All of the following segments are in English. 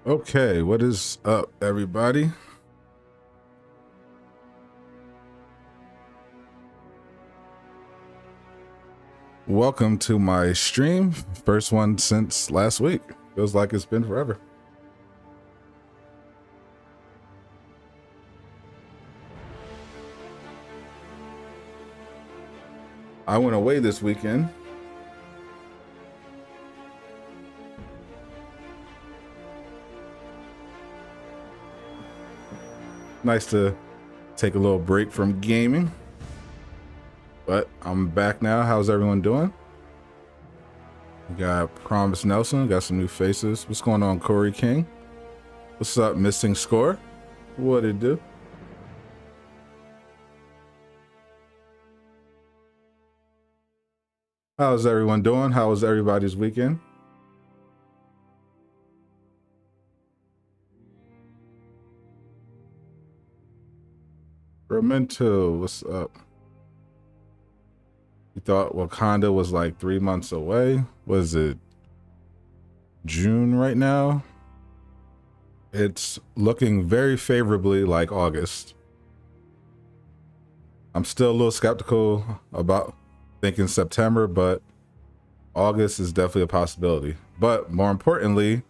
Okay, what is up, everybody? Welcome to my stream. First one since last week. Feels like it's been forever. I went away this weekend. Nice to take a little break from gaming. But I'm back now. How's everyone doing? We got Promise Nelson, got some new faces. What's going on, Corey King? What's up, Missing Score? What it do? How's everyone doing? How was everybody's weekend? Romento, what's up? You thought Wakanda was like 3 months away? Was it June right now? It's looking very favorably like August. I'm still a little skeptical about thinking September, but August is definitely a possibility. But more importantly,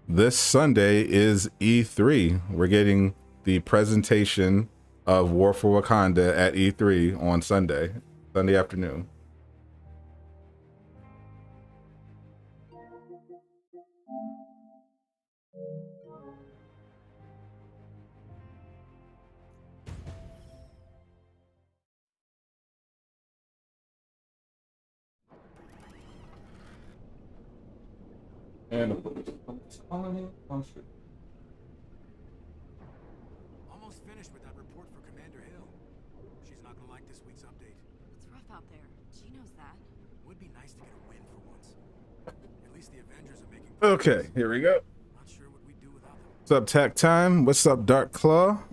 this Sunday is E3. We're getting the presentation of War for Wakanda at E3 on Sunday afternoon. And almost finished with that report for Commander Hill. She's not gonna like this week's update. It's rough out there. She knows that. Would be nice to get a win for once. At least the Avengers are making okay, here we go. Not sure what we'd do without them. What's up, Tech Time? What's up, Dark Claw?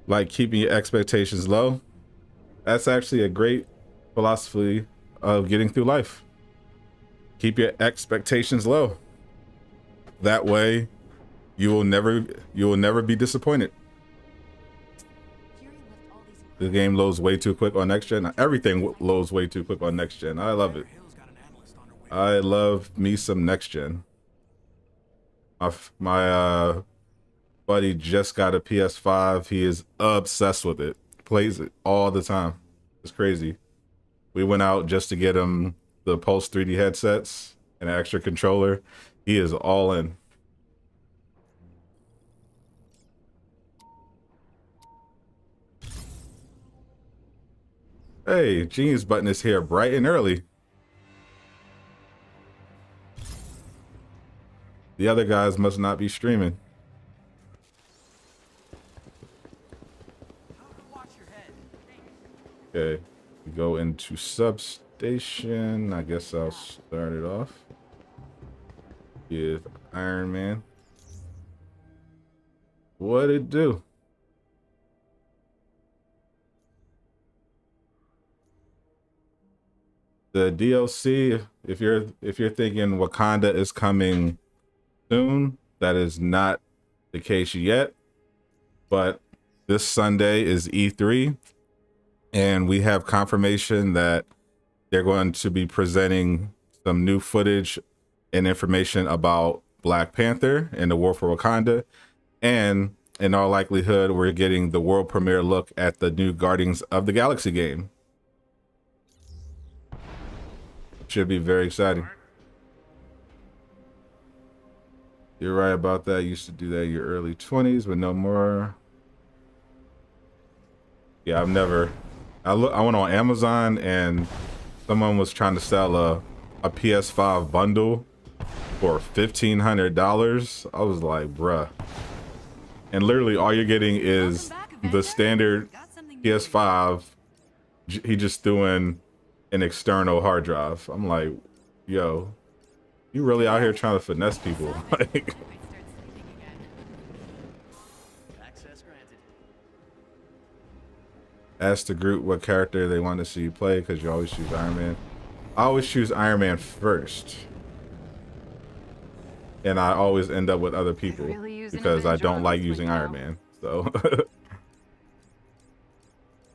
Like keeping your expectations low. That's actually a great philosophy of getting through life. Keep your expectations low. That way you will never be disappointed. The game loads way too quick on next gen. Everything loads way too quick on next gen. I love it. I love me some next gen. My buddy just got a PS5. He is obsessed with it. Plays it all the time. It's crazy. We went out just to get him the Pulse 3D headsets and an extra controller. He is all in. Hey, Gene's button is here bright and early. The other guys must not be streaming. Okay, we go into Substation. I guess I'll start it off with Iron Man. What it do? The DLC, if you're thinking Wakanda is coming soon, that is not the case yet. But this Sunday is E3. And we have confirmation that they're going to be presenting some new footage and information about Black Panther and the War for Wakanda. And in all likelihood, we're getting the world premiere look at the new Guardians of the Galaxy game. Should be very exciting. You're right about that. Used to do that in your early 20s, but no more. Yeah, I've never. I went on Amazon and someone was trying to sell a PS5 bundle for $1,500. I was like, bruh. And literally all you're getting is the standard PS5. He just threw in an external hard drive. I'm like, yo, you really out here trying to finesse people. Like, ask the group what character they want to see you play because you always choose Iron Man. I always choose Iron Man first. And I always end up with other people really because I don't like using Iron Man. So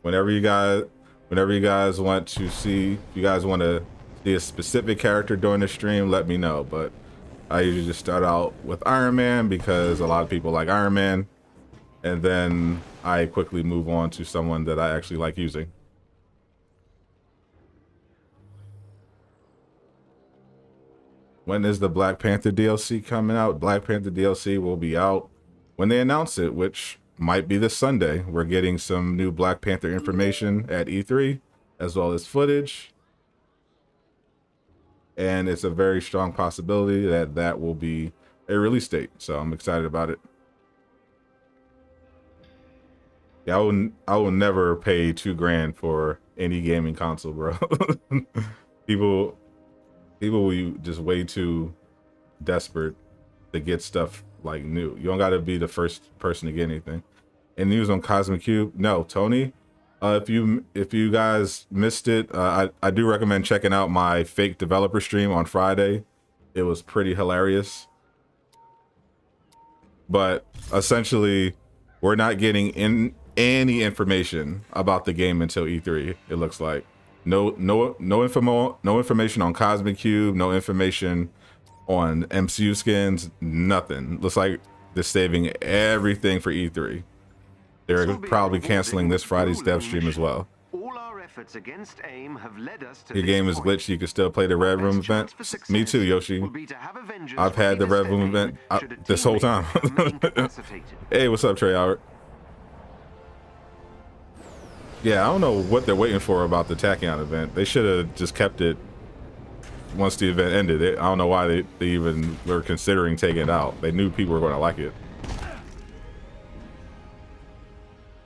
whenever you guys want to see, if you guys want to see a specific character during the stream, let me know. But I usually just start out with Iron Man because a lot of people like Iron Man. And then I quickly move on to someone that I actually like using. When is the Black Panther DLC coming out? Black Panther DLC will be out when they announce it, which might be this Sunday. We're getting some new Black Panther information at E3, as well as footage. And it's a very strong possibility that that will be a release date. So I'm excited about it. Yeah, I will never pay $2,000 for any gaming console, bro. People will be just way too desperate to get stuff like new. You don't got to be the first person to get anything. And news on Cosmic Cube? No, Tony. If you guys missed it, I do recommend checking out my fake developer stream on Friday. It was pretty hilarious. But essentially, we're not getting any information about the game until E3. It looks like no information on Cosmic Cube, no information on MCU skins, nothing. Looks like they're saving everything for E3. They're probably canceling this Friday's dev stream as well. All our efforts against AIM have led us to Your game is glitched. You can still play the Red Room event. Me too, Yoshi. I've had the Red Room event this whole time. Hey, what's up, Trey Howard? Yeah, I don't know what they're waiting for about the Tachyon event. They should have just kept it once the event ended. I don't know why they even were considering taking it out. They knew people were going to like it.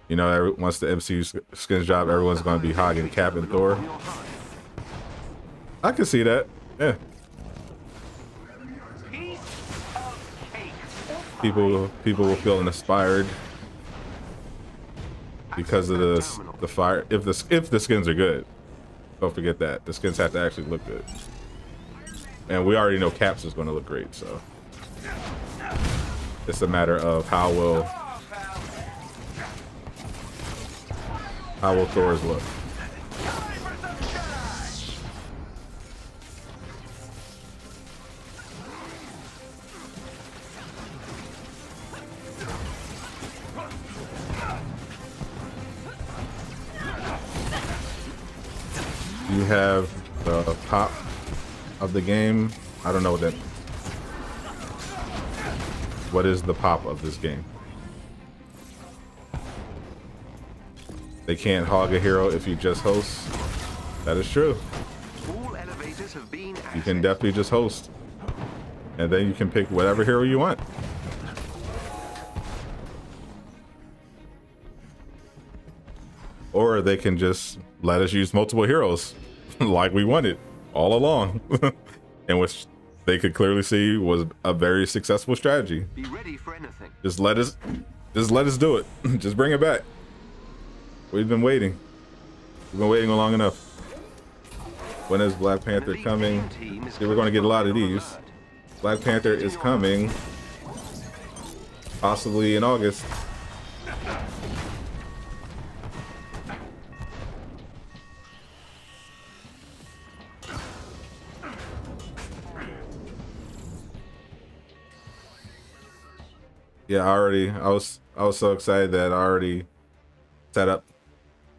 You know, once the MCU skins drop, everyone's going to be hogging Cap and Thor. I can see that. Yeah. People will feel inspired because of the fire. If the skins are good, don't forget that the skins have to actually look good. And we already know Caps is going to look great, so it's a matter of how will Thor's look. You have the pop of the game. I don't know what that. What is the pop of this game? They can't hog a hero if you just host. That is true. You can definitely just host. And then you can pick whatever hero you want. Or they can just let us use multiple heroes like we wanted all along. And which they could clearly see was a very successful strategy. Be ready for anything. Just let us do it. Just bring it back. We've been waiting. We've been waiting long enough. When is Black Panther coming? See, we're going to get a lot of these. Black Panther is coming possibly in August. Yeah, I was so excited that I already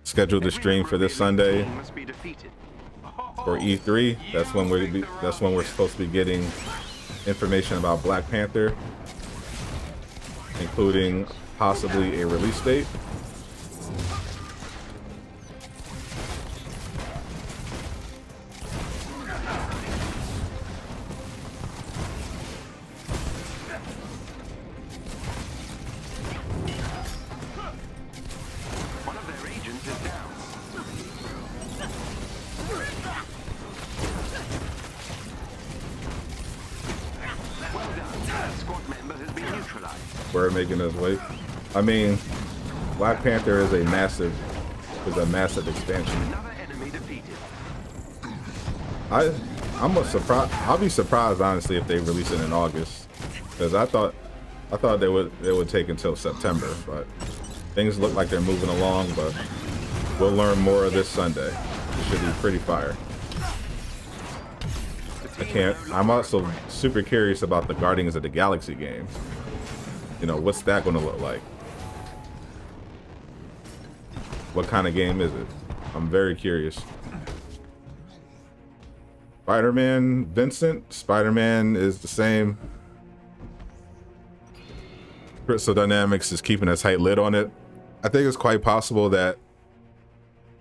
scheduled the stream for this Sunday for E3. That's when we're supposed to be getting information about Black Panther, including possibly a release date. We're making us wait. I mean, Black Panther is a massive is a massive expansion. Another enemy defeated. I'm a surprise. I'll be surprised honestly if they release it in August, because I thought they would take until September, but things look like they're moving along. But we'll learn more of this Sunday. It should be pretty fire. I'm also super curious about the Guardians of the Galaxy game. You know, what's that going to look like? What kind of game is it? I'm very curious. Spider-Man, Vincent. Spider-Man is the same. Crystal Dynamics is keeping a tight lid on it. I think it's quite possible that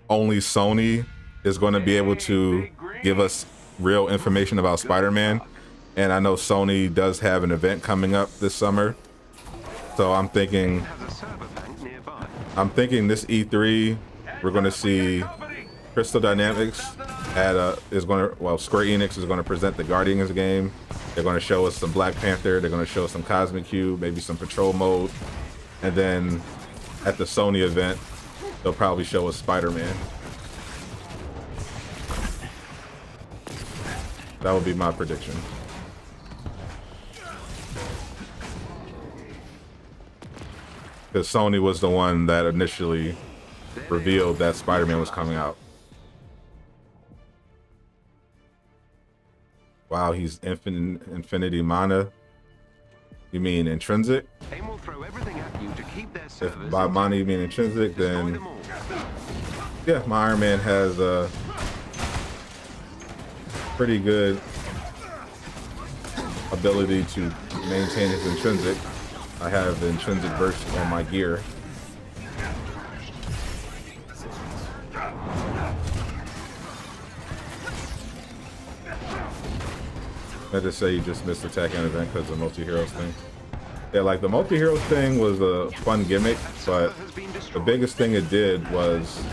only Sony is going to be able to give us real information about Spider-Man. And I know Sony does have an event coming up this summer. So I'm thinking this E3, we're going to see Crystal Dynamics Square Enix is going to present the Guardians game. They're going to show us some Black Panther. They're going to show us some Cosmic Cube, maybe some Patrol Mode. And then at the Sony event, they'll probably show us Spider-Man. That would be my prediction. Because Sony was the one that initially revealed that Spider-Man was coming out. Wow, he's infinity mana. You mean intrinsic? AIM will throw everything at you to keep their If servers by mana you mean intrinsic, then yeah, my Iron Man has a pretty good ability to maintain his intrinsic. I have the intrinsic burst on my gear. I just say you just missed the attack and event because of the multi-heroes thing. Yeah, like the multi-heroes thing was a fun gimmick, but the biggest thing it did was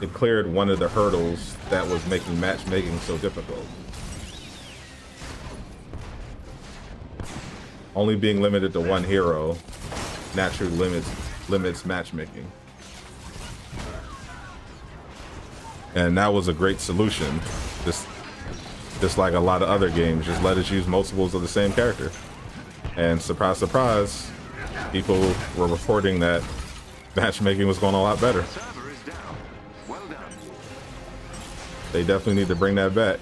it cleared one of the hurdles that was making matchmaking so difficult. Only being limited to one hero naturally limits matchmaking. And that was a great solution. Just like a lot of other games, just let us use multiples of the same character. And surprise, surprise, people were reporting that matchmaking was going a lot better. server is down. Well done. They definitely need to bring that back.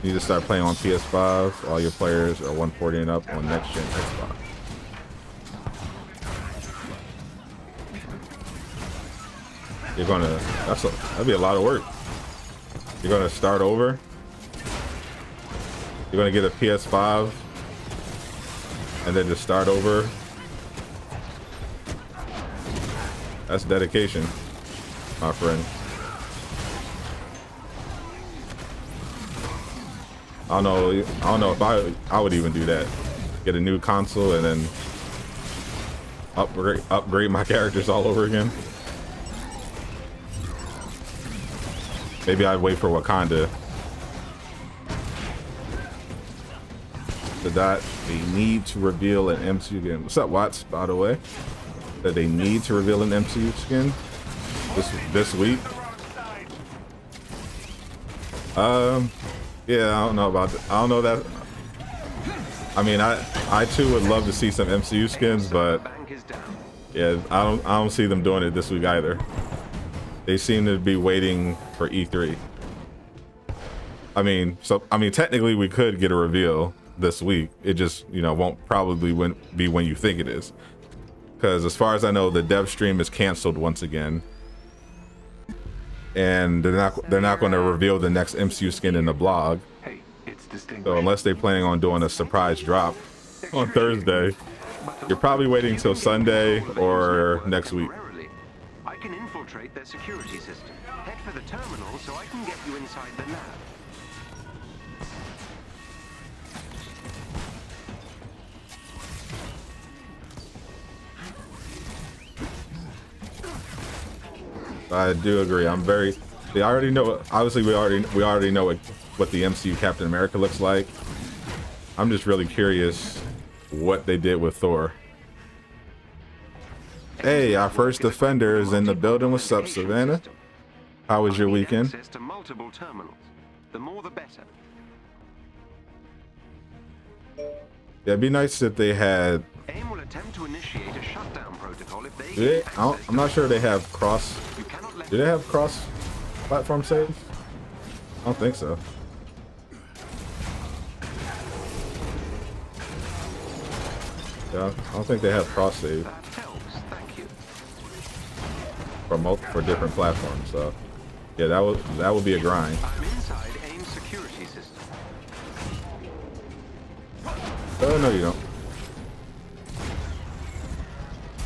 You need to start playing on PS5. All your players are 140 and up on next gen Xbox. That'd be a lot of work. You're gonna start over. You're gonna get a PS5 and then just start over. That's dedication, my friend. I don't know if I would even do that. Get a new console and then upgrade my characters all over again. Maybe I'd wait for Wakanda. That they need to reveal an MCU skin. What's up, Watts? By the way, that they need to reveal an MCU skin this week. Yeah, I don't know about that. I don't know that. I mean, I too would love to see some MCU skins, but yeah, I don't see them doing it this week either. They seem to be waiting for E3. I mean, technically we could get a reveal this week. It just, won't probably be when you think it is. Because as far as I know, the dev stream is canceled once again. And they're not going to reveal the next MCU skin in the blog. So unless they're planning on doing a surprise drop on Thursday, you're probably waiting till Sunday or next week. I can infiltrate their security system. Head for the terminal so I can get you inside the lab. I do agree. I already know. Obviously, we already know what the MCU Captain America looks like. I'm just really curious what they did with Thor. Hey, our first defender is in the building. What's up, Savannah? How was your weekend? Access to multiple terminals. The more the better. Yeah, it'd be nice if they had. AIM will attempt to initiate a shutdown protocol if they Do they? gain access I'm not sure they have cross. You cannot let Do they have cross platform saves? I don't think so. Yeah, I don't think they have cross save That helps, thank you. for different platforms. So yeah, that would be a grind. I'm inside AIM's security system. Oh no, you don't.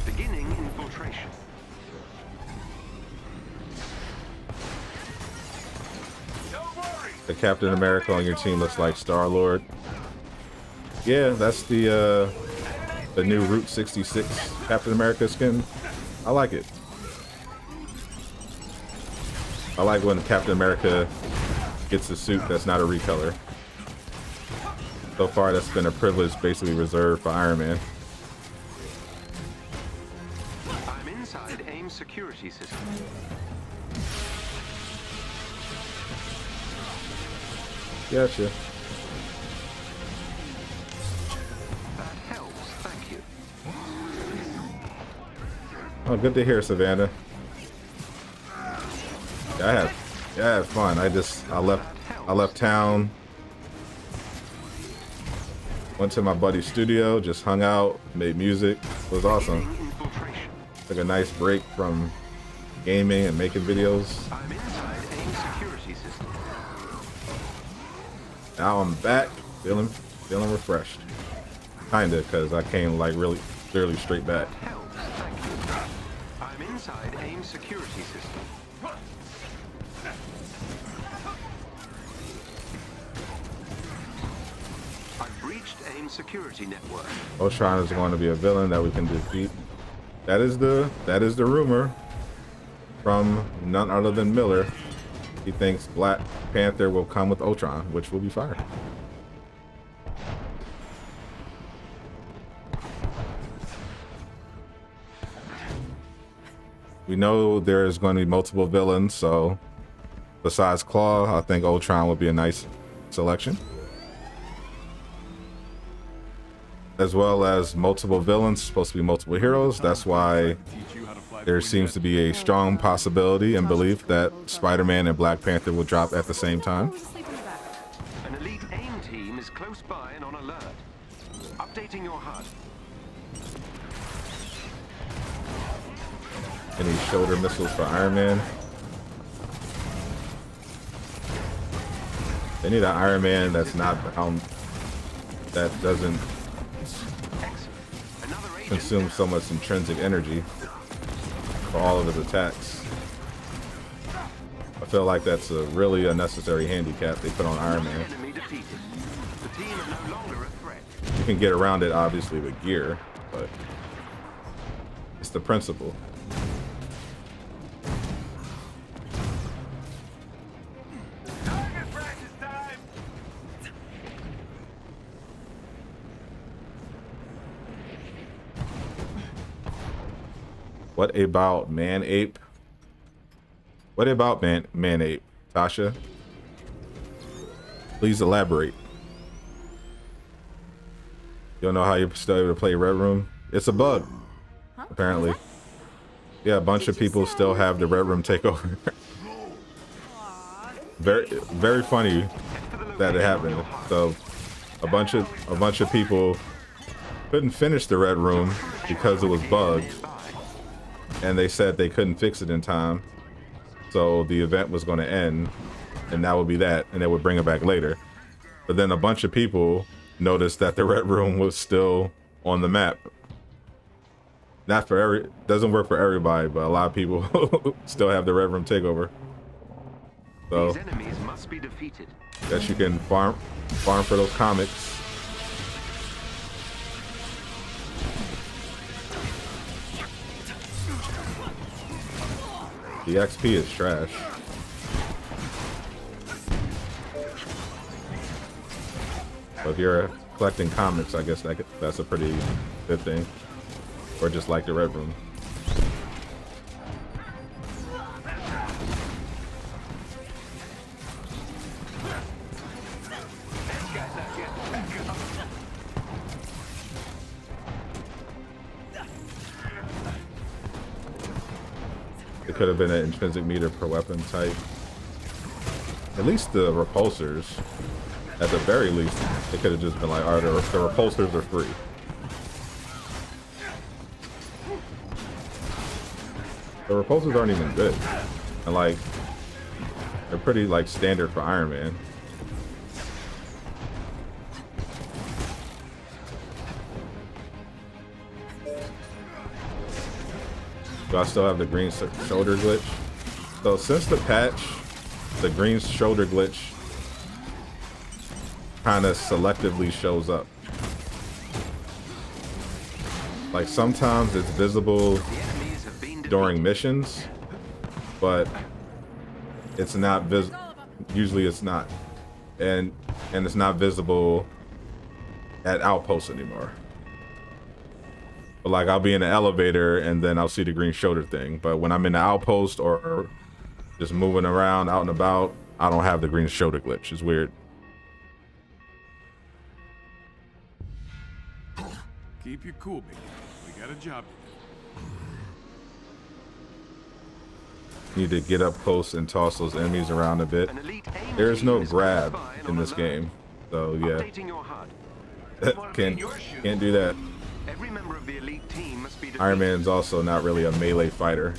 Beginning infiltration. The Captain America on your team looks like Star-Lord. Yeah, that's the new Route 66 Captain America skin. I like it. I like when Captain America gets a suit that's not a recolor. So far, that's been a privilege basically reserved for Iron Man. I'm inside AIM's security system. Gotcha. That helps, thank you. Oh, good to hear, Savannah. Yeah, I had fun. I left town. Went to my buddy's studio, just hung out, made music. It was awesome. Beginning infiltration. Took a nice break from gaming and making videos. I'm inside AIM's security system. Now I'm back, feeling refreshed. Kinda, cause I came like really clearly straight back. Helps, thank you. I'm inside AIM's security system. I've breached AIM's security network. Ultron is going to be a villain that we can defeat. That is the rumor from none other than Miller. He thinks Black Panther will come with Ultron, which will be fire. We know there's going to be multiple villains, so besides Claw, I think Ultron would be a nice selection. As well as multiple villains, supposed to be multiple heroes. That's why there seems to be a strong possibility and belief that Spider-Man and Black Panther will drop at the same time. Sleep in the back. An elite AIM team is close by and on alert. Updating your HUD. Any shoulder missiles for Iron Man? They need an Iron Man that's not that doesn't Excellent. Another agent. consume so much intrinsic energy for all of his attacks. I feel like that's a really unnecessary handicap they put on Iron Man. Enemy defeated. The team is no longer a threat. You can get around it obviously with gear, but it's the principle. What about Man Ape? What about Man Ape, Tasha? Please elaborate. You don't know how you're still able to play Red Room? It's a bug, apparently. Yeah, a bunch of people still have the Red Room takeover. Very funny that it happened. So a bunch of people couldn't finish the Red Room because it was bugged, and they said they couldn't fix it in time. So the event was going to end, and that would be that, and they would bring it back later. But then a bunch of people noticed that the Red Room was still on the map. Not for doesn't work for everybody, but a lot of people still have the Red Room takeover. So These enemies must be defeated. guess you can farm for those comics. The XP is trash. But if you're collecting comics, I guess that's a pretty good thing. Or just like the Red Room. could have been an intrinsic meter per weapon type. At least the repulsors, at the very least, it could have just been like, alright, the repulsors are free. The repulsors aren't even good. And like, they're pretty like standard for Iron Man. Do I still have the green shoulder glitch? So since the patch, the green shoulder glitch kind of selectively shows up. Like sometimes it's visible during missions, but it's not usually it's not. And it's not visible at outposts anymore. But like I'll be in the elevator and then I'll see the green shoulder thing. But when I'm in the outpost or just moving around out and about, I don't have the green shoulder glitch. It's weird. Keep your cool, baby. We got a job to do. Need to get up close and toss those enemies around a bit. There's no grab in this game, so yeah, can't do that. Every member of the elite team must be Iron Man's also not really a melee fighter.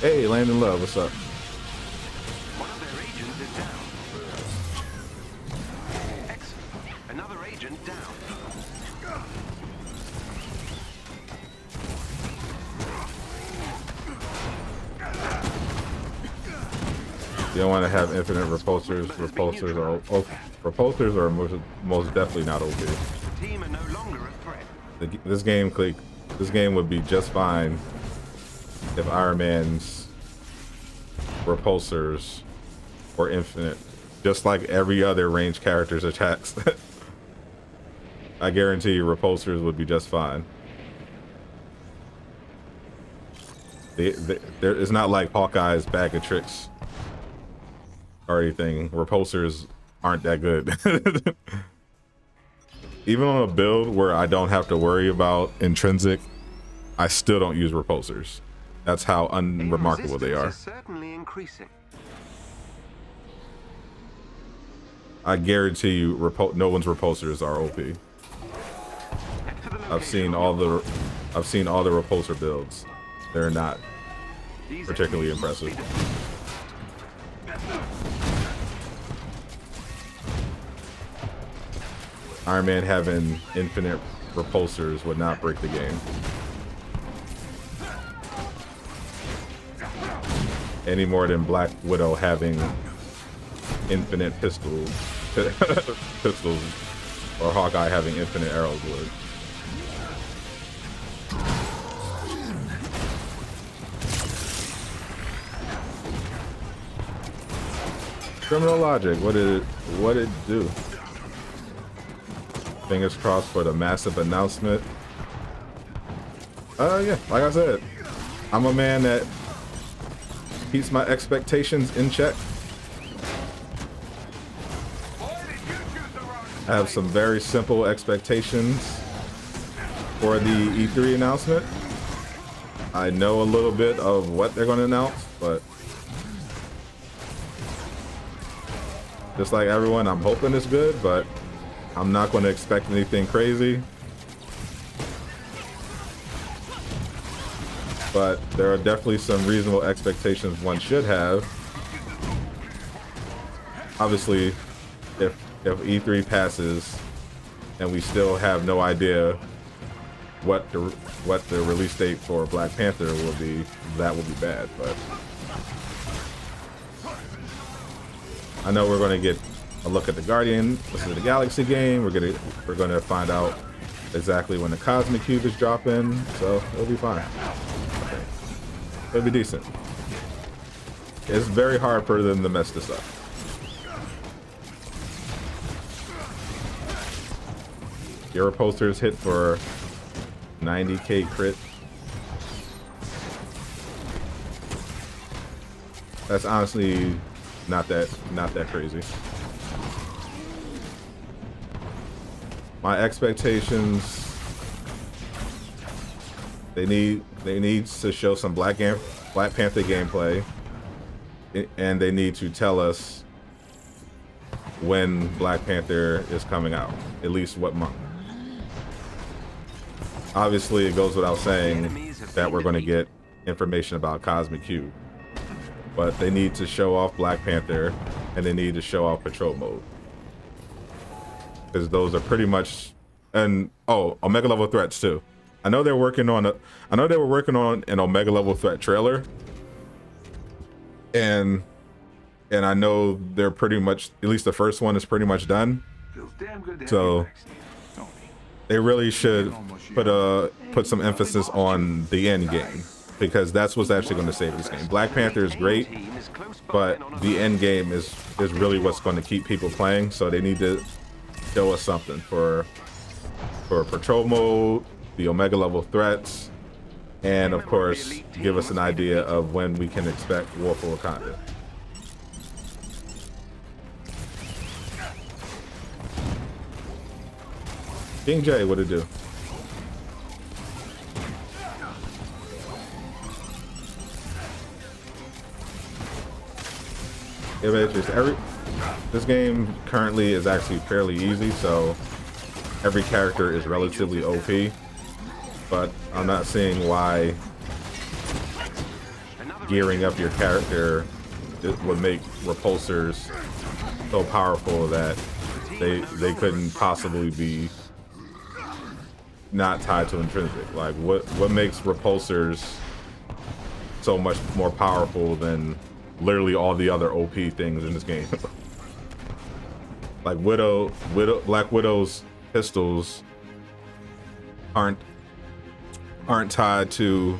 Hey, Landon Love, what's up? One of their agents is down. Excellent. Another agent down. You don't want to have infinite repulsors. Repulsors are most definitely not OP. The team are no longer a threat. This game would be just fine if Iron Man's repulsors were infinite, just like every other ranged character's attacks. I guarantee you repulsors would be just fine. It's not like Hawkeye's bag of tricks or anything. Repulsors aren't that good. Even on a build where I don't have to worry about intrinsic, I still don't use repulsors. That's how unremarkable they are. Certainly increasing. I guarantee you, no one's repulsors are OP. I've seen all the repulsor builds. They're not particularly impressive. Iron Man having infinite repulsors would not break the game. Any more than Black Widow having infinite pistols, or Hawkeye having infinite arrows would. Criminal Logic, what did it do? Fingers crossed for the massive announcement. Yeah, like I said, I'm a man that keeps my expectations in check. I have some very simple expectations for the E3 announcement. I know a little bit of what they're going to announce, but just like everyone, I'm hoping it's good, but I'm not going to expect anything crazy. But there are definitely some reasonable expectations one should have. Obviously, if E3 passes and we still have no idea what the release date for Black Panther will be, that will be bad. But I know we're going to get a look at the Guardians of the Galaxy game. We're gonna find out exactly when the Cosmic Cube is dropping, so it'll be fine. It'll be decent. It's very hard for them to mess this up. Your repulsors hit for 90k crit. That's honestly not that crazy. My expectations, they need to show some Black Panther gameplay, and they need to tell us when Black Panther is coming out, at least what month. Obviously, it goes without saying that we're going to get information about Cosmic Cube, but they need to show off Black Panther, and they need to show off Patrol Mode, because those are pretty much, and oh, Omega level threats too. I know they were working on an Omega level threat trailer, and I know they're pretty much, at least the first one is pretty much done. So they really should put some emphasis on the end game, because that's what's actually going to save this game. Black Panther is great, but the end game is really what's going to keep people playing. So they need to show us something for Patrol Mode, the Omega level threats, and of course give us an idea of when we can expect War for Wakanda. King J, what it do? This game currently is actually fairly easy, so every character is relatively OP, but I'm not seeing why gearing up your character would make repulsors so powerful that they couldn't possibly be not tied to intrinsic. Like, what makes repulsors so much more powerful than literally all the other OP things in this game? Like Black Widow's pistols aren't tied to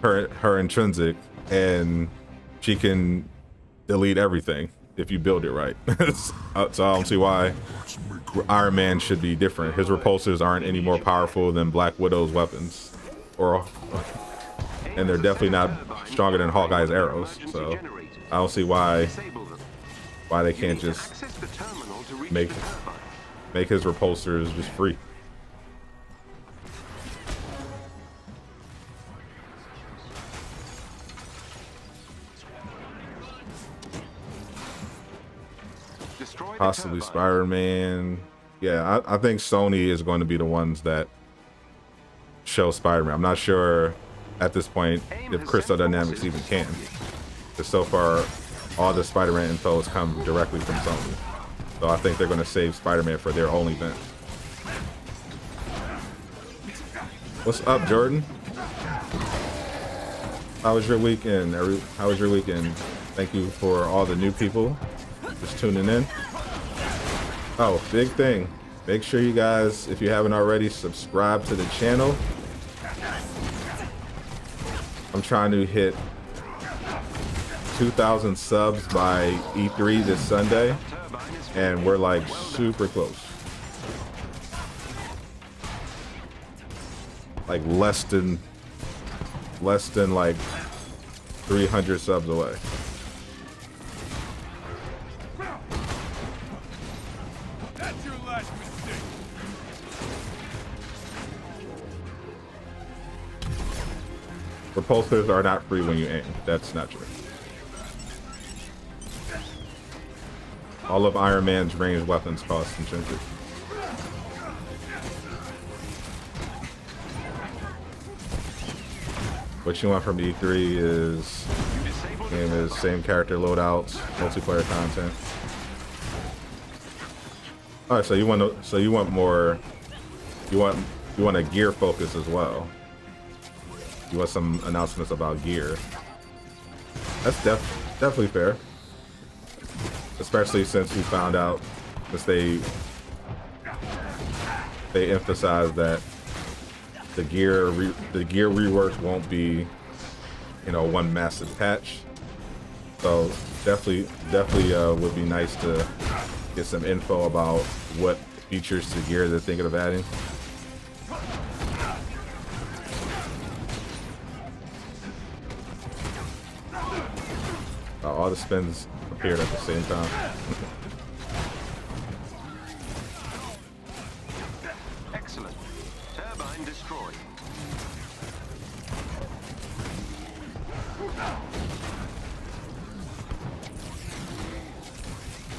her intrinsic, and she can delete everything if you build it right. So I don't see why Iron Man should be different. His repulsors aren't any more powerful than Black Widow's weapons, and they're definitely not stronger than Hawkeye's arrows. So I don't see why they can't just make his repulsors just free. Possibly Spider-Man. Yeah, I think Sony is going to be the ones that show Spider-Man. I'm not sure at this point if Crystal Dynamics even can, because so far all the Spider-Man info has come directly from Sony. So I think they're going to save Spider-Man for their own event. What's up, Jordan? How was your weekend? How was your weekend? Thank you for all the new people just tuning in. Oh, big thing. Make sure you guys, if you haven't already, subscribe to the channel. I'm trying to hit 2,000 subs by E3 this Sunday, and we're like super close. Like less than like 300 subs away. That's your last mistake. Repulsors are not free when you aim. That's not true. All of Iron Man's ranged weapons cost intrinsic. What you want from E3 is same character loadouts, multiplayer content. All right, so you want a gear focus as well. You want some announcements about gear. That's definitely fair, especially since we found out that they emphasized that the gear rework won't be, one massive patch. So definitely would be nice to get some info about what features to gear they're thinking of adding. All the spins appeared at the same time. Excellent. Turbine destroyed.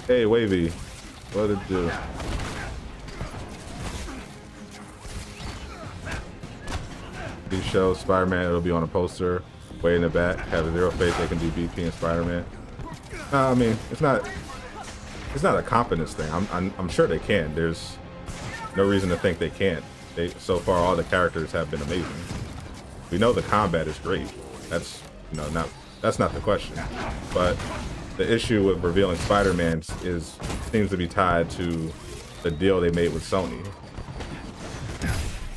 Hey, Wavy, what did it do? These shows, Spider-Man, it'll be on a poster, way in the back. Have zero faith they can do BP and Spider-Man. I mean, it's not a competence thing. I'm sure they can. There's no reason to think they can't. So far, all the characters have been amazing. We know the combat is great. That's that's not the question. But the issue with revealing Spider-Man seems to be tied to the deal they made with Sony.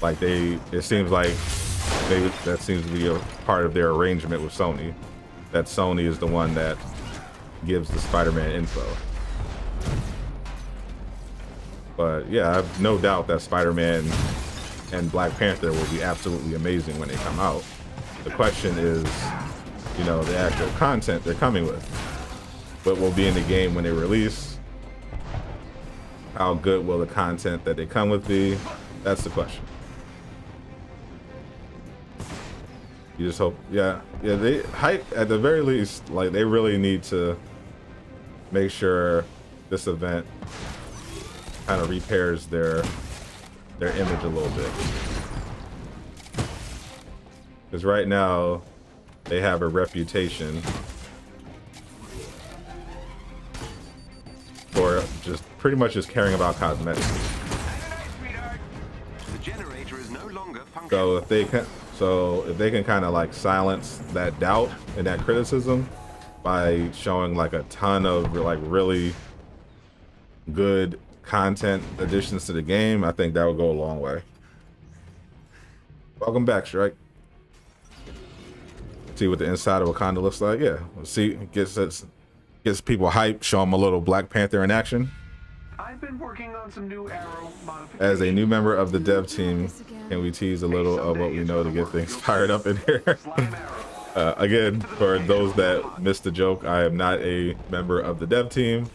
Like it seems like that seems to be a part of their arrangement with Sony. That Sony is the one that gives the Spider-Man info. But yeah, I have no doubt that Spider-Man and Black Panther will be absolutely amazing when they come out. The question is, the actual content they're coming with. What will be in the game when they release? How good will the content that they come with be? That's the question. You just hope, yeah, they hype at the very least, like they really need to make sure this event kind of repairs their image a little bit. Because right now they have a reputation for just pretty much just caring about cosmetics. The generator is no longer functioning. So if they can kind of like silence that doubt and that criticism by showing like a ton of like really good content additions to the game, I think that would go a long way. Welcome back, Shrek. See what the inside of Wakanda looks like. Yeah, let's see. Gets people hyped. Show them a little Black Panther in action. I've been working on some new arrow modifications. As a new member of the dev team, can we tease a little of what we know to get things fired up in here? Again, for those that missed the joke, I am not a member of the dev team.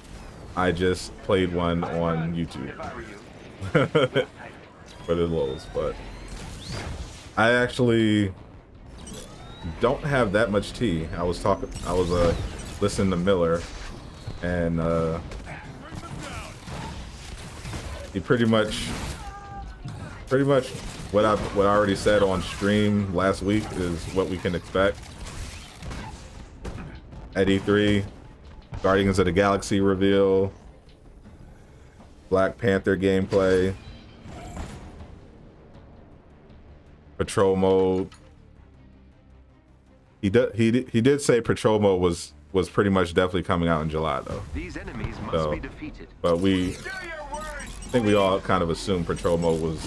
I just played one on YouTube for the lulz, but I actually don't have that much tea. I was listening to Miller, and he pretty much what I already said on stream last week is what we can expect at E3. Guardians of the Galaxy reveal, Black Panther gameplay, patrol mode. He did say patrol mode was pretty much definitely coming out in July though. These enemies must be defeated. But I think we all kind of assumed patrol mode was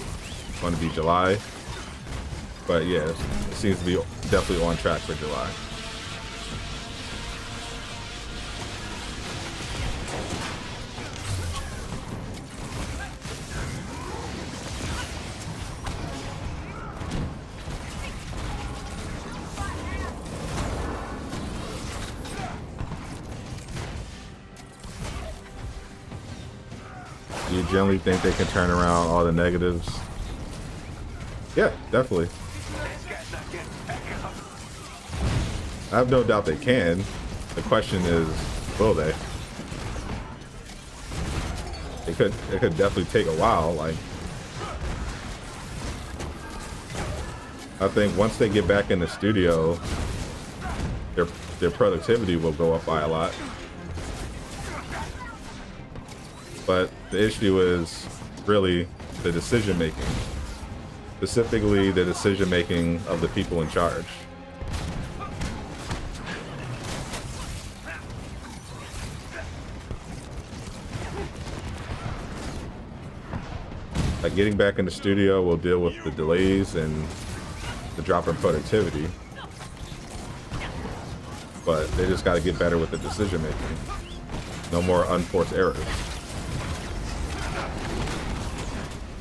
going to be July. But yeah, it seems to be definitely on track for July. Do you generally think they can turn around all the negatives? Yeah, definitely. I have no doubt they can. The question is, will they? It could definitely take a while. Like, I think once they get back in the studio, their productivity will go up by a lot. But the issue is really the decision making, specifically the decision making of the people in charge. Like, getting back in the studio will deal with the delays and the drop in productivity, but they just got to get better with the decision making. No more unforced errors.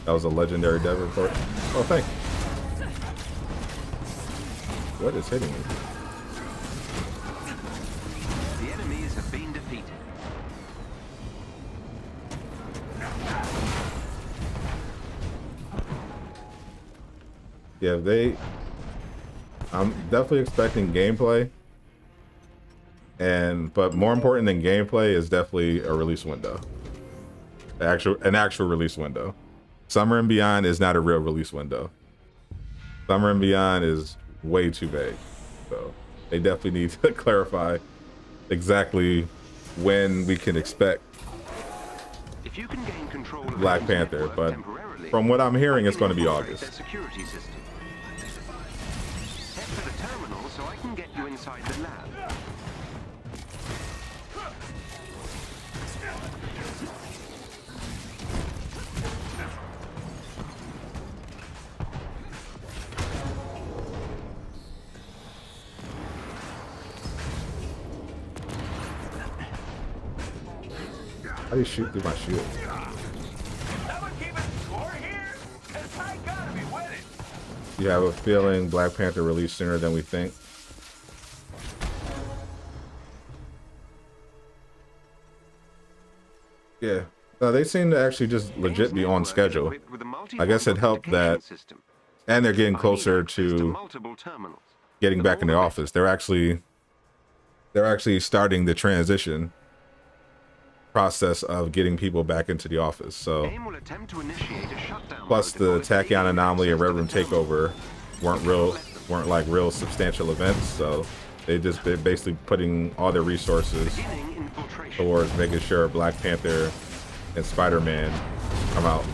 That was a legendary dev report. Oh, thank you. What is hitting me? The enemies have been defeated. Yeah, I'm definitely expecting gameplay. But more important than gameplay is definitely a release window. An actual release window. Summer and Beyond is not a real release window. Summer and Beyond is way too vague. So they definitely need to clarify exactly when we can expect If you can gain control of Black Aim's Panther, network but temporarily, from what I'm hearing, it's I going can to be infiltrate August. their security system. Head for the terminal so I can get you inside the lab. How do you shoot through my shield? You have a feeling Black Panther released sooner than we think. Yeah. No, they seem to actually just legit be on schedule. I guess it helped that, and they're getting closer to getting back in the office. They're actually starting the transition process of getting people back into the office. So plus the Tachyon anomaly and Red Room takeover weren't like real substantial events, so they just been basically putting all their resources towards making sure Black Panther and Spider-Man come out.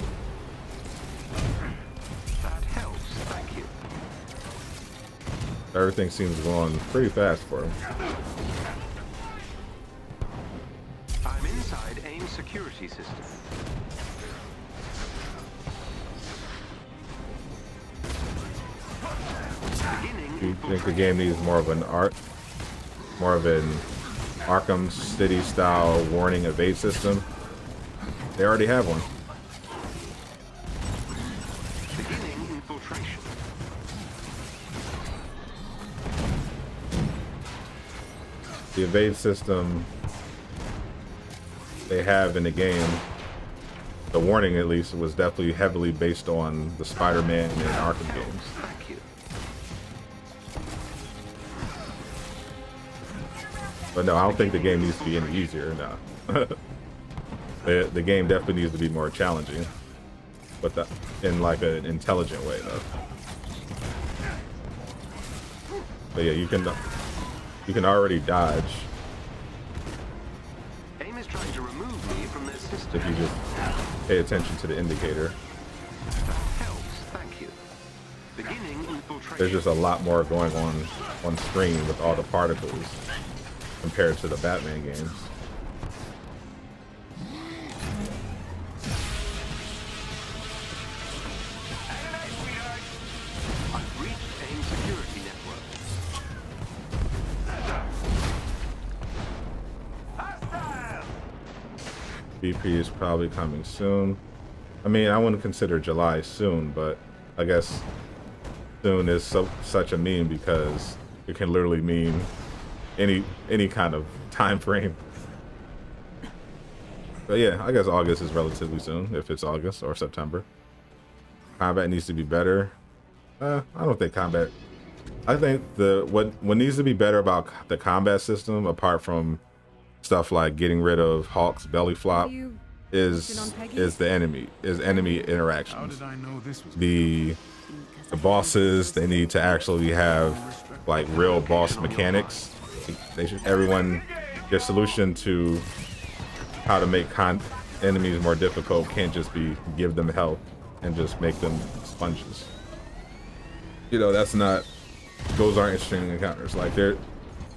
That helps, thank you. Everything seems going pretty fast for them. I'm inside AIM's security system. Do you think the game needs more of an Arkham City style warning evade system? They already have one. Beginning infiltration. The evade system they have in the game, the warning at least, was definitely heavily based on the Spider-Man and Arkham games. Thank you. But no, I don't think the game needs to be any easier. No. The game definitely needs to be more challenging, but in like an intelligent way though. But yeah, you can already dodge AIM is trying to remove me from their system. if you just pay attention to the indicator. That helps, thank you. Beginning infiltration. There's just a lot more going on screen with all the particles compared to the Batman games. I've reached AIM security network. BP is probably coming soon. I mean, I wouldn't consider July soon, but I guess soon is such a meme because it can literally mean any kind of time frame. But yeah, I guess August is relatively soon, if it's August or September. Combat needs to be better. I don't think combat. I think what needs to be better about the combat system, apart from stuff like getting rid of Hulk's belly flop, is enemy interactions. How did I know this was The bosses, they need to actually have like real boss mechanics. Their solution to how to make enemies more difficult can't just be give them health and just make them sponges. You know, those aren't interesting encounters. Like their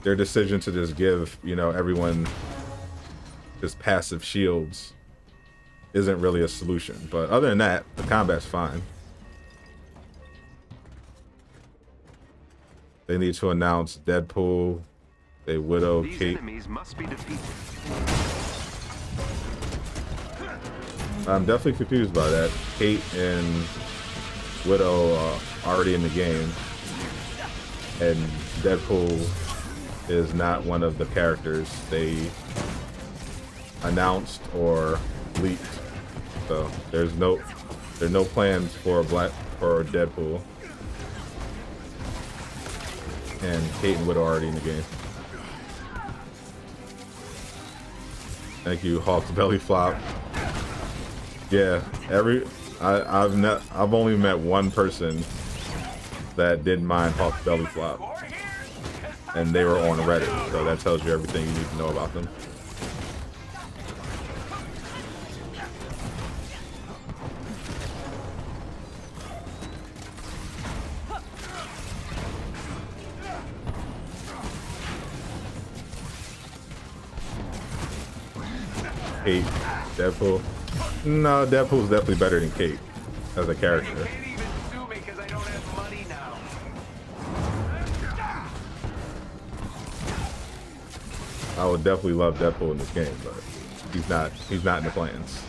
decision to just give, everyone just passive shields isn't really a solution. But other than that, the combat's fine. They need to announce Deadpool, a Widow, These Kate. enemies must be defeated. I'm definitely confused by that. Kate and Widow are already in the game, and Deadpool is not one of the characters they announced or leaked. So there's no plans for Deadpool, and Kate and Widow are already in the game. Thank you, Hawk's belly flop. Yeah, I've only met one person that didn't mind Hawk's belly flop, and they were on Reddit, so that tells you everything you need to know about them. Kate, Deadpool. No, Deadpool's definitely better than Kate as a character. You can't even sue me because I don't have money now. I would definitely love Deadpool in this game, but he's not in the plans.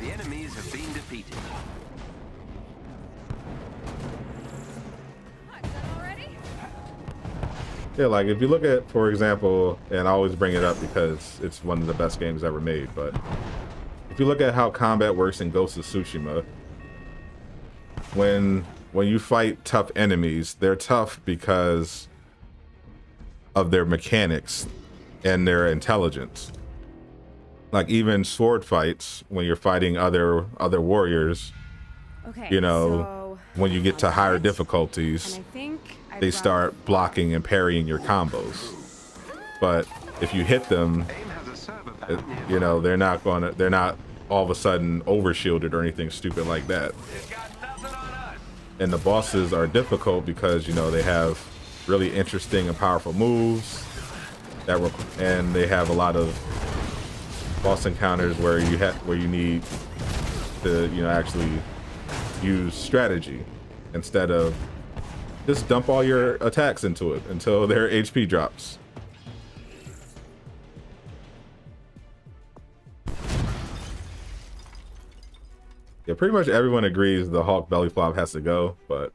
The enemies have been defeated. I'm done already? Yeah, like if you look at, for example, and I always bring it up because it's one of the best games ever made, but if you look at how combat works in Ghost of Tsushima, when you fight tough enemies, they're tough because of their mechanics and their intelligence. Like even sword fights, when you're fighting other warriors, Okay. you know, when you get to higher difficulties, And I think they start blocking and parrying your combos. But if you hit them, AIM has a server bound nearby. you know, they're not all of a sudden overshielded or anything stupid like that. It's got nothing on us. And the bosses are difficult because, you know, they have really interesting and powerful moves and they have a lot of boss encounters where you need to, you know, actually use strategy instead of just dump all your attacks into it until their HP drops. Yeah, pretty much everyone agrees the Hulk belly flop has to go, but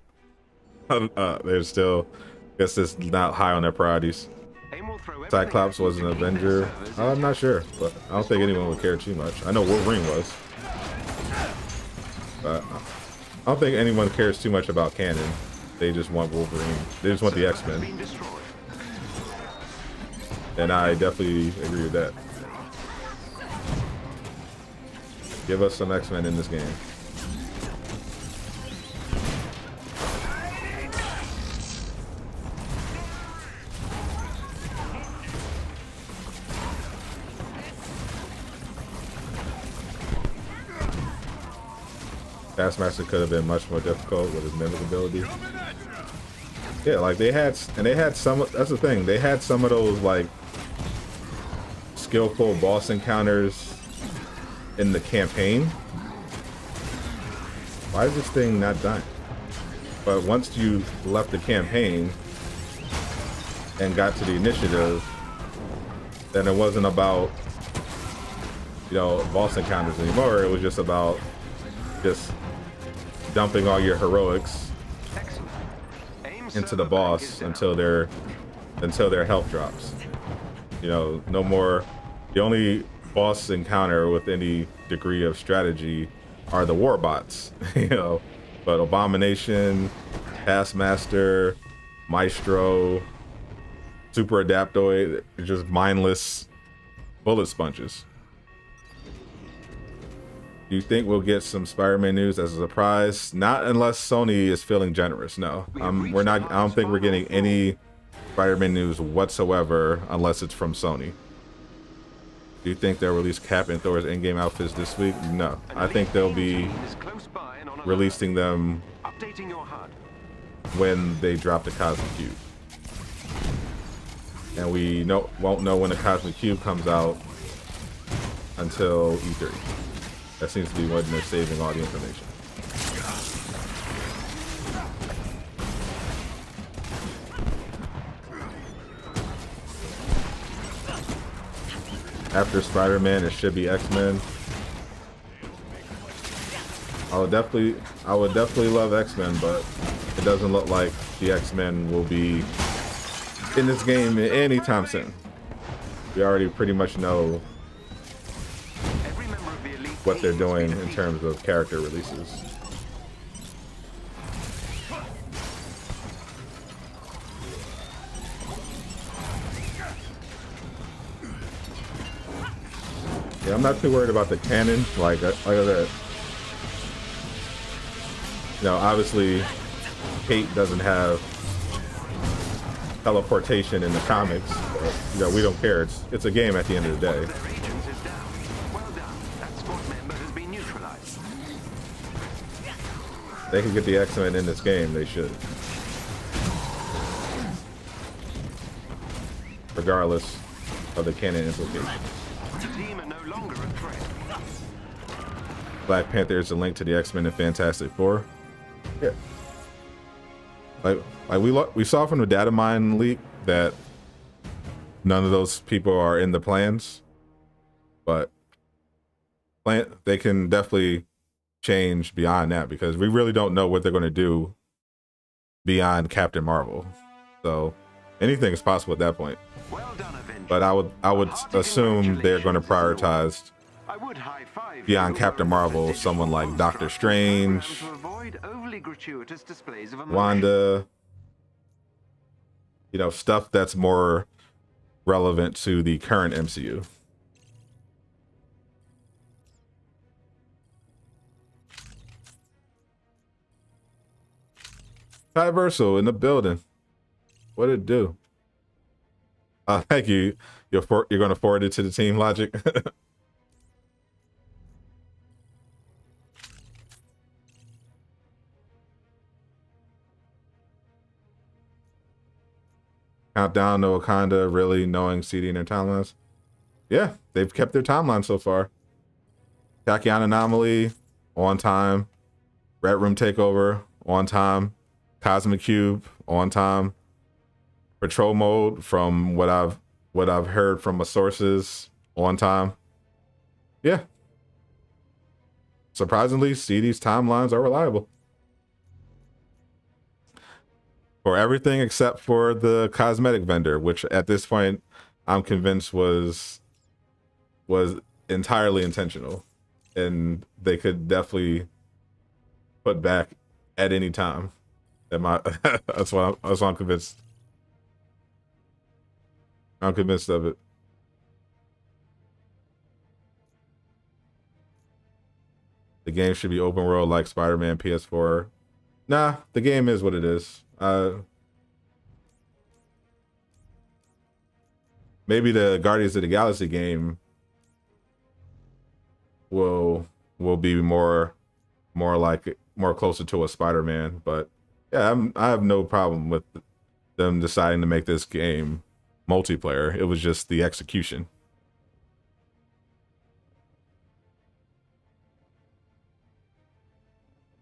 there's still, I guess it's not high on their priorities. AIM will throw everything Cyclops at you was to an keep their Avenger. servers I'm not sure, but I don't think anyone would care too much. I know Wolverine was, but I don't think anyone cares too much about canon. They just want Wolverine. They just want the X-Men, being destroyed. and I definitely agree with that. Give us some X-Men in this game. Taskmaster could have been much more difficult with his mimic ability. Yeah, like they had some, that's the thing, they had some of those like skillful boss encounters in the campaign. Why is this thing not done? But once you left the campaign and got to the initiative, then it wasn't about, you know, boss encounters anymore. It was just about just dumping all your heroics Excellent. AIM into the server bank boss is down. until their health drops. You know, no more. The only boss encounter with any degree of strategy are the war bots. You know, but Abomination, Taskmaster, Maestro, Super Adaptoid, just mindless bullet sponges. Do you think we'll get some Spider-Man news as a surprise? Not unless Sony is feeling generous. No, we're not. I don't think we're getting any Spider-Man news whatsoever unless it's from Sony. Do you think they'll release Cap and Thor's in-game outfits this week? No, I think they'll be Is close by and on alert. releasing them Updating your HUD. when they drop the Cosmic Cube. And we won't know when the Cosmic Cube comes out until E3. That seems to be when they're saving all the information. After Spider-Man, it should be X-Men. I would definitely love X-Men, but it doesn't look like the X-Men will be in this game anytime soon. We already pretty much know Every member of the elite what they're team must be doing in defeated. terms of character releases. Yeah, I'm not too worried about the canon. Like I said, you know, obviously, Kate doesn't have teleportation in the comics. But, you know, we don't care. It's a game at the end of the day. Their agent is down. Well done. That squad member has been neutralized. They can get the X-Men in this game. They should, regardless of the canon implications. The team are no longer a threat. Black Panther is a link to the X-Men and Fantastic Four. Yeah. Like we saw from the data mine leak that none of those people are in the plans, but they can definitely change beyond that because we really don't know what they're going to do beyond Captain Marvel. So anything is possible at that point. Well done, Avengers. But I would assume they're going to prioritize I would high-five beyond you Captain whoever Marvel, was someone like digital Doctor construct programmed Strange, to avoid overly gratuitous displays of emotion. Wanda, you know, stuff that's more relevant to the current MCU. Universal in the building. What did it do? Thank you. You're going to forward it to the team, Logic. Countdown to Wakanda really knowing CD in their timelines. Yeah, they've kept their timeline so far. Tachyon Anomaly, on time. Red Room Takeover, on time. Cosmic Cube, on time. Patrol Mode, from what I've heard from my sources, on time. Yeah. Surprisingly, CD's timelines are reliable. For everything except for the cosmetic vendor, which at this point I'm convinced was entirely intentional, and they could definitely put back at any time. That's why I'm convinced. I'm convinced of it. The game should be open world like Spider-Man PS4. Nah, the game is what it is. Maybe the Guardians of the Galaxy game will be more closer to a Spider-Man, but yeah, I have no problem with them deciding to make this game multiplayer. It was just the execution.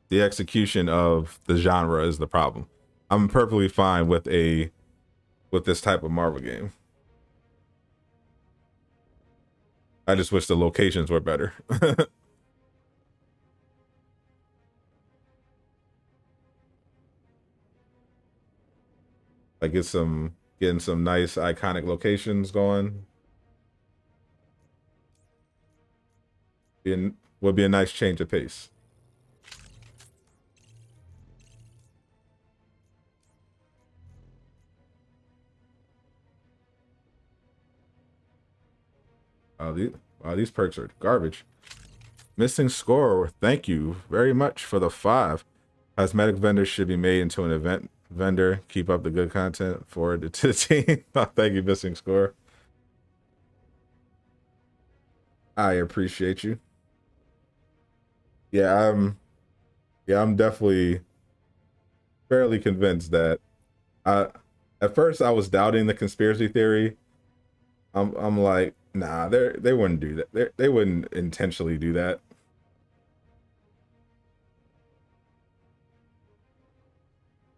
The execution of the genre is the problem. I'm perfectly fine with this type of Marvel game. I just wish the locations were better. Like getting some nice iconic locations going. Would be a nice change of pace. These perks are garbage. Missing score. Thank you very much for the 5. Cosmetic vendors should be made into an event vendor. Keep up the good content. Forward it to the team. Thank you, Missing Score. I appreciate you. Yeah, I'm definitely fairly convinced that at first I was doubting the conspiracy theory. I'm like, nah, they wouldn't do that. They wouldn't intentionally do that.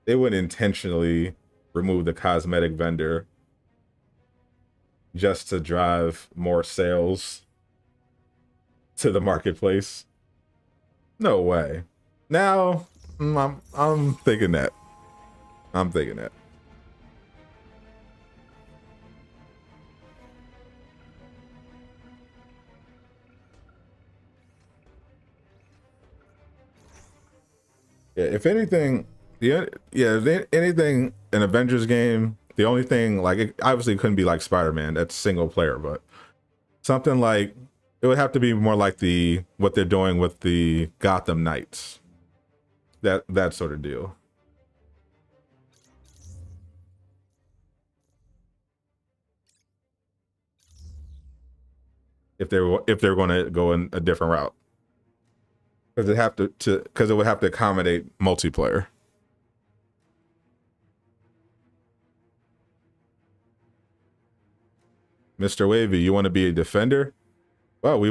They wouldn't intentionally remove the cosmetic vendor just to drive more sales to the marketplace. No way. Now, I'm thinking that. I'm thinking that. Yeah, if anything, if anything, an Avengers game, the only thing, like, it obviously couldn't be like Spider-Man, that's single player, but something like, it would have to be more like what they're doing with the Gotham Knights. That sort of deal. If they're going to go in a different route. Because it would have to accommodate multiplayer. Mr. Wavy, you want to be a defender? Well, we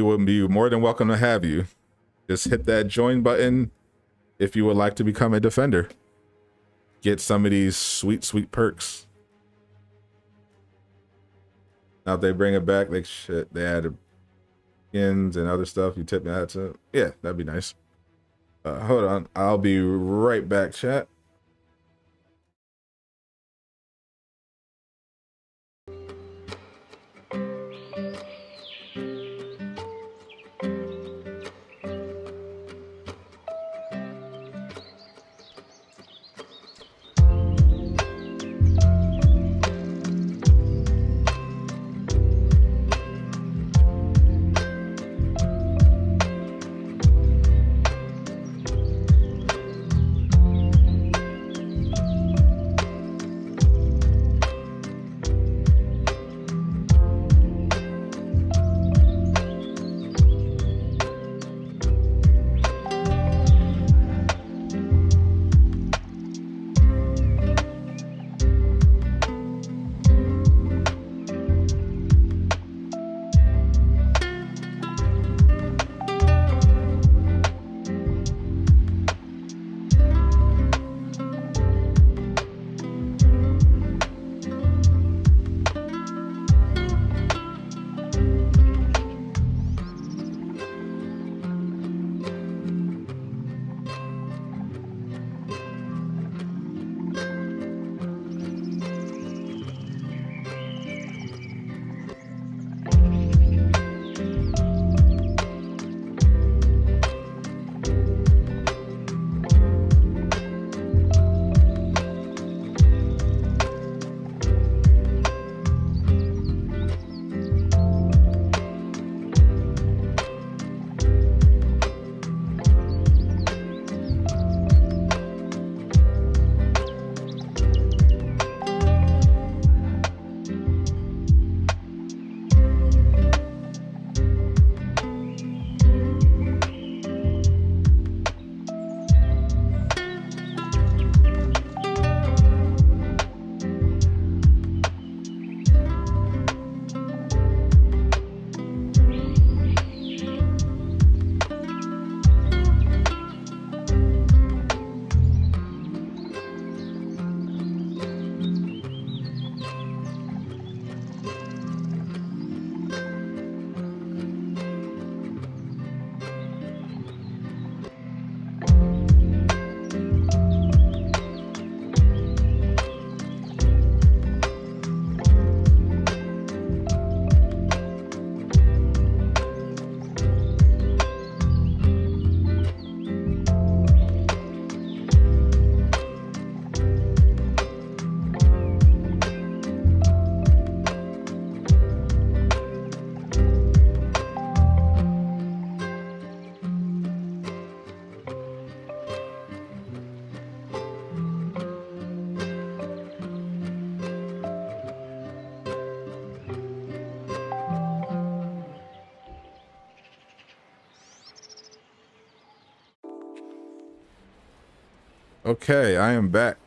would be more than welcome to have you. Just hit that join button if you would like to become a defender. Get some of these sweet perks. Now if they bring it back, they add skins and other stuff. You tip that to, yeah, that'd be nice. Hold on, I'll be right back, chat. Okay, I am back.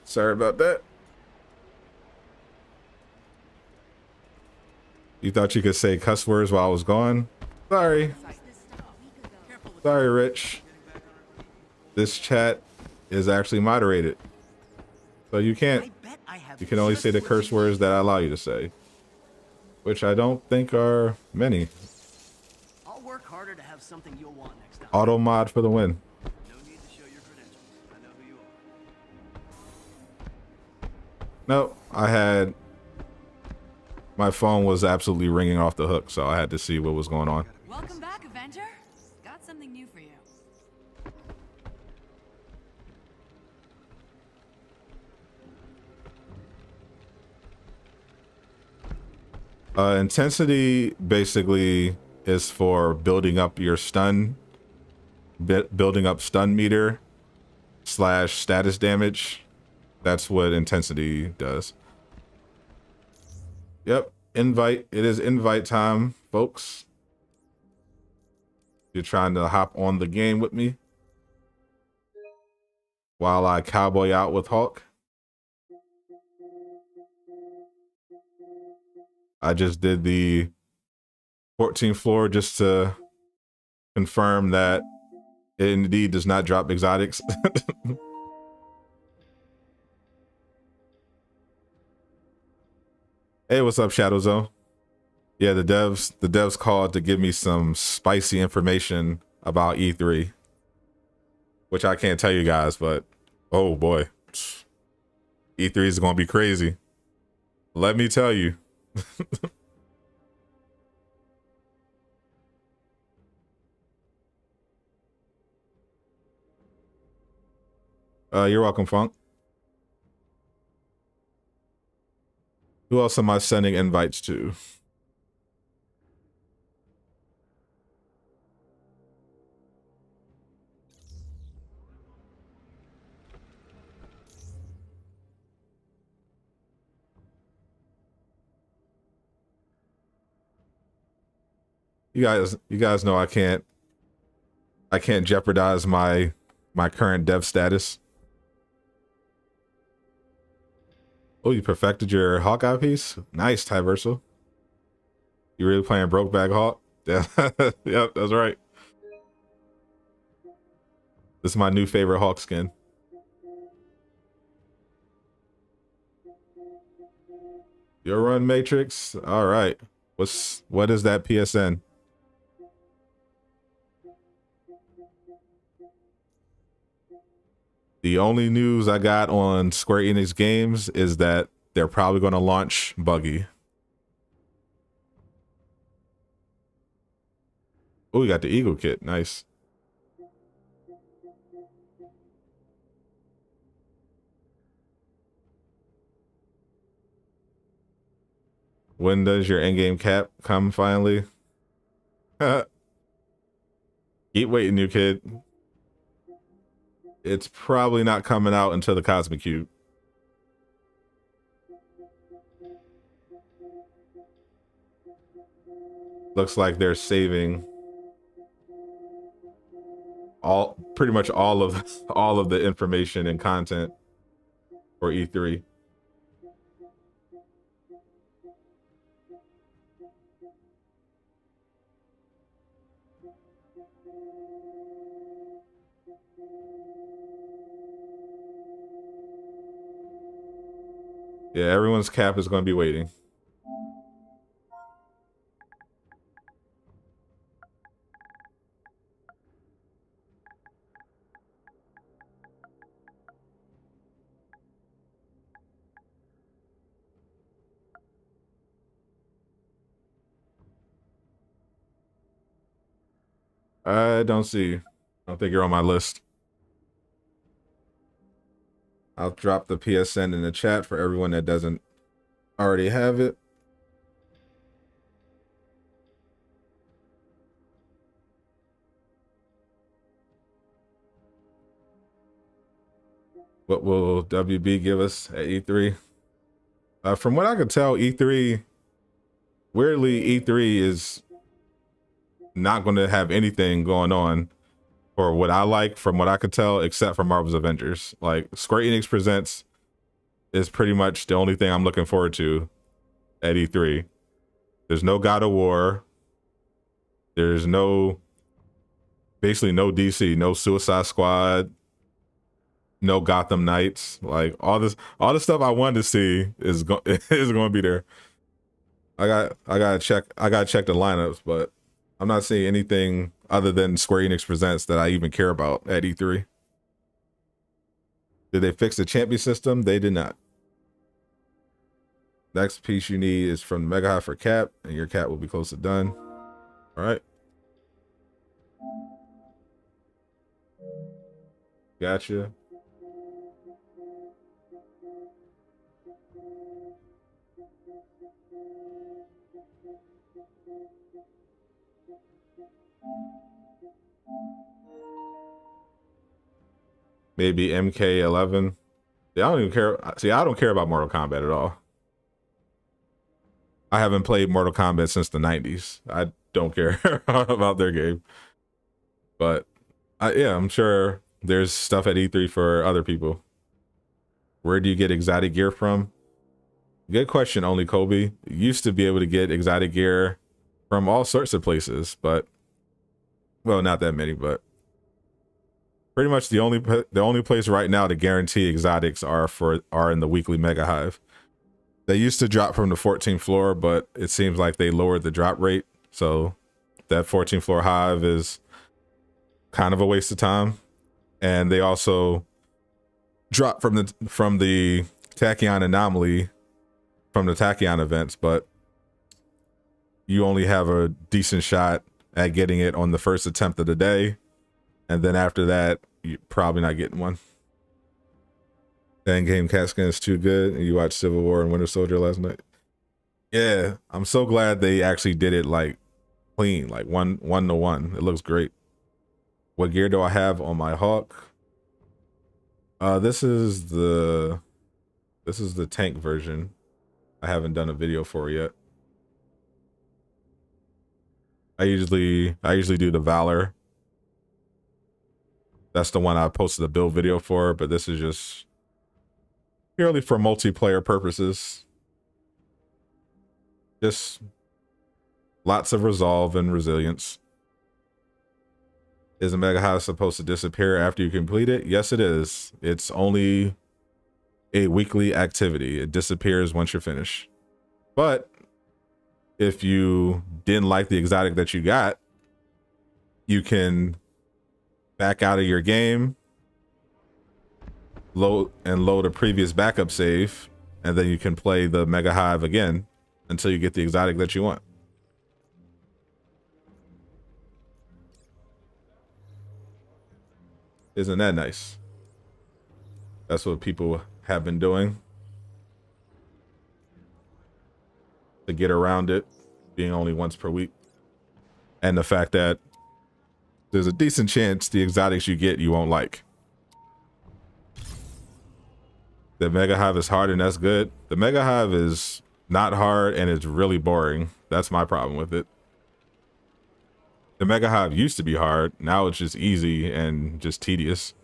Sorry about that. You thought you could say cuss words while I was gone? Sorry. Sorry, Rich. This chat is actually moderated. So you can only say the curse words that I allow you to say. which I don't think are many. I'll work harder to have something you'll want next time. Auto mod for the win. No need to show your credentials. I know who you are. No, I had my phone was absolutely ringing off the hook, so I had to see what was going on. Welcome back, Avenger. Got something new for you. Intensity basically is for building up your building up stun meter / status damage. That's what intensity does. Yep, invite. It is invite time, folks. You're trying to hop on the game with me while I cowboy out with Hawk. I just did the 14th floor just to confirm that it indeed does not drop exotics. Hey, what's up, Shadow Zone? Yeah, the devs called to give me some spicy information about E3, which I can't tell you guys, but oh boy, E3 is going to be crazy. Let me tell you. You're welcome, Funk. Who else am I sending invites to? You guys know I can't jeopardize my current dev status. Oh, you perfected your Hawkeye piece? Nice, Tyversal. You really playing Brokeback Hawk? Yeah, yep, that's right. This is my new favorite Hawk skin. Your run Matrix? All right. What is that PSN? The only news I got on Square Enix games is that they're probably going to launch Buggy. Oh, we got the Eagle kit. Nice. When does your endgame cap come finally? Keep waiting, new kid. It's probably not coming out until the Cosmic Cube. Looks like they're saving pretty much all of the information and content for E3. Yeah, everyone's cap is going to be waiting. I don't see. I don't think you're on my list. I'll drop the PSN in the chat for everyone that doesn't already have it. What will WB give us at E3? From what I could tell, E3, weirdly, E3 is not going to have anything going on for what I like, from what I could tell, except for Marvel's Avengers. Like, Square Enix Presents is pretty much the only thing I'm looking forward to at E3. There's no God of War. There's basically no DC, no Suicide Squad, no Gotham Knights. Like, all the stuff I wanted to see is going to be there. I gotta check the lineups, but I'm not seeing anything other than Square Enix Presents that I even care about at E3. Did they fix the champion system? They did not. Next piece you need is from Mega High for Cap, and your Cap will be close to done. All right. Gotcha. Maybe MK11. Yeah, I don't even care. See, I don't care about Mortal Kombat at all. I haven't played Mortal Kombat since the 90s. I don't care about their game. But yeah, I'm sure there's stuff at E3 for other people. Where do you get exotic gear from? Good question, Only Kobe. You used to be able to get exotic gear from all sorts of places, but well, not that many, but pretty much the only place right now to guarantee exotics are in the weekly Mega Hive. They used to drop from the 14th floor, but it seems like they lowered the drop rate, so that 14th floor hive is kind of a waste of time. And they also drop from the Tachyon anomaly from the Tachyon events, but you only have a decent shot at getting it on the first attempt of the day, and then after that you're probably not getting one. The Endgame cat skin is too good, and you watched Civil War and Winter Soldier last night. Yeah, I'm so glad they actually did it like clean, like one to one. It looks great. What gear do I have on my Hawk? This is the tank version. I haven't done a video for it yet. I usually do the Valor. That's the one I posted a build video for, but this is just purely for multiplayer purposes. Just lots of resolve and resilience. Is a Mega Hive supposed to disappear after you complete it? Yes, it is. It's only a weekly activity. It disappears once you're finished. But if you didn't like the exotic that you got, you can back out of your game, load a previous backup save, and then you can play the Mega Hive again until you get the exotic that you want. Isn't that nice? That's what people have been doing to get around it being only once per week. And the fact that there's a decent chance the exotics you get you won't like. The Mega Hive is hard, and that's good. The Mega Hive is not hard, and it's really boring. That's my problem with it. The Mega Hive used to be hard. Now it's just easy and just tedious.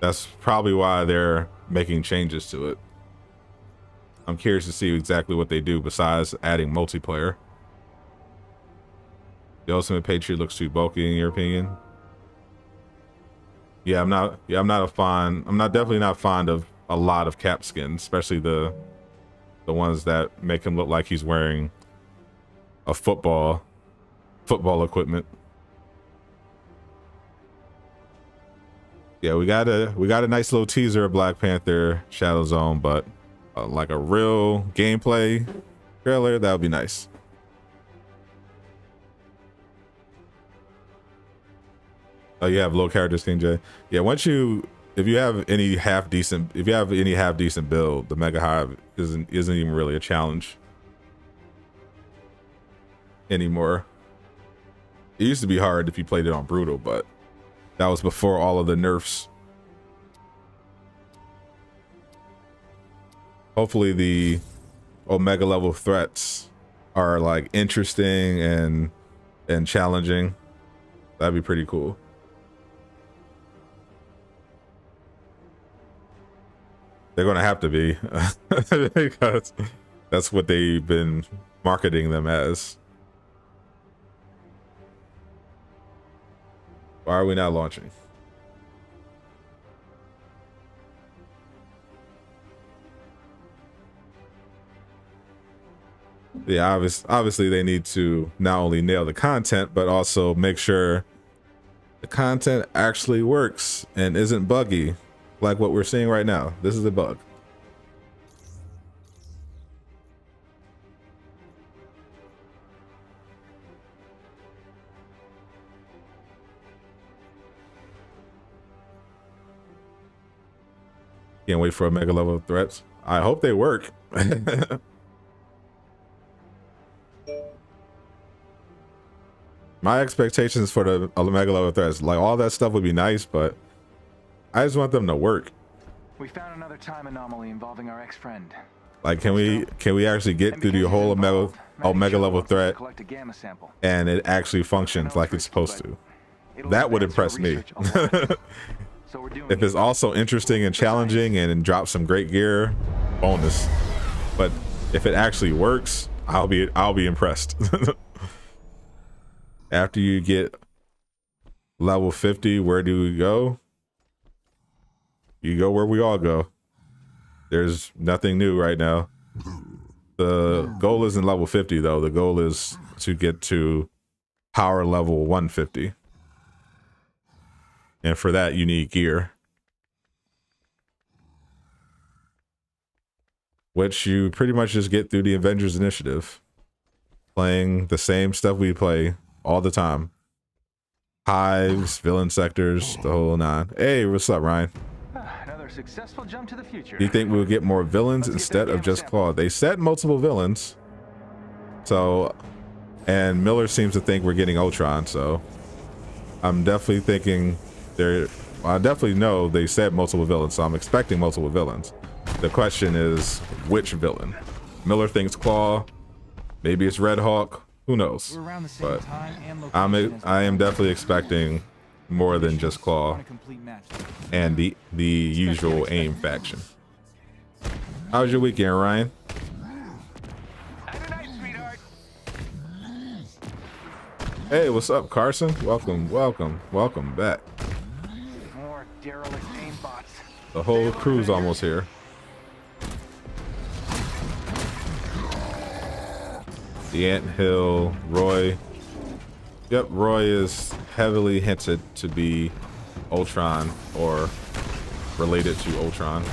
That's probably why they're making changes to it. I'm curious to see exactly what they do besides adding multiplayer. The Ultimate Patriot looks too bulky in your opinion? Yeah, I'm definitely not fond of a lot of Cap skins, especially the ones that make him look like he's wearing a football equipment. Yeah, we got a nice little teaser of Black Panther Shadow Zone, but like a real gameplay trailer, that would be nice. Oh, you have low character skin, Jay. Yeah, if you have any half decent build, the Mega Hive isn't even really a challenge anymore. It used to be hard if you played it on brutal, but that was before all of the nerfs. Hopefully the Omega level threats are like interesting and challenging. That'd be pretty cool. They're gonna have to be because that's what they've been marketing them as. Why are we not launching? Yeah, obviously they need to not only nail the content, but also make sure the content actually works and isn't buggy like what we're seeing right now. This is a bug. Can't wait for a mega level of threats. I hope they work. My expectations for the mega level threats, like all that stuff would be nice, but I just want them to work. We found another time anomaly involving our ex-friend. Like, can we actually get through the whole mega level threat and it actually functions like it's supposed to? That would impress me. If it's also interesting and challenging and drops some great gear, bonus. But if it actually works, I'll be impressed. After you get level 50, where do we go? You go where we all go. There's nothing new right now. The goal isn't level 50 though. The goal is to get to power level 150. And for that, you need gear. Which you pretty much just get through the Avengers initiative. Playing the same stuff we play all the time. Hives, villain sectors, the whole nine. Hey, what's up, Ryan? Another successful jump to the future. Do you think we'll get more villains instead of just Claw? They said multiple villains. So, and Miller seems to think we're getting Ultron, so I'm definitely thinking I definitely know they said multiple villains, so I'm expecting multiple villains. The question is, which villain? Miller thinks Claw, maybe it's Red Hawk, who knows? But I am definitely expecting more than just Claw and the usual AIM faction. How was your weekend, Ryan? Hey, what's up, Carson? Welcome back. More derelict aimbots. The whole crew's almost here. The Anthill, Roy. Yep, Roy is heavily hinted to be Ultron or related to Ultron.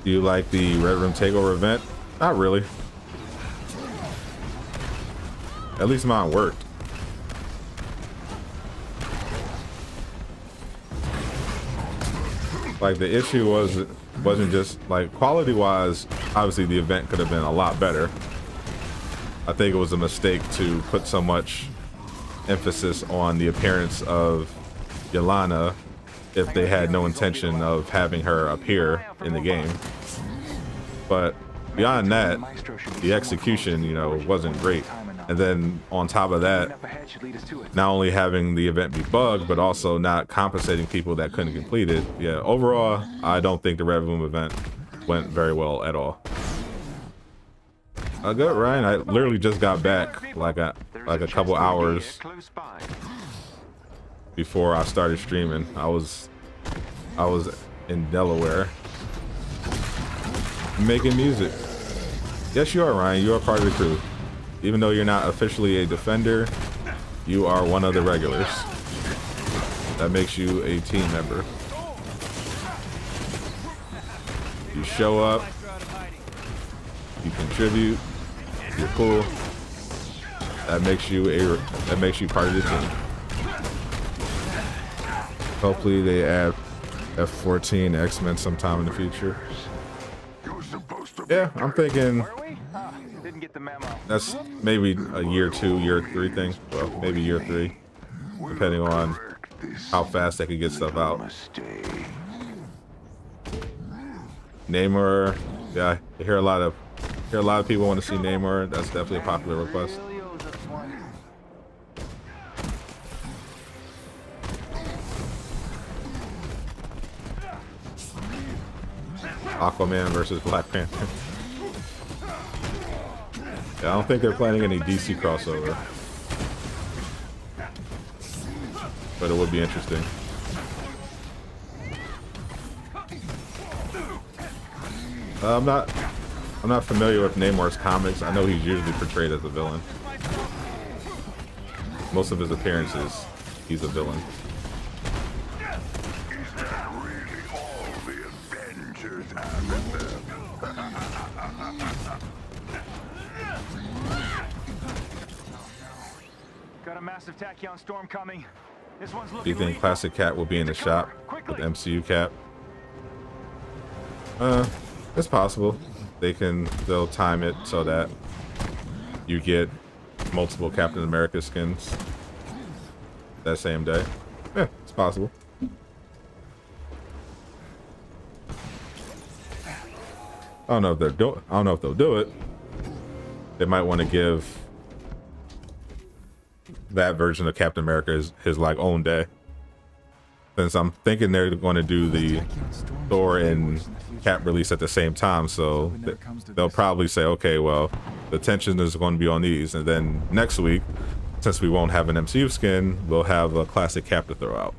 Do you like the Red Room Takeover event? Not really. At least mine worked. Like, the issue wasn't just like quality wise. Obviously the event could have been a lot better. I think it was a mistake to put so much emphasis on the appearance of Yelena if they had no intention of having her appear in the game. But beyond that, the execution, you know, wasn't great. And then on top of that, not only having the event be bugged, but also not compensating people that couldn't complete it. Yeah, overall, I don't think the Red Room event went very well at all. Good, Ryan. I literally just got back like a couple hours before I started streaming. I was in Delaware making music. Yes, you are, Ryan. You are part of the crew. Even though you're not officially a defender, you are one of the regulars. That makes you a team member. You show up, you contribute, you're cool. That makes you part of the team. Hopefully they add F-14 X-Men sometime in the future. Yeah, I'm thinking that's maybe a year 2, year 3 thing. Well, maybe year 3, depending on how fast they can get stuff out. Namor, yeah, I hear a lot of people want to see Namor. That's definitely a popular request. Aquaman versus Black Panther. Yeah, I don't think they're planning any DC crossover, but it would be interesting. I'm not familiar with Namor's comics. I know he's usually portrayed as a villain. Most of his appearances, he's a villain. Is that really all the Avengers have in them? Got a massive tachyon storm coming. This one's Do you looking think lethal. Classic Cat will be in the shop with MCU Cap? It's possible. They'll time it so that you get multiple Captain America skins that same day. Yeah, it's possible. I don't know if they'll do it. They might want to give that version of Captain America his like own day. Since I'm thinking they're going to do the Thor and Cap release at the same time, so they'll probably say, okay, well, the attention is going to be on these, and then next week, since we won't have an MCU skin, we'll have a classic Cap to throw out.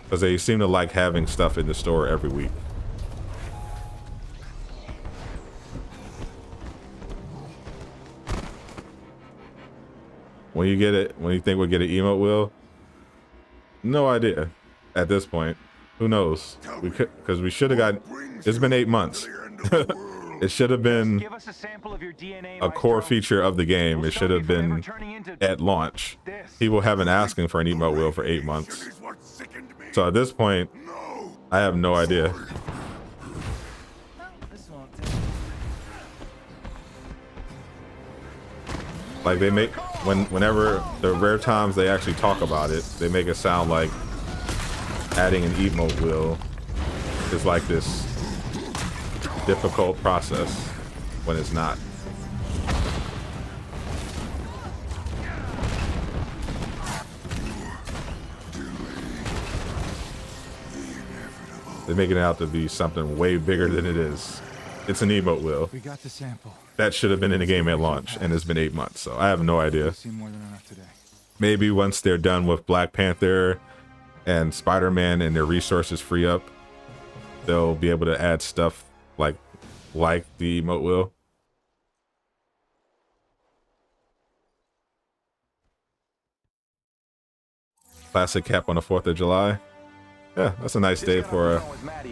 Because they seem to like having stuff in the store every week. When you get it, when you think we'll get an emote, Will? No idea. At this point, who knows? We could, because we should have got. It's been 8 months. It should have been Give us a sample of your DNA, a core Maestro. feature of the game. It should have been at launch. People have been asking for an emote, Will, for 8 months. Is what sickened me. So at this point, No. I have no idea. This won't take. Like they make whenever the rare times they actually talk about it, they make it sound like adding an emote will is like this difficult process when it's not. They're making it out to be something way bigger than it is. It's an emote will. We got the sample. That should have been in the game at launch, and it's been 8 months, so I have no idea. We've seen more than enough today. Maybe once they're done with Black Panther and Spider-Man and their resources free up, they'll be able to add stuff like the emote will. Classic Cap on the 4th of July. Yeah, that's a nice day for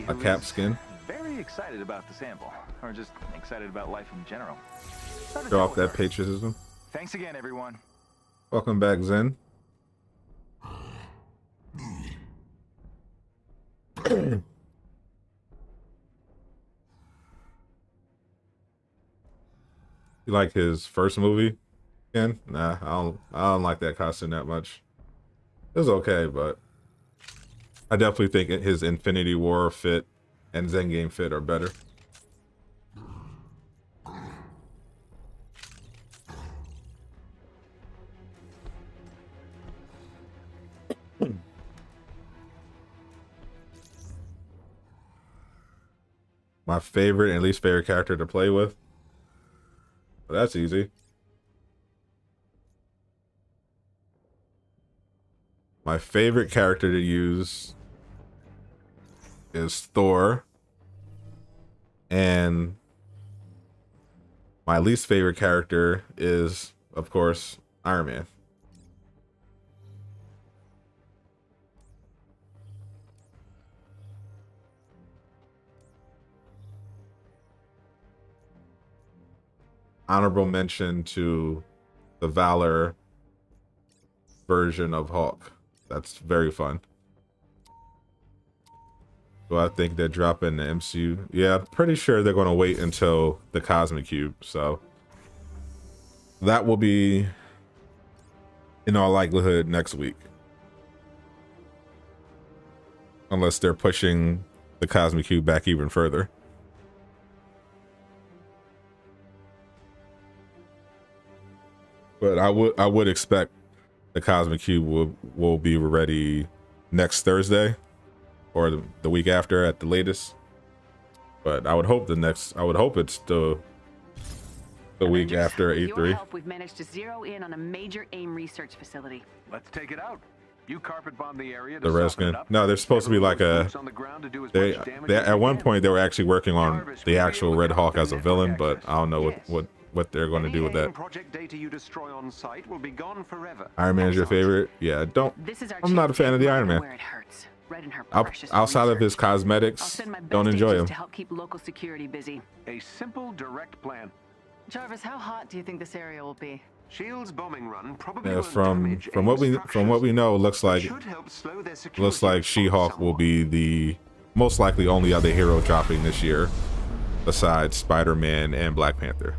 a Cap skin. Very excited about the sample, or just excited about life in general. Show off that patriotism. Thanks again, everyone. Welcome back, Zen. You like his first movie, Ken? Nah, I don't like that costume that much. It was okay, but I definitely think his Infinity War fit and Zen Game fit are better. My favorite and least favorite character to play with. Well, that's easy. My favorite character to use is Thor. And my least favorite character is, of course, Iron Man. Honorable mention to the Valor version of Hulk. That's very fun. So I think they're dropping the MCU. Yeah, I'm pretty sure they're going to wait until the Cosmic Cube. So that will be, in all likelihood, next week. Unless they're pushing the Cosmic Cube back even further. But I would expect the Cosmic Cube will be ready next Thursday or the week after at the latest. But I would hope it's the the week after With your E3. help, we've managed to zero in on a major AIM research facility. Let's take it out. You carpet bomb the area to The soften it Reskin. up. No, they're supposed to be like a. Boots on the ground to do as They, much damage they as at we one can. point they were actually working on Jarvis, the will you actual be able Red to Hawk copy as a network villain, but access? I don't know Yes. what they're going to do with Any that. project data you destroy on site will be gone forever. Iron Man's your favorite? Yeah, This is our I'm not a fan of the Iron Man. Where it hurts. Right in her Out- precious outside of his research. I'll cosmetics, send my best don't enjoy agents him. to help keep local security busy. A simple, direct plan. Jarvis, how hot do you think this area will be? Shield's bombing run probably Yeah, won't from damage what any we know, looks like structures, but should help slow their security looks like response She-Hulk will somewhat. be the most likely only other hero dropping this year, besides Spider-Man and Black Panther.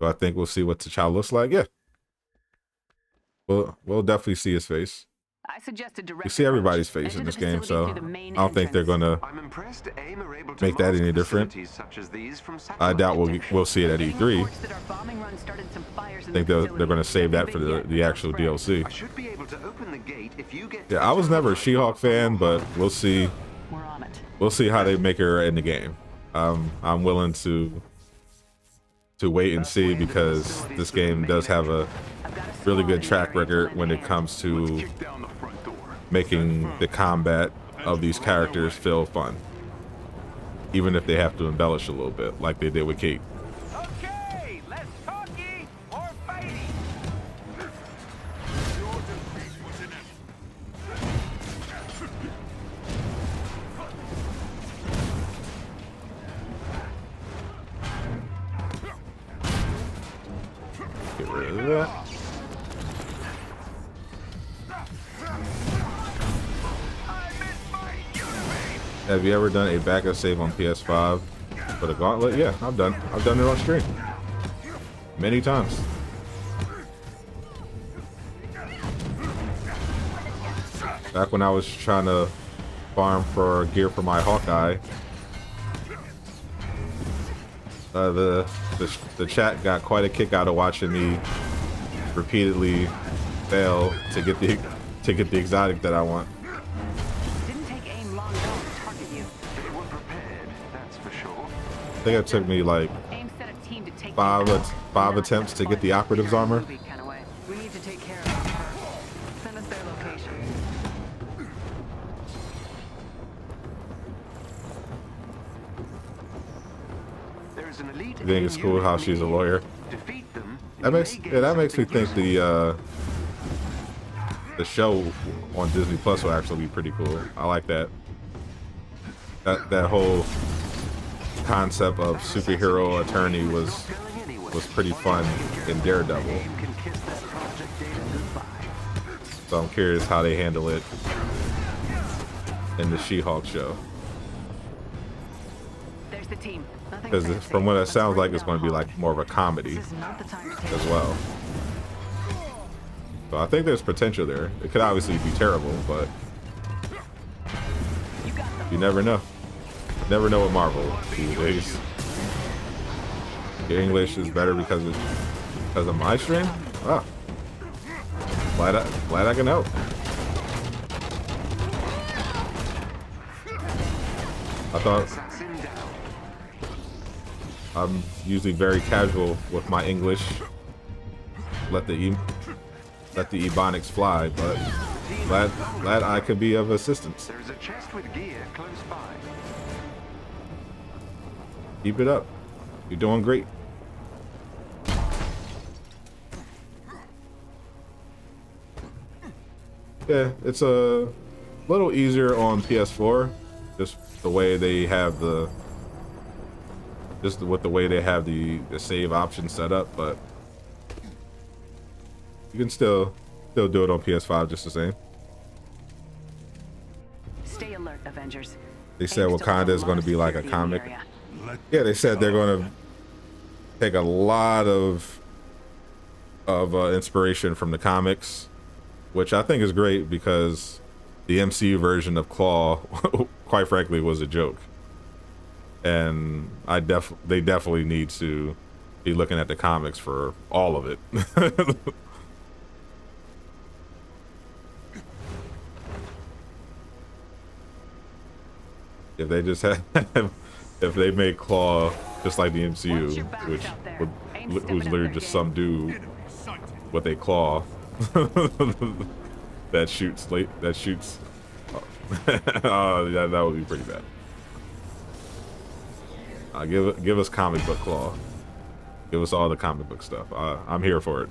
So I think we'll see what T'Challa looks like. Yeah, we'll definitely see his face. I suggest a direct You see everybody's approach. face in Enter this the game, facility so through the main I don't think they're entrance. gonna I'm impressed AIM are able to make that mask any different. facilities such as these from I satellite. doubt we'll see it at AIM E3. reports that our bombing run started some fires in I think the they're facility. gonna save that for Nothing big the yet, actual but don't spread. DLC. I should be able to open the gate if you get. Yeah, I was never a She-Hulk fan, but we'll see. We're on it. We'll see how they make her in the game. I'm willing to wait and see because this game does have a I've got a really squad good in the track area to record lend when a it hand. comes to Kick down the front door. making the combat of these characters feel fun, even if they have to embellish a little bit, like they did with Kate. Okay, let's talkie or fighty. Get rid of that. Have you ever done a backup save on PS5 for the Gauntlet? Yeah, I've done it on stream many times. Back when I was trying to farm for gear for my Hawkeye, the chat got quite a kick out of watching me repeatedly fail to get the exotic that I want. Didn't take AIM long at all to target you. They were prepared, that's for sure. I think it took me like AIM sent a team to take five you down. five Not attempts to that get the fun, operative's scary armor. movie kind of way. We need to take care of them first. Send us their location. There is an elite. I think it's cool how she's a lawyer. Defeat them. That makes me think the show on Disney Plus will actually be pretty cool. I like that. That whole concept of superhero attorney was pretty fun in Daredevil. So I'm curious how they handle it in the She-Hulk show. There's the team. Nothing Because fancy. from what it Let's sounds bring like, it's down going to be Hulk. like more of a comedy This is not the time to take as well. So I think there's potential there. It could obviously be terrible, but you never know. Never know with Marvel these days. Your English is better because of my stream? Ah. Glad I can help. I thought I'm usually very casual with my English. Let the ebonics fly, but glad I could be of assistance. There is a chest with gear close by. Keep it up. You're doing great. Yeah, it's a little easier on PS4, just the way they have the save option set up, but you can still do it on PS5 just the same. Stay alert, Avengers. They said AIM still has Wakanda is going to be like a security in the comic. area. Yeah, they said they're going to take a lot of inspiration from the comics, which I think is great because the MCU version of Claw, quite frankly, was a joke. And they definitely need to be looking at the comics for all of it. If they just have, if they make Claw just like the MCU, Watch your backs which out there. would, Ain't who's stepping up literally their just game. some dude with a claw that shoots yeah, that would be pretty bad. Give us comic book claw. Give us all the comic book stuff. I'm here for it.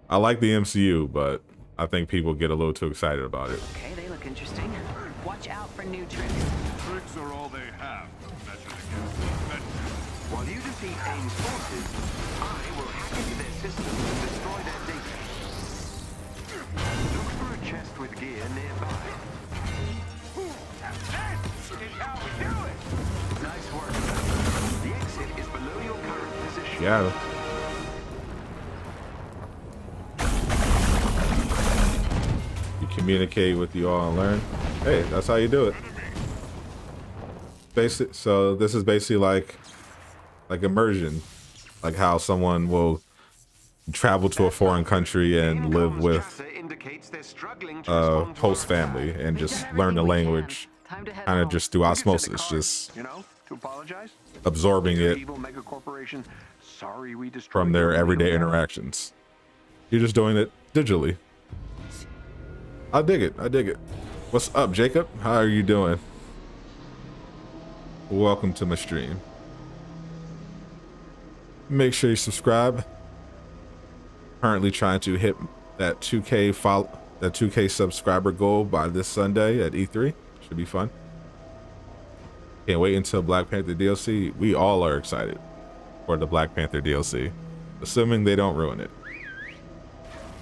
I like the MCU, but I think people get a little too excited about it. Okay, they look interesting. Watch out for new tricks. Tricks are all they have. Measured against the Avengers. While you defeat AIM's forces, I will hack into their systems and destroy their data. Look for a chest with gear nearby. This is how we do it. Nice work. The exit is below your current position. Yeah. You communicate with you all and learn. Hey, that's how you do it. So this is basically like immersion, like how someone will travel to a foreign country and live with host family and just learn the language kind of just through osmosis, just You know, to apologize. absorbing it Evil mega corporation. Sorry we destroyed from their your everyday real interactions. You're just doing it digitally. I dig it. I dig it. What's up, Jacob? How are you doing? Welcome to my stream. Make sure you subscribe. Currently trying to hit that 2K subscriber goal by this Sunday at E3. Should be fun. Can't wait until Black Panther DLC. We all are excited for the Black Panther DLC, assuming they don't ruin it.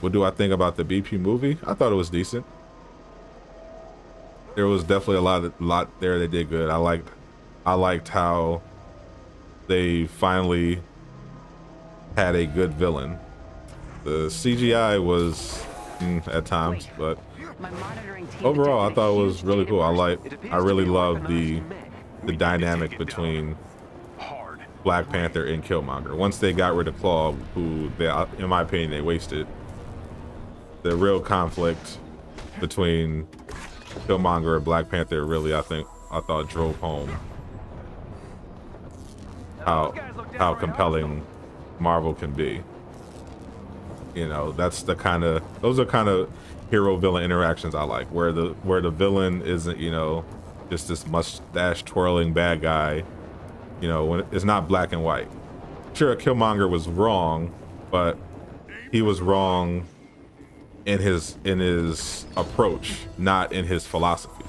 What do I think about the BP movie? I thought it was decent. There was definitely a lot there they did good. I liked how they finally had a good villain. The CGI was at times, but My monitoring team overall I detected a thought it was huge really data cool. I burst. really love the dynamic between Hard. Black Panther and Killmonger. Once they got rid of Claw, who they, in my opinion, they wasted, the real conflict between Killmonger and Black Panther really, I thought drove home how compelling Marvel can be. You know, those are kind of hero villain interactions I like, where the villain isn't, you know, just this mustache twirling bad guy. You know, when it's not black and white. Sure, Killmonger was wrong, but he was wrong in his approach, not in his philosophy.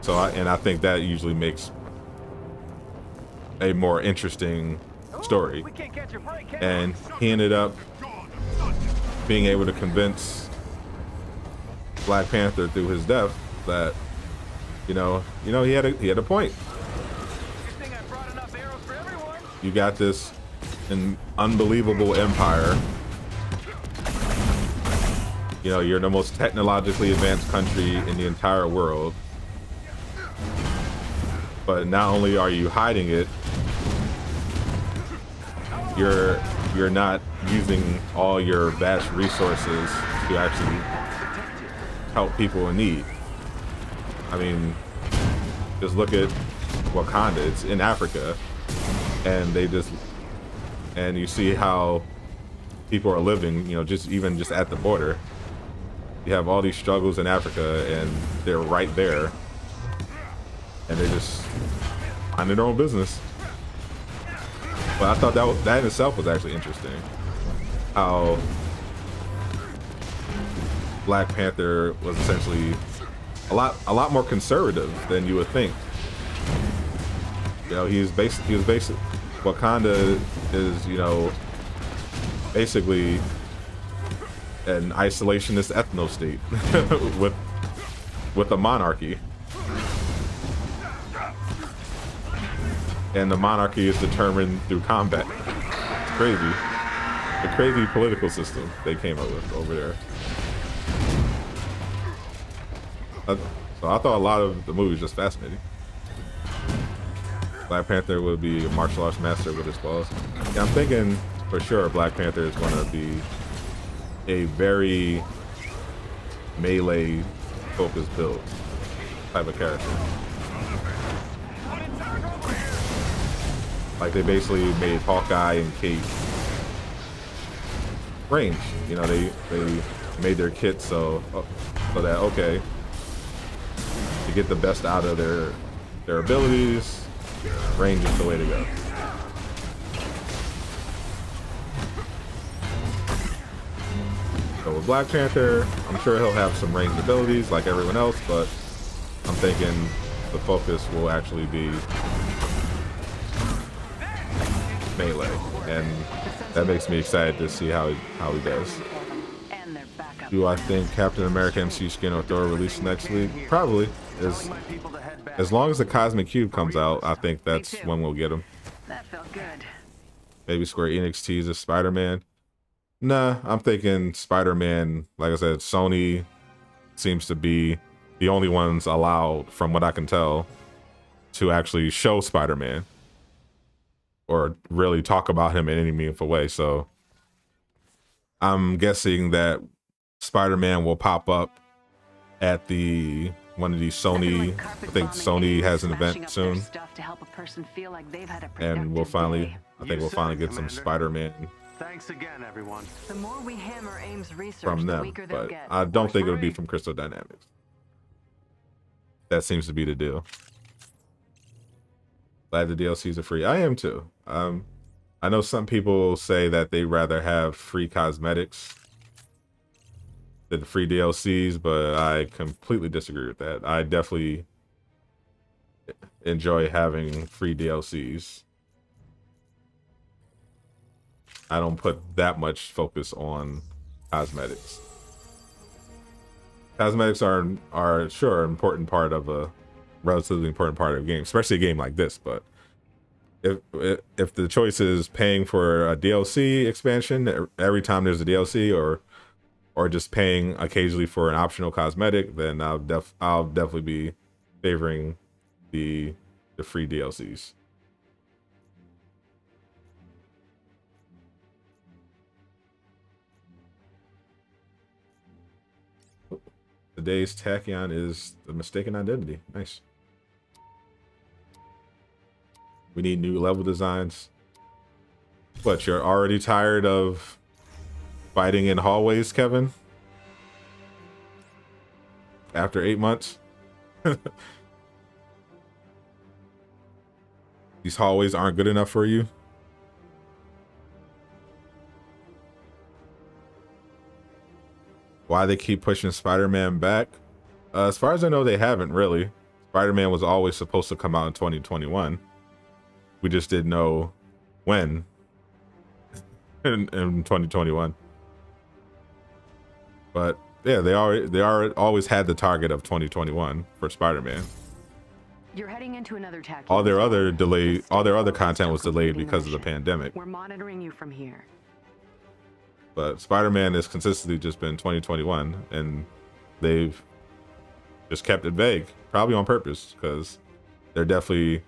So I think that usually makes a more interesting story. We can't catch a break, can And he ended up being able to convince Black Panther through his death that you know he had a point. you think I brought enough arrows for everyone? You got this an unbelievable empire. You know, you're the most technologically advanced country in the entire world. But not only are you hiding it, you're not using all your vast resources to actually help people in need. I mean, just look at Wakanda. It's in Africa, and and you see how people are living, you know, just at the border. You have all these struggles in Africa, and they're right there, and they're just minding their own business. But I thought that in itself was actually interesting. How Black Panther was essentially a lot more conservative than you would think. You know, he was basic. Wakanda is, you know, basically an isolationist ethno state with a monarchy. And the monarchy is determined through combat. It's crazy. The crazy political system they came up with over there. So I thought a lot of the movie was just fascinating. Black Panther would be a martial arts master with his claws. Yeah, I'm thinking for sure Black Panther is going to be a very melee focused build type of character. Like they basically made Hawkeye and Kate range. You know, they made their kit so that okay, to get the best out of their abilities, range is the way to go. So with Black Panther, I'm sure he'll have some ranged abilities like everyone else, but I'm thinking the focus will actually be melee, and that makes me excited to see how he does. And their backup. Do I think Captain America MC skin or Thor released next week? Probably. As long as the Cosmic Cube comes out, I think that's when we'll get him. That felt good. Maybe Square Enix teases Spider-Man. Nah, I'm thinking Spider-Man, like I said, Sony seems to be the only ones allowed, from what I can tell, to actually show Spider-Man or really talk about him in any meaningful way. So I'm guessing that Spider-Man will pop up at one of these Sony, I think Sony has an event soon, and we'll finally, I think we'll finally get some Spider-Man Thanks again, everyone. The more we hammer AIM's research, from the them, weaker they'll but get. I don't think it'll be from Crystal Dynamics. That seems to be the deal. Glad the DLCs are free. I am too. I know some people say that they'd rather have free cosmetics than free DLCs, but I completely disagree with that. I definitely enjoy having free DLCs. I don't put that much focus on cosmetics. Cosmetics are sure an important part of a relatively important part of a game, especially a game like this. But if the choice is paying for a DLC expansion every time there's a DLC, or just paying occasionally for an optional cosmetic, then I'll definitely be favoring the free DLCs. Today's tachyon is the mistaken identity. Nice. We need new level designs. What, you're already tired of fighting in hallways, Kevin? After 8 months? These hallways aren't good enough for you? Why they keep pushing Spider-Man back? As far as I know, they haven't really. Spider-Man was always supposed to come out in 2021. We just didn't know when in 2021. But yeah, they always had the target of 2021 for Spider-Man. You're heading into another tactic. All their other content was delayed because of the pandemic. We're monitoring you from here. But Spider-Man has consistently just been 2021, and they've just kept it vague, probably on purpose, because they're definitely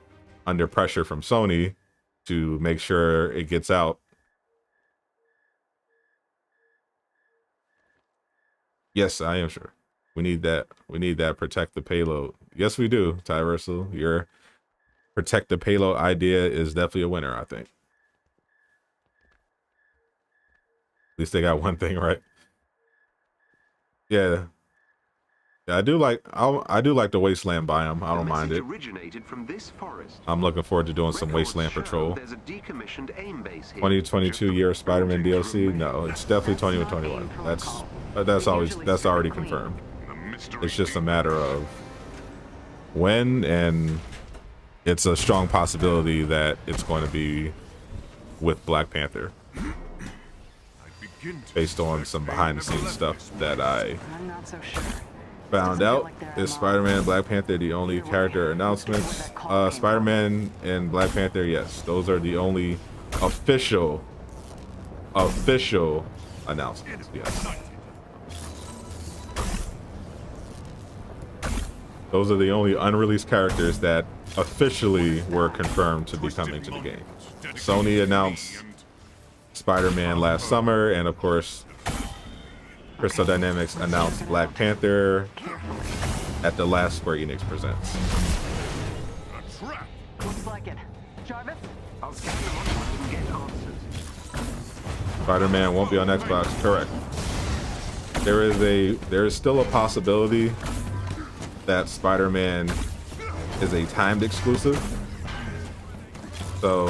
under pressure from Sony to make sure it gets out. Yes, I am sure. We need that. We need that protect the payload. Yes, we do, Tyversal. Your protect the payload idea is definitely a winner, I think. At least they got one thing right. Yeah. I do like the wasteland biome. I don't mind it. Originated from this forest. I'm looking forward to doing some wasteland patrol. There's a decommissioned AIM base here. 2022 year Spider-Man DLC? No, it's definitely 2021. That's already confirmed. It's just a matter of when, and it's a strong possibility that it's going to be with Black Panther, based on some behind the scenes stuff that I found out. Is Spider-Man and Black Panther the only character announcements? Spider-Man and Black Panther, yes, those are the only official announcements. Yes, those are the only unreleased characters that officially were confirmed to be coming to the game. Sony announced Spider-Man last summer, and of course Crystal Dynamics announced Black Panther at the last Square Enix Presents. Looks like it. Jarvis? I'll see Spider-Man won't be on Xbox. Correct. There is still a possibility that Spider-Man is a timed exclusive. So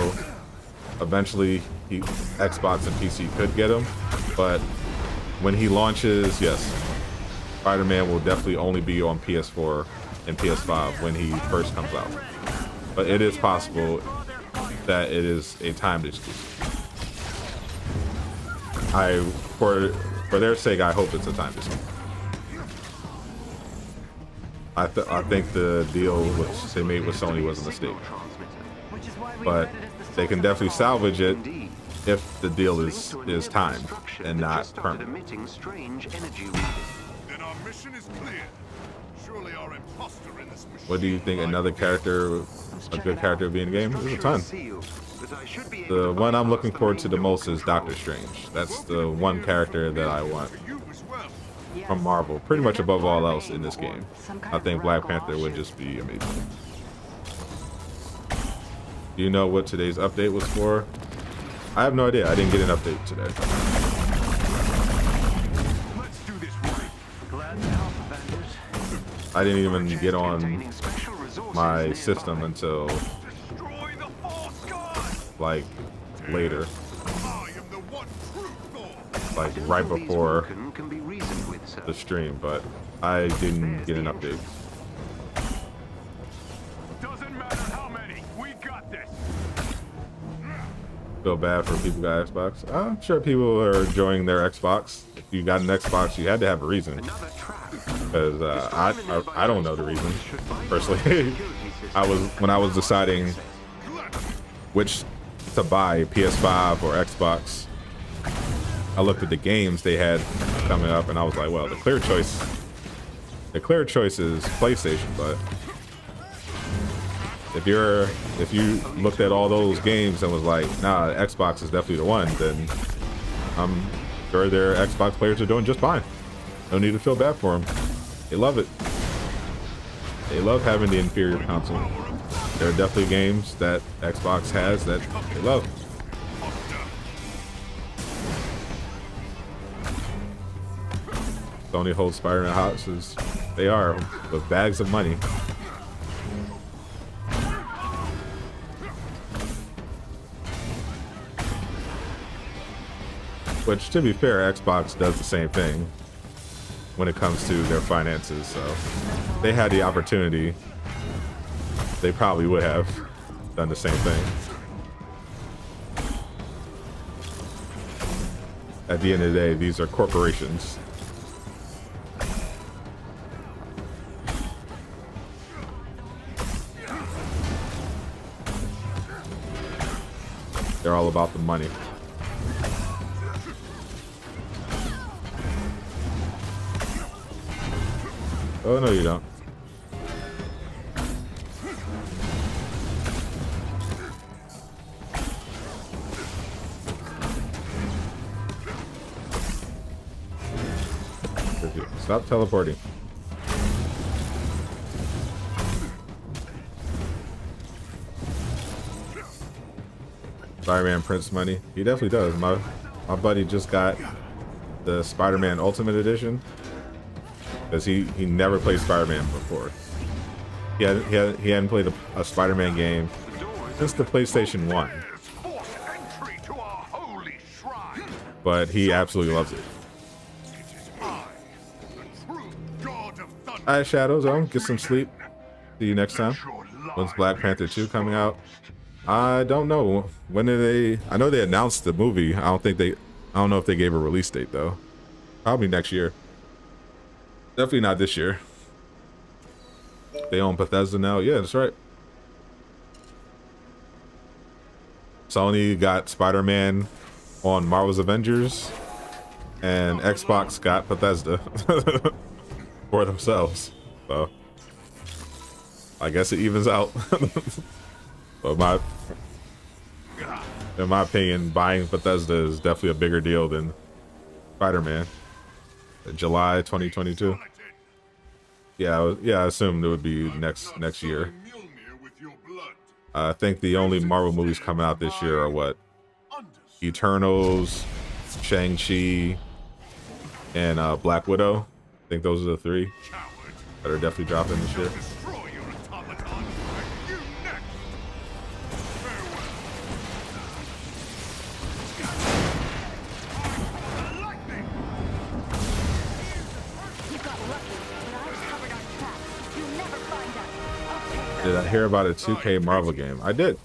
eventually Xbox and PC could get him, but when he launches, yes, Spider-Man will definitely only be on PS4 and PS5 when he first comes out. But it is possible that it is a timed exclusive. For their sake, I hope it's a timed exclusive. I think the deal which they made with Sony was a mistake, but they can definitely salvage it if the deal is timed and not permanent. Then our mission is clear. Surely our imposter in this machine. What do you think another character, a good character would be in the game? There's a ton. The one I'm looking forward to the most is Doctor Strange. That's the one character that I want from Marvel, pretty much above all else in this game. I think Black Panther would just be amazing. Do you know what today's update was for? I have no idea. I didn't get an update today. Let's do this right. Glad to help, Avengers. I didn't even get on my system until Destroy the false god. like later, I am the one true Thor. like right before the stream, but I didn't get an update. Doesn't matter how many. We got this. Feel bad for people who got Xbox. I'm sure people are enjoying their Xbox. If you got an Xbox, you had to have a reason. Because I don't know the reason personally. When I was deciding which to buy, PS5 or Xbox, I looked at the games they had coming up, and I was like, well, the clear choice is PlayStation. But if you looked at all those games and was like, nah, Xbox is definitely the one, then I'm sure their Xbox players are doing just fine. No need to feel bad for them. They love it. They love having the inferior console. There are definitely games that Xbox has that they love. Sony holds Spider-Man houses. They are, with bags of money. Which, to be fair, Xbox does the same thing when it comes to their finances. So if they had the opportunity, they probably would have done the same thing. At the end of the day, these are corporations. They're all about the money. Oh, no, you don't. Stop teleporting. Spider-Man prints money. He definitely does. My buddy just got the Spider-Man Ultimate Edition because he never played Spider-Man before. He hadn't played a Spider-Man game since the PlayStation 1. Force entry to our holy shrine. But he absolutely loves it. It is I, the true god of thunder. Alright, Shadows, get some sleep. See you next time. When's Black Panther 2 coming out? I don't know. When did they? I know they announced the movie. I don't know if they gave a release date though. Probably next year. Definitely not this year. They own Bethesda now. Yeah, that's right. Sony got Spider-Man on Marvel's Avengers, and Xbox got Bethesda for themselves. So I guess it evens out. But in my opinion, buying Bethesda is definitely a bigger deal than Spider-Man. July 2022. Yeah, I assumed it would be next year. I think the only Marvel movies coming out this year are what? Eternals, Shang-Chi, and Black Widow. I think those are the three that are definitely dropping this year. Did I hear about a 2K Marvel game? I did.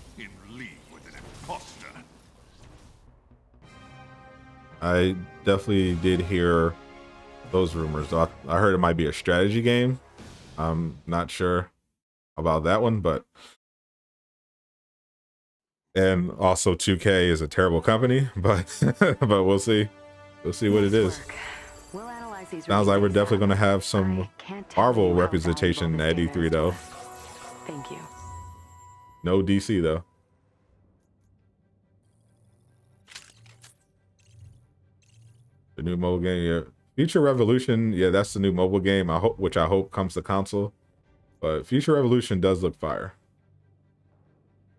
I definitely did hear those rumors. I heard it might be a strategy game. I'm not sure about that one, but and also 2K is a terrible company, but but we'll see. We'll see what it is. Sounds like we're definitely going to have some Marvel representation at E3 though. Thank you. No DC though. The new mobile game, yeah. Future Revolution, yeah, that's the new mobile game. I hope comes to console. But Future Revolution does look fire.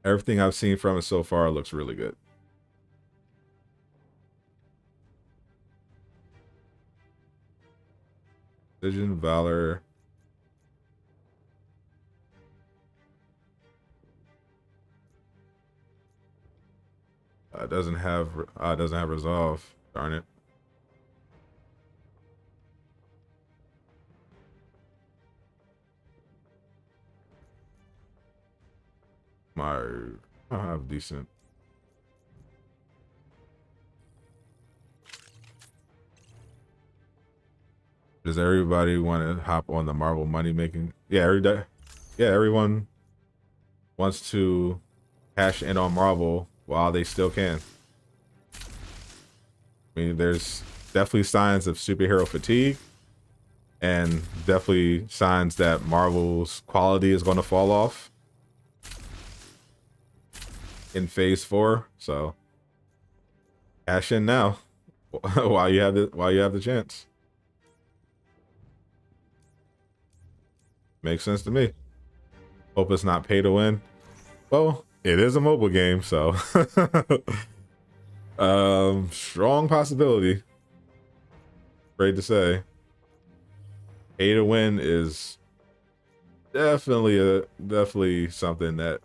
Everything I've seen from it so far looks really good. Vision, Valor. Doesn't have Resolve. Darn it. I have decent. Does everybody want to hop on the Marvel money making? Yeah, everyone wants to cash in on Marvel while they still can. I mean, there's definitely signs of superhero fatigue, and definitely signs that Marvel's quality is going to fall off in phase 4. So cash in now while you have the chance. Makes sense to me. Hope it's not pay to win. Well, it is a mobile game, so strong possibility. Afraid to say. Pay to win is definitely something that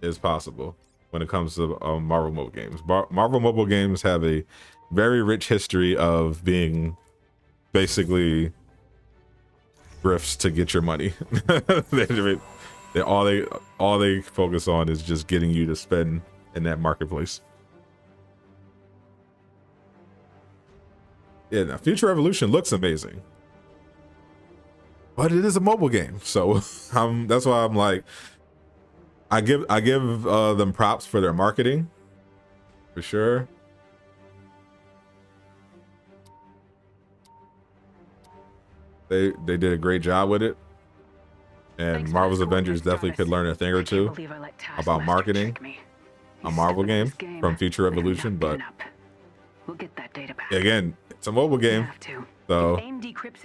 is possible when it comes to Marvel mobile games. Marvel mobile games have a very rich history of being basically grifts to get your money. all they focus on is just getting you to spend in that marketplace. Yeah, now Future Revolution looks amazing, but it is a mobile game, so that's why I'm like, I give them props for their marketing, for sure. They did a great job with it, and Marvel's Avengers definitely could learn a thing or two about marketing a Marvel game from Future Revolution. But again, it's a mobile game, so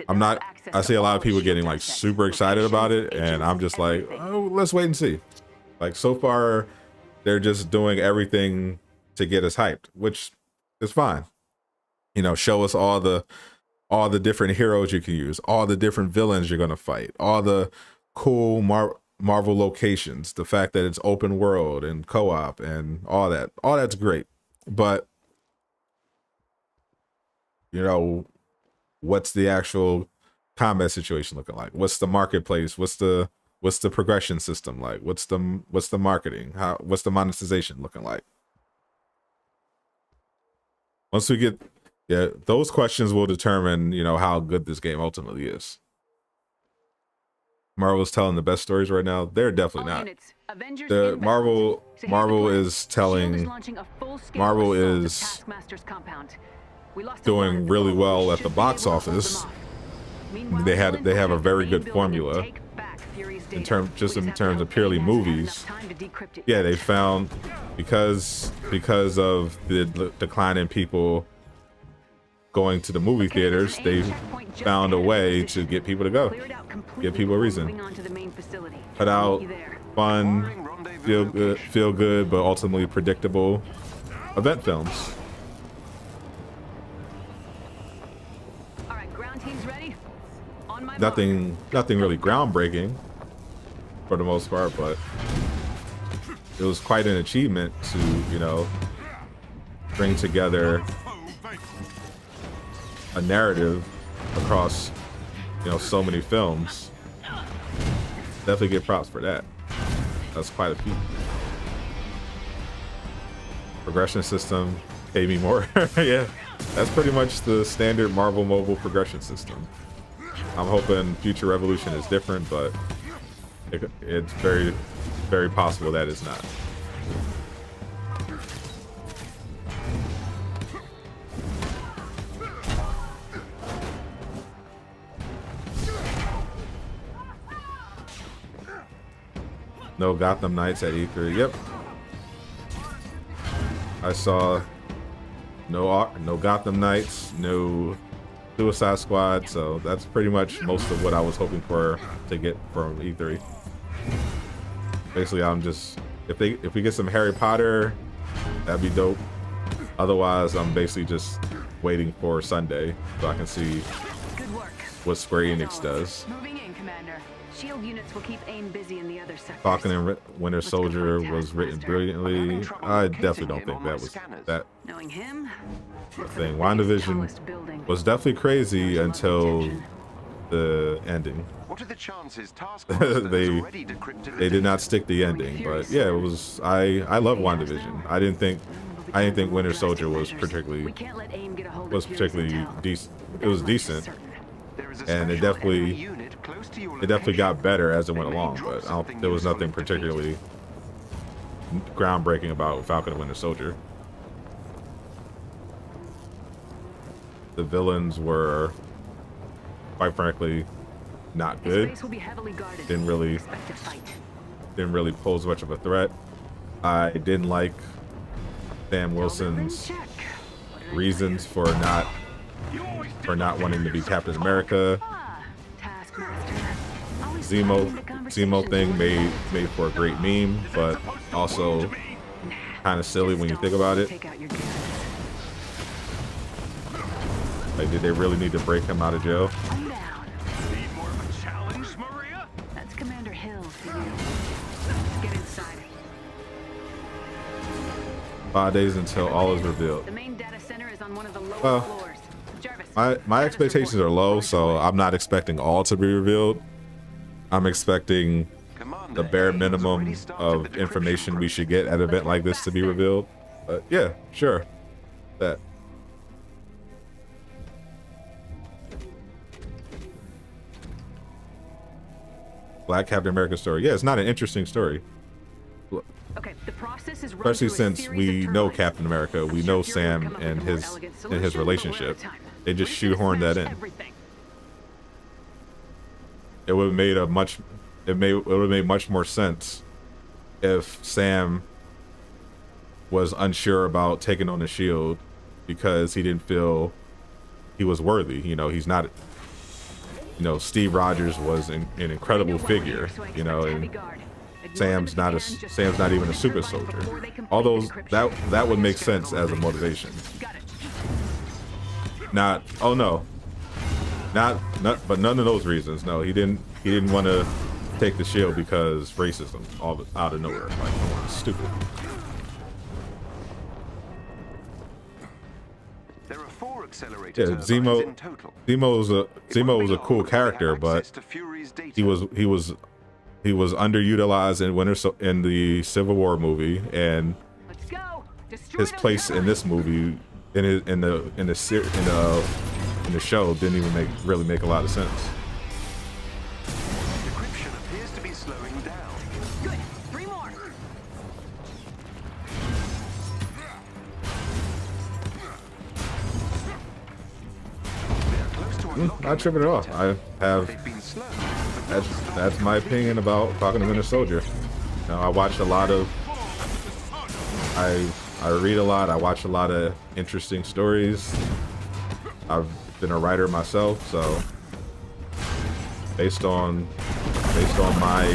I see a lot of people getting like super excited about it, and I'm just like, oh, let's wait and see. Like, so far they're just doing everything to get us hyped, which is fine. You know, show us all the different heroes you can use, all the different villains you're going to fight, all the cool Marvel locations, the fact that it's open world and co-op and all that's great. But, you know, what's the actual combat situation looking like? What's the marketplace? What's the progression system like? What's the marketing? What's the monetization looking like? Once we get, yeah, those questions will determine, you know, how good this game ultimately is. Marvel's telling the best stories right now. They're definitely not. The Marvel is doing really well at the box office. They have a very good formula in terms of purely movies. Yeah, they found, because of the decline in people going to the movie theaters, they found a way to get people to go, give people a reason. Put out fun, feel good, but ultimately predictable event films. Ground team's ready. On my mark. Nothing really groundbreaking for the most part, but it was quite an achievement to, you know, bring together a narrative across, you know, so many films. Definitely get props for that. That's quite a feat. Progression system, pay me more. Yeah, that's pretty much the standard Marvel mobile progression system. I'm hoping Future Revolution is different, but it's very, very possible that it's not. No Gotham Knights at E3. Yep. I saw no Gotham Knights, no Suicide Squad, so that's pretty much most of what I was hoping for to get from E3. Basically, I'm just if we get some Harry Potter, that'd be dope. Otherwise, I'm basically just waiting for Sunday so I can see Good work. what Square Enix does. Moving in, Commander. Shield units will keep AIM busy in the other sectors. Falcon and Winter Soldier was written brilliantly. I definitely don't think that was that Knowing him, thing. WandaVision was definitely crazy until the ending. What are the chances Taskmaster they has already decrypted they did not stick the ending, but yeah, it was. I love WandaVision. I didn't think Winter Soldier was particularly decent. It was decent, and it definitely got better as it went along. But there was nothing particularly groundbreaking about Falcon and Winter Soldier. The villains were, quite frankly, not good. Didn't really pose much of a threat. I didn't like Sam Wilson's reasons for not wanting to be Captain America. Zemo thing made for a great meme, but also kind of silly when you think about it. Like, did they really need to break him out of jail? Need more of a challenge, Maria? That's Commander Hill for you. Let's get inside. 5 days until all is revealed. The main data center is on one of the lower Well, floors. Jarvis, my expectations are low, so I'm not expecting all to be revealed. I'm expecting the bare minimum of information we should get at an event like this to be revealed. But yeah, sure. That. Black Captain America story. Yeah, it's not an interesting story. okay, the process is Especially since we know Captain America, we know Sam and his relationship. They just shoehorned that in. It would have made much more sense if Sam was unsure about taking on the Shield because he didn't feel he was worthy. You know, he's not. You know, Steve Rogers was an incredible figure. You know, and Sam's not even a super soldier. All those that would make sense as a motivation. Not but none of those reasons. No, he didn't want to take the Shield because racism all out of nowhere. Like, come on, stupid. There are 4 accelerator Yeah, turbines in total. Zemo was a cool character, but he was underutilized in the Civil War movie, and his place in this movie in the show didn't even really make a lot of sense. Decryption appears to be slowing down. Good. 3 more. Not tripping at all. I have. They've been slow. That's my opinion about Falcon and Winter Soldier. You know, I watch a lot of. I read a lot. I watch a lot of interesting stories. I've been a writer myself, so based on my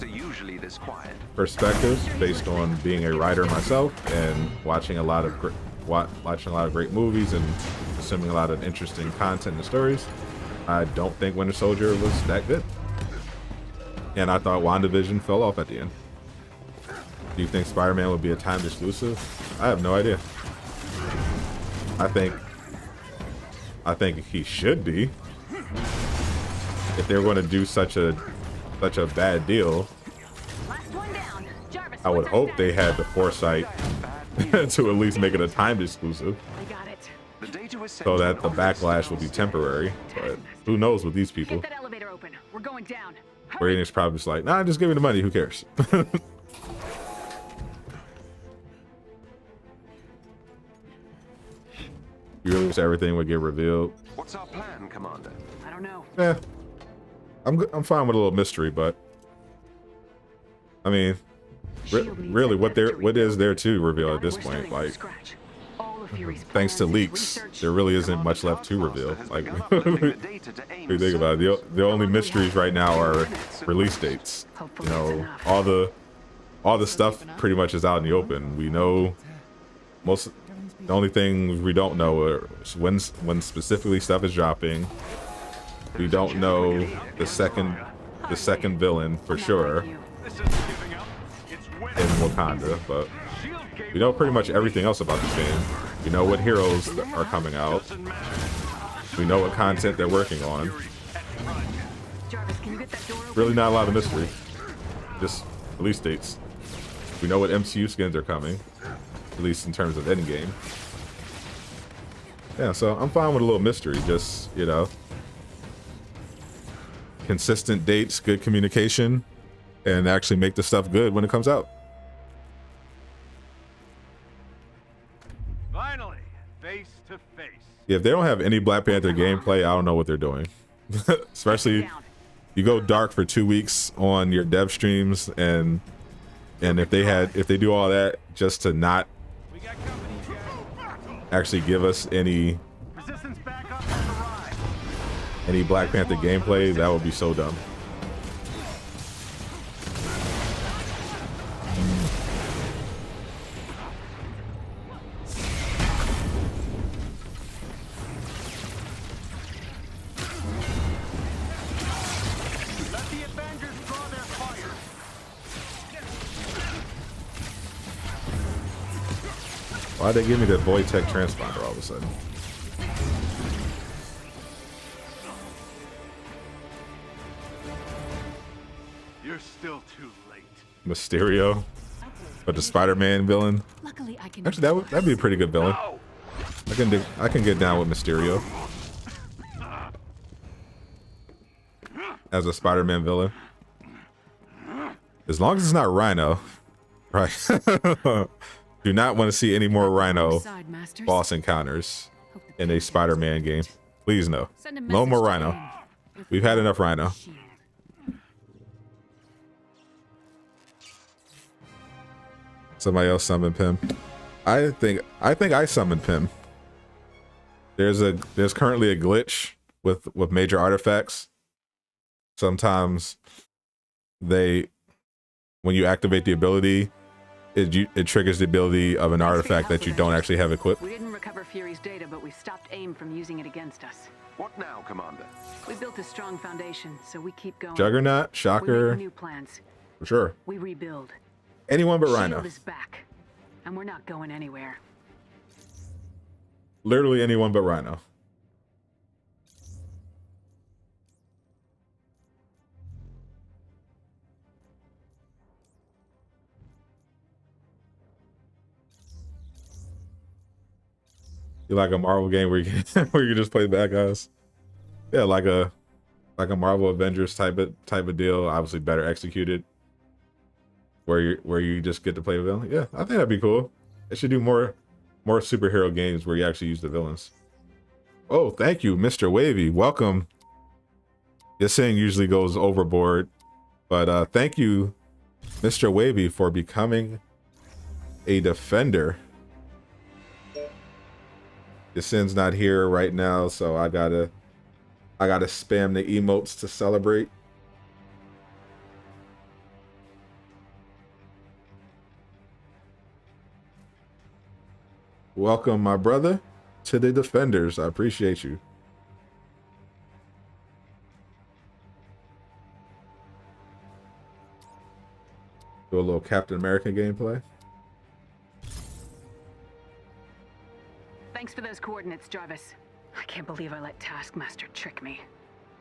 Usually this quiet. perspectives, based on being a writer myself and watching a lot of watching a lot of great movies and consuming a lot of interesting content and stories, I don't think Winter Soldier was that good. And I thought WandaVision fell off at the end. Do you think Spider-Man would be a timed exclusive? I have no idea. I think he should be. If they're going to do such a bad deal, Last one down. Jarvis, I would what's our hope they had the foresight to at least make it a timed exclusive, We got it. The data was sent so to that an the office backlash will be temporary. But who knows with these people? Get that elevator open. We're going down. Braden's is probably just like, nah, just give me the money. Who cares? You really wish everything would get revealed. What's our plan, Commander? I don't know. Yeah, I'm fine with a little mystery, but I mean, really, what is there to reveal at this point? Like, thanks to leaks, there really isn't much left to reveal. Like, you think about it, the only mysteries right now are release dates. You know, all the stuff pretty much is out in the open. We know the only things we don't know are when specifically stuff is dropping. We don't know the second villain for sure in Wakanda, but we know pretty much everything else about this game. We know what heroes are coming out. We know what content they're working on. Jarvis, can you get that door open? Really not a lot of mystery. Just release dates. We know what MCU skins are coming, at least in terms of endgame. Yeah, so I'm fine with a little mystery. Just, you know, consistent dates, good communication, and actually make the stuff good when it comes out. Finally, face to face. Yeah, if they don't have any Black Panther gameplay, I don't know what they're doing. Especially, you go dark for 2 weeks on your dev streams, and if they do all that just to not We got company, guys. actually give us any Resistance backup has arrived. Black Panther gameplay, that would be so dumb. Let the Avengers draw their fire. Why'd they give me the Void Tech transponder all of a sudden? You're still too late. Mysterio, but the Spider-Man villain. Luckily, I can. Actually, that'd be a pretty good villain. I can get down with Mysterio as a Spider-Man villain, as long as it's not Rhino, right? Do not want to see any more Rhino Side masters. boss encounters in a Spider-Man game. Please no. Send a No more message to Rhino. him with We've had enough Rhino. shield. Somebody else summoned Pym. I think I summoned Pym. There's currently a glitch with major artifacts. Sometimes when you activate the ability, it triggers the ability of an artifact that you don't actually have equipped. We didn't recover Fury's data, but we stopped AIM from using it against us. What now, Commander? We built a strong foundation, so we keep going. Juggernaut, We Shocker, make new plans. for sure. We rebuild. Anyone but Rhino. Shield is back, and we're not going anywhere. Literally anyone but Rhino. You like a Marvel game where you can, where you just play bad guys? Yeah, like a Marvel Avengers type of deal. Obviously better executed. Where you just get to play a villain. Yeah, I think that'd be cool. It should do more superhero games where you actually use the villains. Oh, thank you, Mr. Wavy. Welcome. This thing usually goes overboard, but thank you, Mr. Wavy, for becoming a defender. Yasin's not here right now, so I gotta spam the emotes to celebrate. Welcome, my brother, to the Defenders. I appreciate you. Do a little Captain America gameplay. Thanks for those coordinates, Jarvis. I can't believe I let Taskmaster trick me.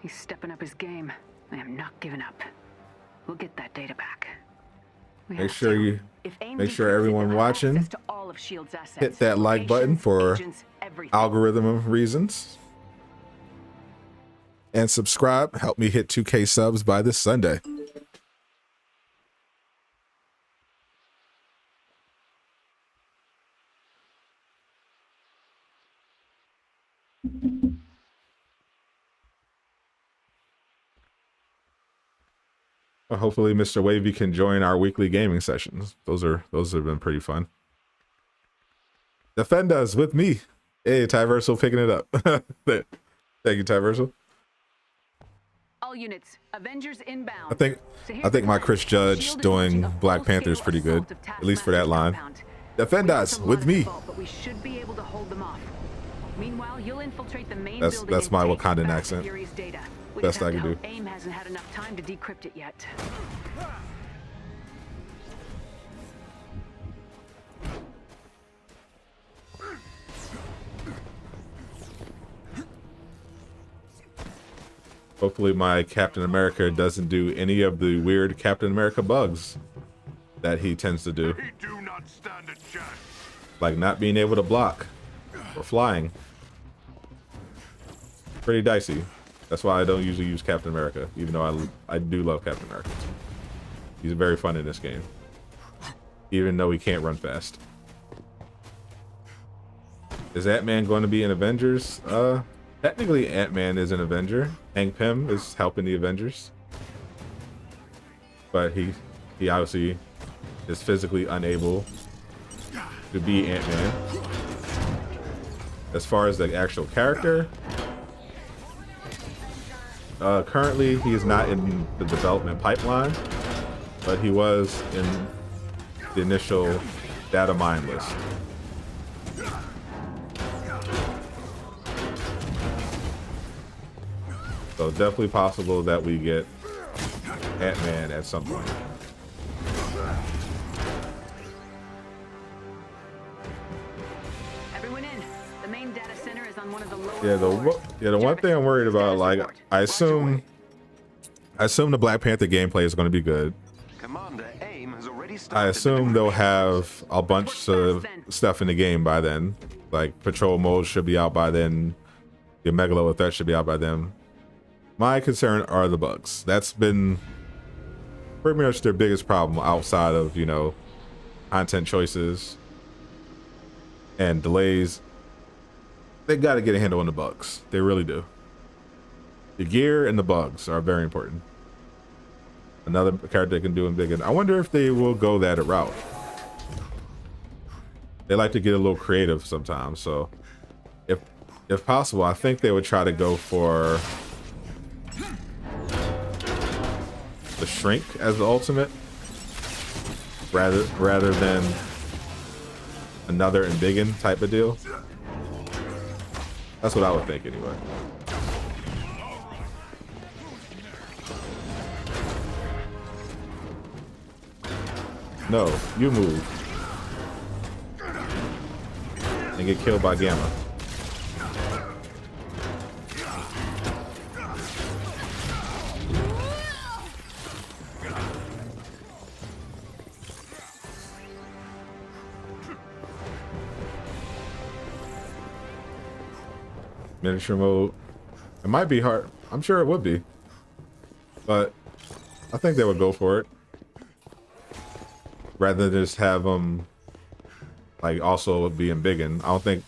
He's stepping up his game. I am not giving up. We'll get that data back. We Make have sure to. you If AIM make sure decrypts it, everyone they'll have watching access to all of S.H.I.E.L.D.'s assets, hit that like button locations, for agents, everything. algorithm reasons. And subscribe. Help me hit 2K subs by this Sunday. Well, hopefully Mr. Wavy can join our weekly gaming sessions. Those have been pretty fun. Defend us with me. Hey, Tyversal picking it up. Thank you, Tyversal. All units, Avengers inbound. I think my Chris Judge doing Black Panther is pretty good, at least for that line. Defend us with me. But we should be able to hold them off. Meanwhile, you'll infiltrate the main That's building my and take Wakandan back accent. Fury's data. We Best just have I can to do. hope AIM hasn't had enough time to decrypt it yet. Hopefully my Captain America doesn't do any of the weird Captain America bugs that he tends to do. We do not stand a chance. Like not being able to block or flying. Pretty dicey. That's why I don't usually use Captain America, even though I do love Captain America. He's very fun in this game, even though he can't run fast. Is Ant-Man going to be in Avengers? Technically Ant-Man is an Avenger. Hank Pym is helping the Avengers. But he obviously is physically unable to be Ant-Man. As far as the actual character, currently he is not in the development pipeline, but he was in the initial data mine list. So definitely possible that we get Ant-Man at some point. Everyone in. The main data center is on one of the lower Yeah, floors. the one thing I'm worried about, like, I assume the Black Panther gameplay is going to be good. Commander AIM has already started. I assume they'll have a bunch of stuff in the game by then. Like patrol mode should be out by then. The Megalo threat should be out by then. My concern are the bugs. That's been pretty much their biggest problem outside of, you know, content choices and delays. They got to get a handle on the bugs. They really do. The gear and the bugs are very important. Another character can do them big. And I wonder if they will go that route. They like to get a little creative sometimes. So if possible, I think they would try to go for the shrink as the ultimate rather than another embiggen type of deal. That's what I would think anyway. No, you move and get killed by Gamma. Miniature mode. It might be hard. I'm sure it would be. But I think they would go for it. Rather than just have them like also be embiggen. I don't think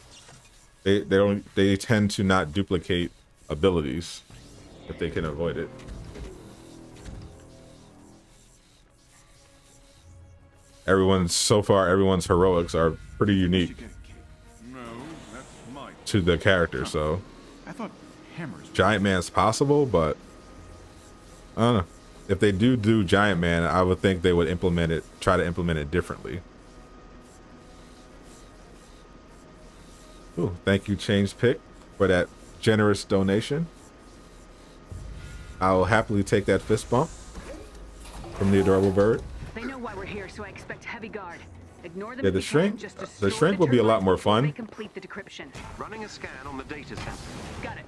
they tend to not duplicate abilities if they can avoid it. Everyone's heroics are pretty unique to the character, so I thought hammers. Giant Man's possible, but I don't know. If they do Giant Man, I would think they would try to implement it differently. Ooh, thank you, Change Pick, for that generous donation. I will happily take that fist bump from the adorable bird. They know why we're here, so I expect heavy guard. Ignore them. Yeah, if the you can, shrink, just the destroy shrink would be a lot turbines more before they fun. complete the decryption. Running a scan on the data center. Got it.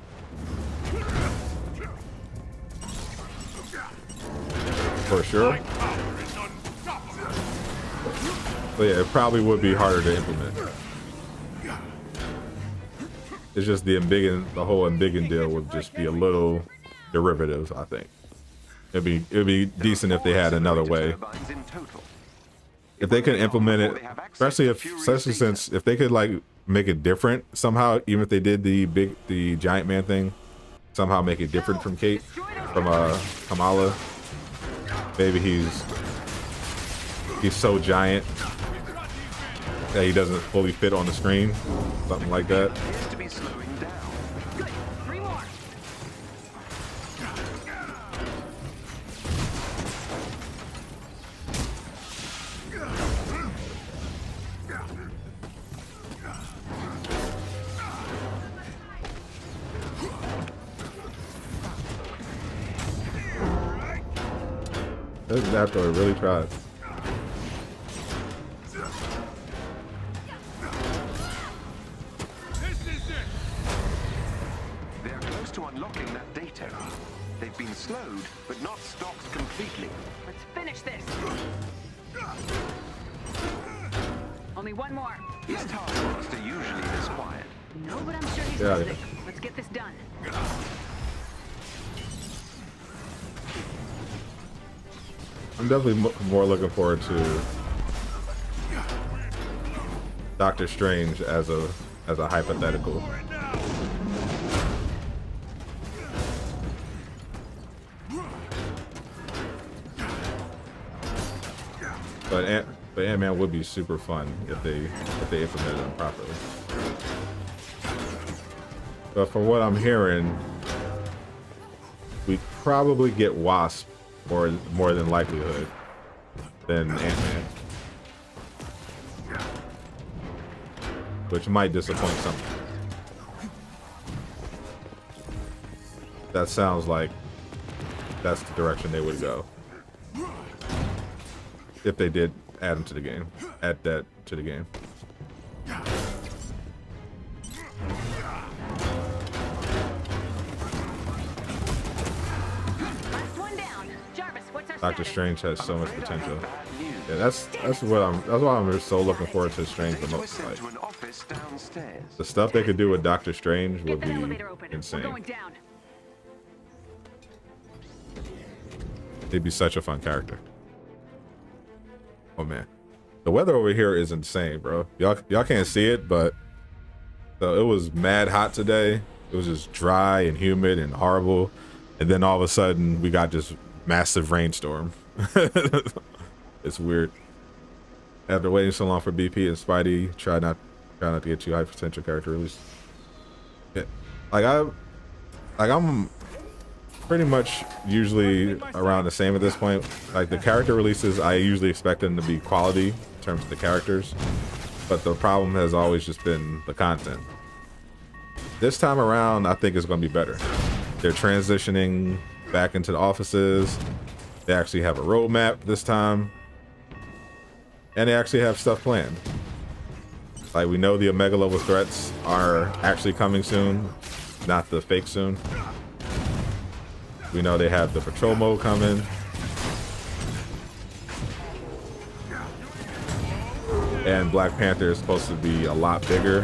For sure. But yeah, it probably would be harder to implement. It's just the whole embiggen deal would just be a little derivative, I think. It'd be decent if they had another way. Turbines in total. If they could implement it, especially since if they could like make it different somehow, even if they did the giant man thing, somehow make it different from Kamala. Maybe he's so giant that he doesn't fully fit on the screen, something like that. Appears to be slowing down. Good. 3 more. This Zapdos really tried. They are close to unlocking that data. They've been slowed, but not stopped completely. Let's finish this. Only 1 more. Is Taskmaster usually this quiet? No, but I'm sure he's Yeah, listening. Let's get this done. I'm definitely more looking forward to Doctor Strange as a hypothetical. But Ant-Man would be super fun if they implemented them properly. But from what I'm hearing, we probably get Wasp or more than likelihood than Ant-Man, which might disappoint some. That sounds like that's the direction they would go if they did add him to the game. Add that to the game. Last one down. Jarvis, what's our Doctor status? Strange has so much potential. Yeah, that's why I'm just so looking forward to Strange the Data was most. sent Like, to an office downstairs. the stuff they could do with Doctor Strange Get would that be elevator open. We're insane. going down. He'd be such a fun character. Oh man, the weather over here is insane, bro. Y'all can't see it, but so it was mad hot today. It was just dry and humid and horrible, and then all of a sudden we got this massive rainstorm. It's weird. After waiting so long for BP and Spidey, try not to get too high potential character release. Yeah. I'm pretty much usually around the same at this point. Like the character releases, I usually expect them to be quality in terms of the characters, but the problem has always just been the content. This time around, I think it's going to be better. They're transitioning back into the offices. They actually have a roadmap this time, and they actually have stuff planned. Like we know the Omega level threats are actually coming soon, not the fake soon. We know they have the patrol mode coming. And Black Panther is supposed to be a lot bigger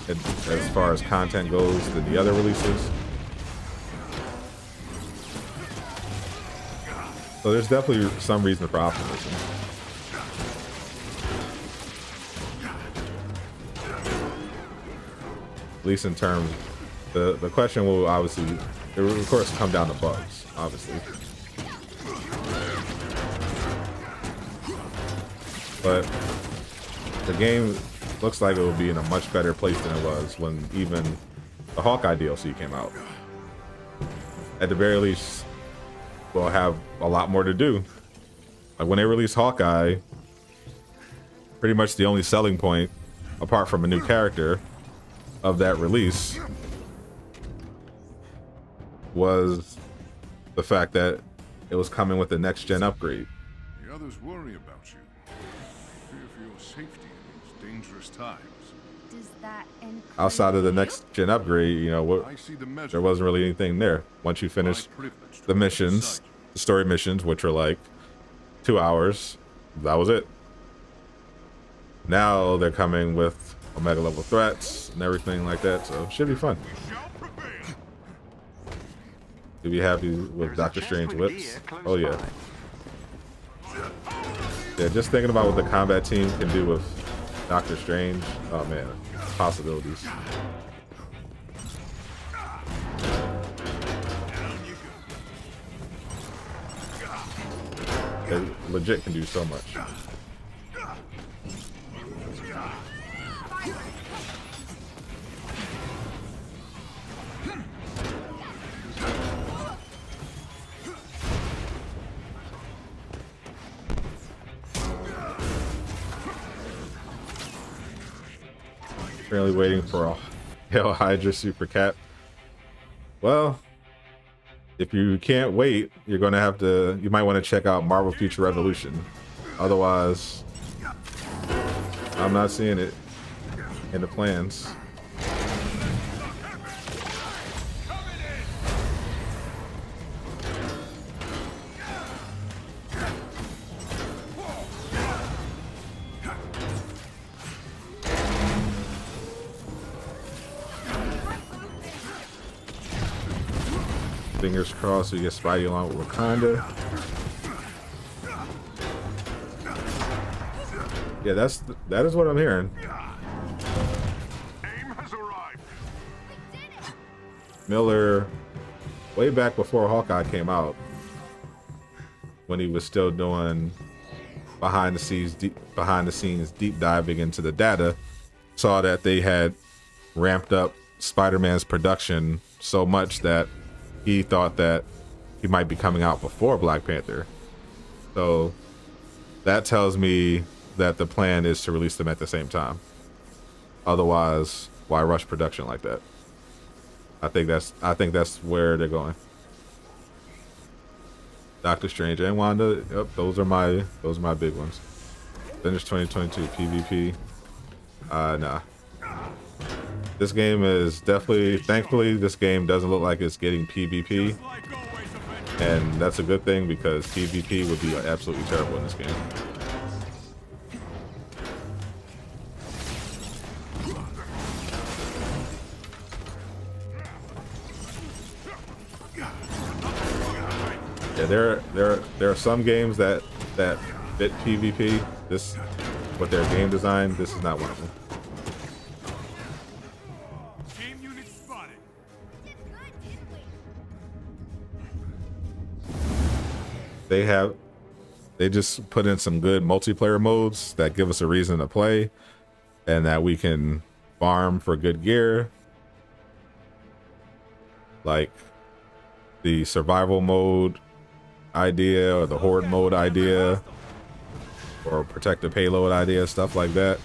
as far as content goes than the other releases. So there's definitely some reason for optimism. At least in terms, the question will obviously, it will of course come down to bugs, obviously. But the game looks like it will be in a much better place than it was when even the Hawkeye DLC came out. At the very least, we'll have a lot more to do. Like when they released Hawkeye, pretty much the only selling point, apart from a new character, of that release was the fact that it was coming with a next gen upgrade. The others worry about you. Fear for your safety in these dangerous times. Does that include Outside of the next gen upgrade, you know, I see the measure. there wasn't really anything there. Once you finish the missions, the story missions, which are like 2 hours, that was it. Now they're coming with Omega level threats and everything like that, so it should be fun. You'll be happy with Doctor Strange whips. Oh yeah. Yeah, just thinking about what the combat team can do with Doctor Strange. Oh man, possibilities. They legit can do so much. Currently waiting for a Hail Hydra Super Cat. Well, if you can't wait, you're gonna have to. You might want to check out Marvel Future Revolution. Otherwise, I'm not seeing it in the plans. Fingers crossed we get Spidey along with Wakanda. Yeah, that is what I'm hearing. Aim has arrived. Miller, way back before Hawkeye came out, when he was still doing behind the scenes deep diving into the data, saw that they had ramped up Spider-Man's production so much that he thought that he might be coming out before Black Panther. So that tells me that the plan is to release them at the same time. Otherwise, why rush production like that? I think that's where they're going. Doctor Strange and Wanda, yep, those are my big ones. Avengers 2022 PvP. Nah. This game is definitely, thankfully, this game doesn't look like it's getting PvP. And that's a good thing because PvP would be absolutely terrible in this game. Yeah, there are some games that fit PvP. This, with their game design, this is not one of them. They just put in some good multiplayer modes that give us a reason to play and that we can farm for good gear. Like the survival mode idea or the horde mode idea or protective payload idea, stuff like that.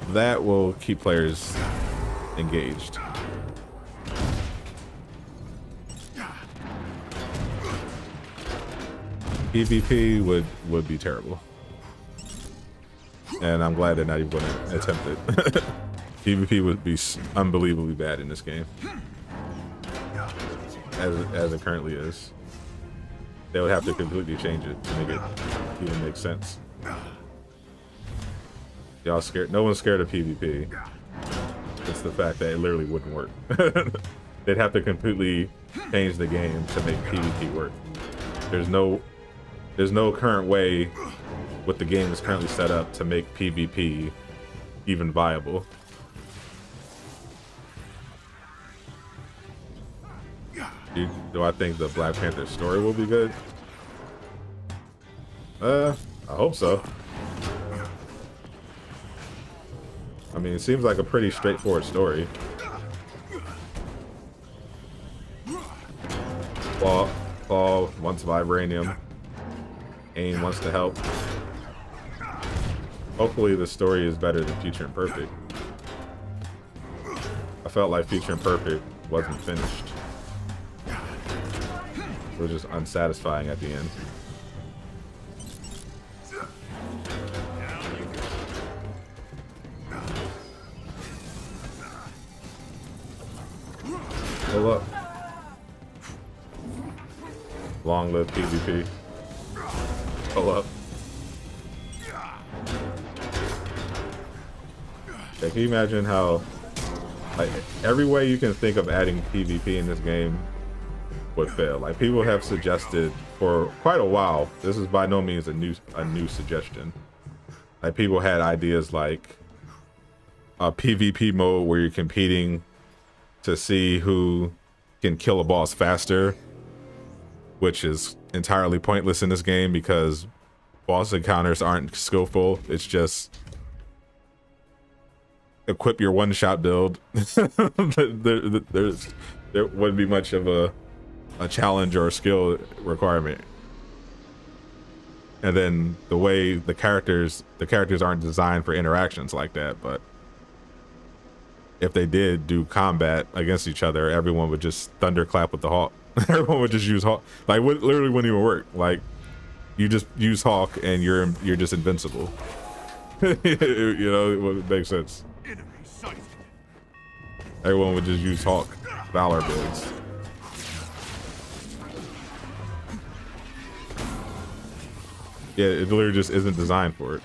That will keep players engaged. PvP would be terrible, and I'm glad they're not even going to attempt it. PvP would be unbelievably bad in this game, as it currently is. They would have to completely change it to make it even make sense. Y'all scared? No one's scared of PvP. It's the fact that it literally wouldn't work. They'd have to completely change the game to make PvP work. There's no current way with the game that's currently set up to make PvP even viable. Do I think the Black Panther story will be good? I hope so. I mean, it seems like a pretty straightforward story. Paul wants vibranium. AIM wants to help. Hopefully the story is better than Future Imperfect. felt like Future Imperfect wasn't finished. It was just unsatisfying at the end. Pull up. Long live PvP. Pull up. Yeah, can you imagine how, like, every way you can think of adding PvP in this game would fail? Like, people have suggested for quite a while. This is by no means a new suggestion. Like, people had ideas like a PvP mode where you're competing to see who can kill a boss faster, which is entirely pointless in this game because boss encounters aren't skillful. It's just equip your one-shot build. there wouldn't be much of a challenge or a skill requirement. And then the way the characters aren't designed for interactions like that, but if they did do combat against each other, everyone would just thunderclap with the Hawk. Everyone would just use Hawk. Like, literally wouldn't even work. Like, you just use Hawk and you're just invincible. You know, it would make sense. Everyone would just use Hawk Valor builds. Yeah, it literally just isn't designed for it.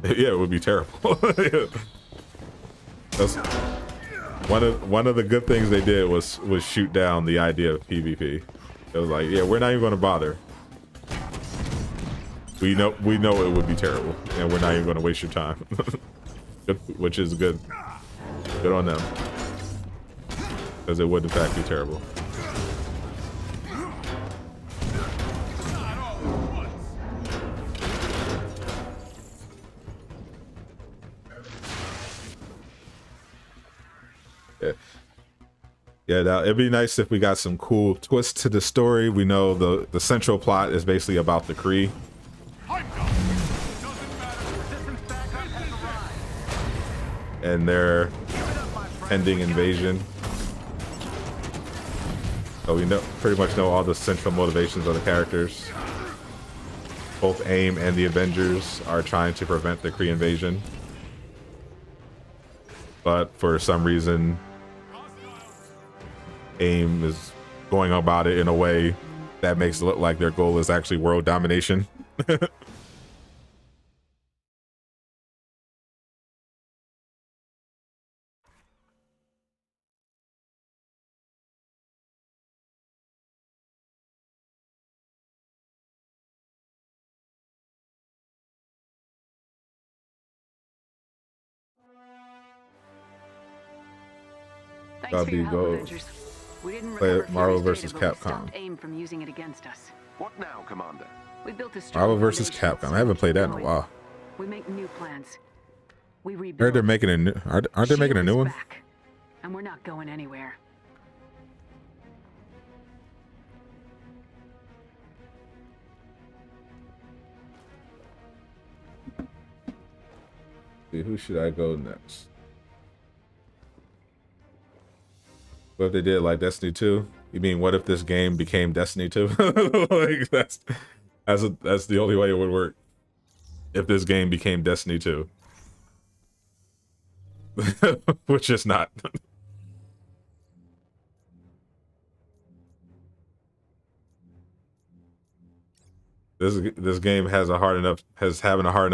Yeah, it would be terrible. That's one of the good things they did was shoot down the idea of PvP. It was like, yeah, we're not even going to bother. We know it would be terrible, and we're not even going to waste your time. Which is good. Good on them, because it would in fact be terrible. Yeah, now it'd be nice if we got some cool twists to the story. We know the central plot is basically about the Kree. And their pending invasion. So we pretty much know all the central motivations of the characters. Both AIM and the Avengers are trying to prevent the Kree invasion. But for some reason, AIM is going about it in a way that makes it look like their goal is actually world domination. Thanks Gotta for be your help, gold. Avengers. We didn't Play recover Marvel Fury's versus data, but we Capcom. stopped AIM from using it against us. What now, Commander? We built a strong Marvel versus foundation, Capcom. so I haven't we played that keep in a going. while. We make new plans. We I rebuild. heard they're making a new. Aren't they making a Shield new is one? back, and we're not going anywhere. See, who should I go next? What if they did like Destiny 2? You mean what if this game became Destiny 2? Like that's the only way it would work. If this game became Destiny 2. Which is not. This game having a hard enough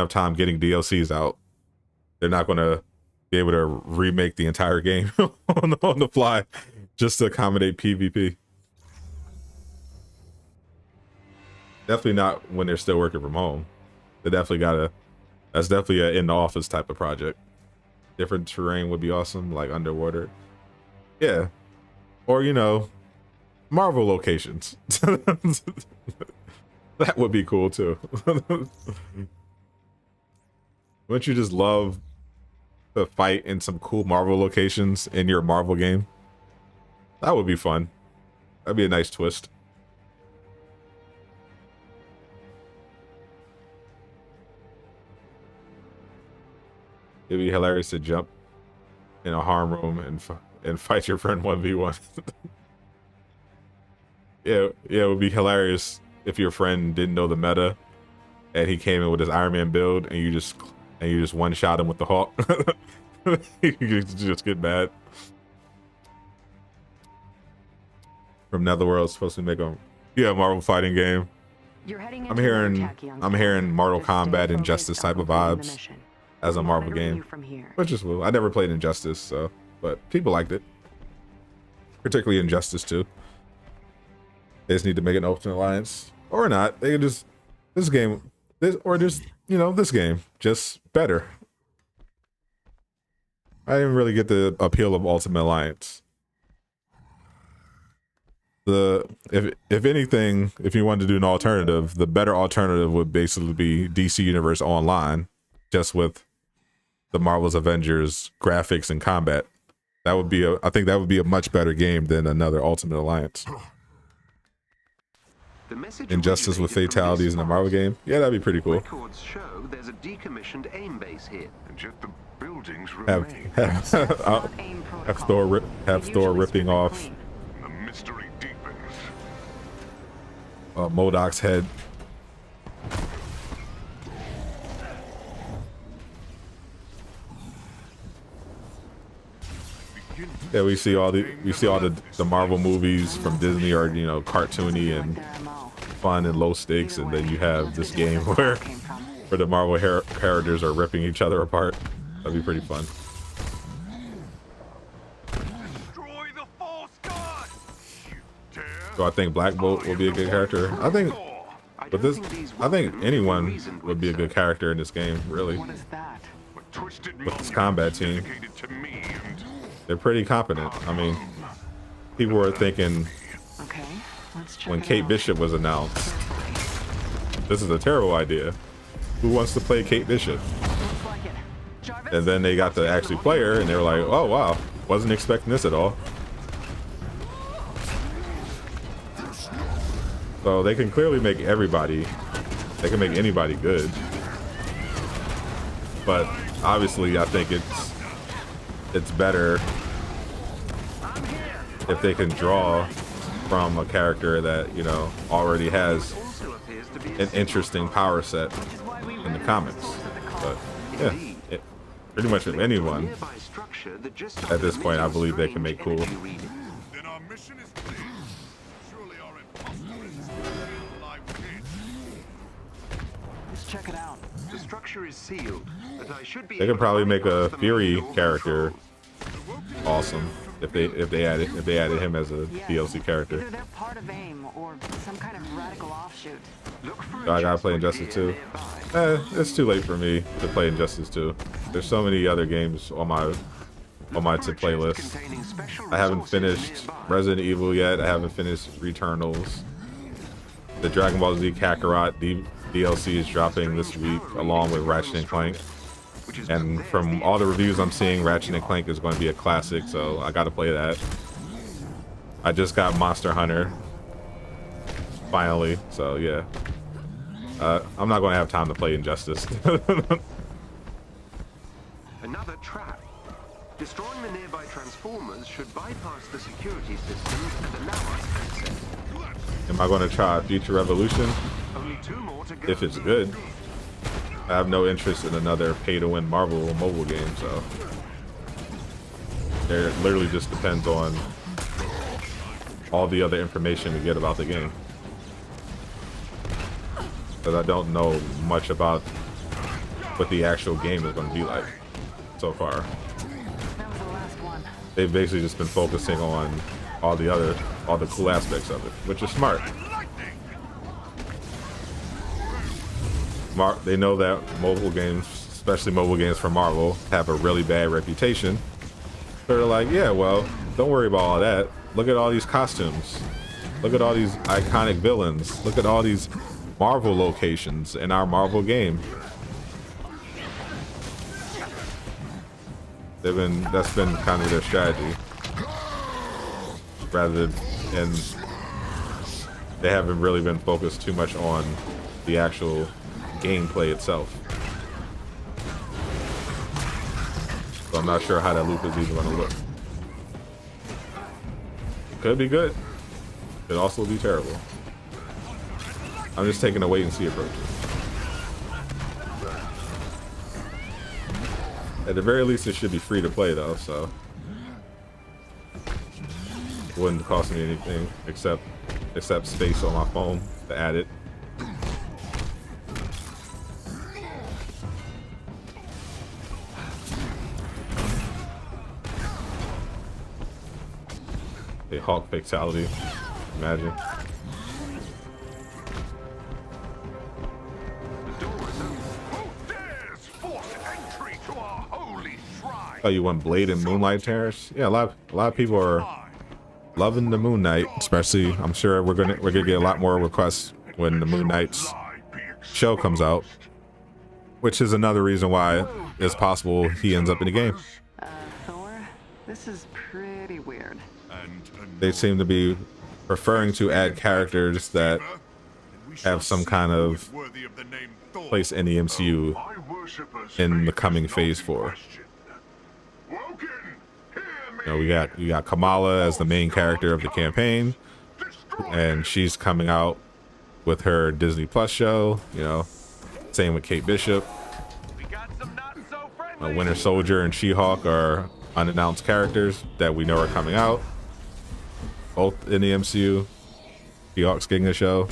time getting DLCs out. They're not gonna be able to remake the entire game on the fly just to accommodate PvP. Definitely not when they're still working from home. They definitely that's definitely an in the office type of project. Different terrain would be awesome, like underwater. Yeah. Or, you know, Marvel locations. That would be cool too. Wouldn't you just love to fight in some cool Marvel locations in your Marvel game? That would be fun. That'd be a nice twist. It'd be hilarious to jump in a harm room and fight your friend 1v1. Yeah, it would be hilarious if your friend didn't know the meta and he came in with his Iron Man build and you just one shot him with the Hawk. You just get mad. From Netherworld, supposed to make a Marvel fighting game. You're heading I'm into another hearing tack, young I'm man. hearing Mortal Just stay Kombat focused Injustice type on of completing the vibes mission. as a We'll Marvel monitor you game, from here. which is cool. I never played Injustice, so but people liked it, particularly Injustice 2. They just need to make an Ultimate Alliance or not. They can just this game just better. I didn't really get the appeal of Ultimate Alliance. If anything, if you wanted to do an alternative, the better alternative would basically be DC Universe Online, just with the Marvel's Avengers graphics and combat. That would be I think that would be a much better game than another Ultimate Alliance. The message Injustice with originated from fatalities this in a Marvel spot. game. Yeah, that'd be pretty cool. Records show there's a decommissioned AIM base here. And yet the buildings Have remain. have Thor ripping off The mystery deepens. MODOK's head. Yeah, we see all the Marvel movies from Disney are, you know, cartoony and fun and low stakes, and then you have this game where the Marvel characters are ripping each other apart. That'd be pretty fun. Destroy the false god! So I think Black Bolt will be a good character. I think anyone would be a good character in this game, really. What is that? With this combat team, they're pretty competent. I mean, people were thinking Okay, let's check when it Kate out. Bishop was announced, this is a terrible idea. Who wants to play Kate Bishop? Looks like it. Jarvis? And then they got to actually play her, and they were like, "Oh wow, wasn't expecting this at all." So they can clearly make everybody. They can make anybody good. But obviously, I think it's better if they can draw from a character that, you know, already has Also appears to be an interesting power set in the comics. But yeah, pretty much with anyone nearby structure that just at this point, I believe they can make cool. Then our mission is clear. Surely our imposter is alive within. Let's check it out. The structure is sealed, but I should be They could probably make a Fury character awesome if they added him as a DLC character. Either they're part of AIM or some kind of radical offshoot. So I gotta play Injustice 2. It's too late for me to play Injustice 2. There's so many other games on my to play list. I haven't finished Resident Evil yet. I haven't finished Returnals. The Dragon Ball Z Kakarot DLC is dropping this week, along with Ratchet and Clank. And from all the reviews I'm seeing, Ratchet and Clank is going to be a classic, so I gotta play that. I just got Monster Hunter finally, so yeah. I'm not going to have time to play Injustice. Another trap. Destroying the nearby transformers should bypass the security systems and allow us access. Am I going to try Future Revolution? Only 2 more to go. If it's good. I have no interest in another pay-to-win Marvel mobile game, so it literally just depends on all the other information we get about the game. Because I don't know much about what the actual game is going to be like so far. That was the last one. They've basically just been focusing on all the cool aspects of it, which is smart. They know that mobile games, especially mobile games from Marvel, have a really bad reputation. So they're like, yeah, well, don't worry about all that. Look at all these costumes. Look at all these iconic villains. Look at all these Marvel locations in our Marvel game. That's been kind of their strategy. And they haven't really been focused too much on the actual gameplay itself. So I'm not sure how that loop is even going to look. It could be good. It could also be terrible. I'm just taking a wait and see approach. At the very least, it should be free to play though, so it wouldn't cost me anything except space on my phone to add it. A Hawk fatality. Imagine. Oh, you want Blade and Moonlight Terrace? Yeah, a lot of people are loving the Moon Knight, especially. I'm sure we're gonna get a lot more requests when the Moon Knight's show comes out, which is another reason why it's possible he ends up in the game. Thor, this is pretty weird. They seem to be preferring to add characters that have some kind of place in the MCU in the coming Phase 4. You know, we got Kamala as the main character of the campaign, and she's coming out with her Disney Plus show. You know, same with Kate Bishop. Winter Soldier and She-Hulk are unannounced characters that we know are coming out, both in the MCU. She-Hulk's getting a show.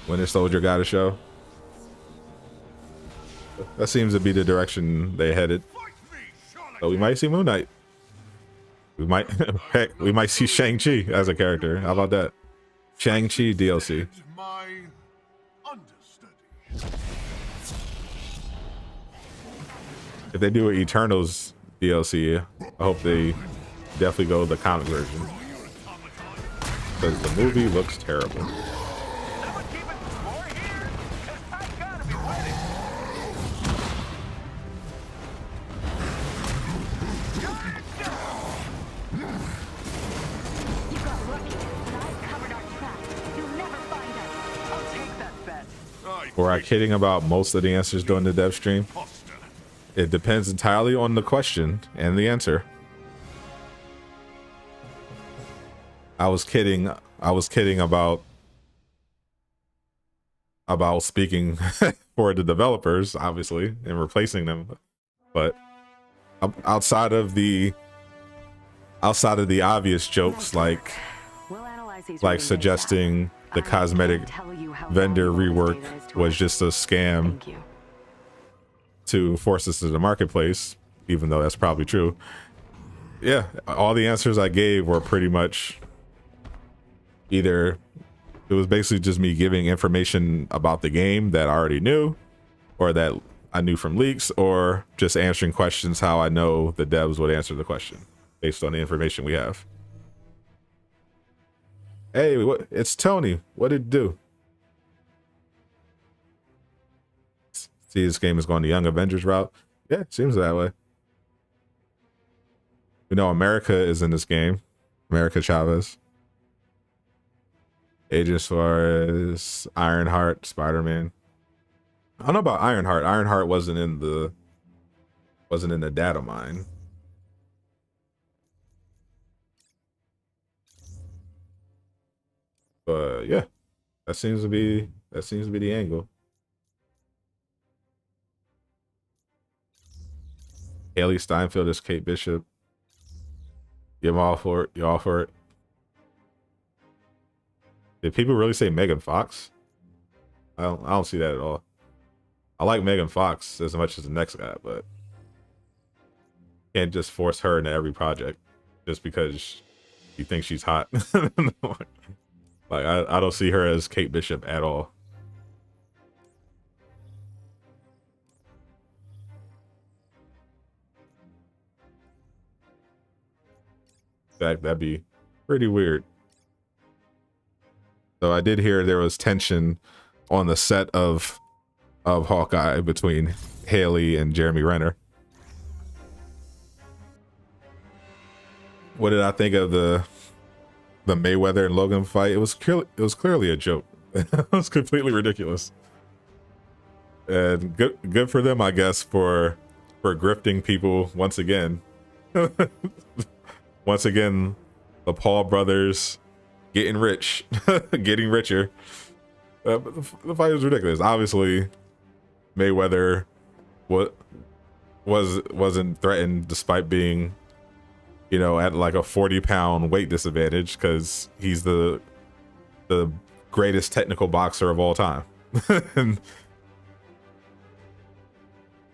Winter Soldier got a show. That seems to be the direction they headed. So we might see Moon Knight. We might, heck, we might see Shang-Chi as a character. How about that? Shang-Chi DLC. If they do an Eternals DLC, I hope they definitely go the comic version, because the movie looks terrible. Were I kidding about most of the answers during the dev stream? It depends entirely on the question and the answer. I was kidding about speaking for the developers, obviously, and replacing them. But outside of the obvious jokes, like suggesting the cosmetic vendor rework was just a scam to force us to the marketplace, even though that's probably true. Yeah, all the answers I gave were pretty much either, it was basically just me giving information about the game that I already knew, or that I knew from leaks, or just answering questions how I know the devs would answer the question based on the information we have. Hey, it's Tony. What did it do? See, this game is going the Young Avengers route. Yeah, it seems that way. We know America is in this game. America Chavez. Agent Suarez, Ironheart, Spider-Man. I don't know about Ironheart. Ironheart wasn't in the data mine. But yeah, that seems to be the angle. Haley Steinfeld is Kate Bishop. You're all for it. You're all for it. Did people really say Megan Fox? I don't see that at all. I like Megan Fox as much as the next guy, but can't just force her into every project just because you think she's hot. Like I don't see her as Kate Bishop at all. That'd be pretty weird. So I did hear there was tension on the set of Hawkeye between Haley and Jeremy Renner. What did I think of the Mayweather and Logan fight? It was clearly a joke. It was completely ridiculous. And good for them, I guess, for for grifting people once again. Once again, the Paul brothers getting rich, getting richer. But the fight was ridiculous. Obviously, Mayweather wasn't threatened despite being, you know, at like a 40-pound weight disadvantage, because he's the greatest technical boxer of all time.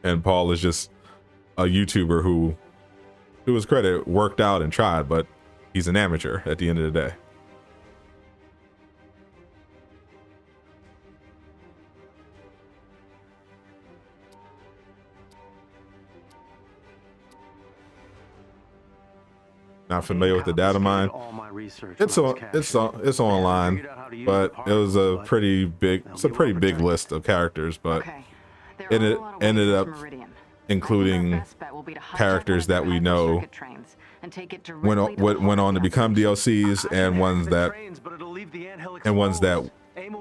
and Paul is just a YouTuber who, to his credit, worked out and tried, but he's an amateur at the end of the day. Not familiar with the data mine. It's online, but it was a pretty big list of characters, but it ended up including characters that we know went on to become DLCs, and ones that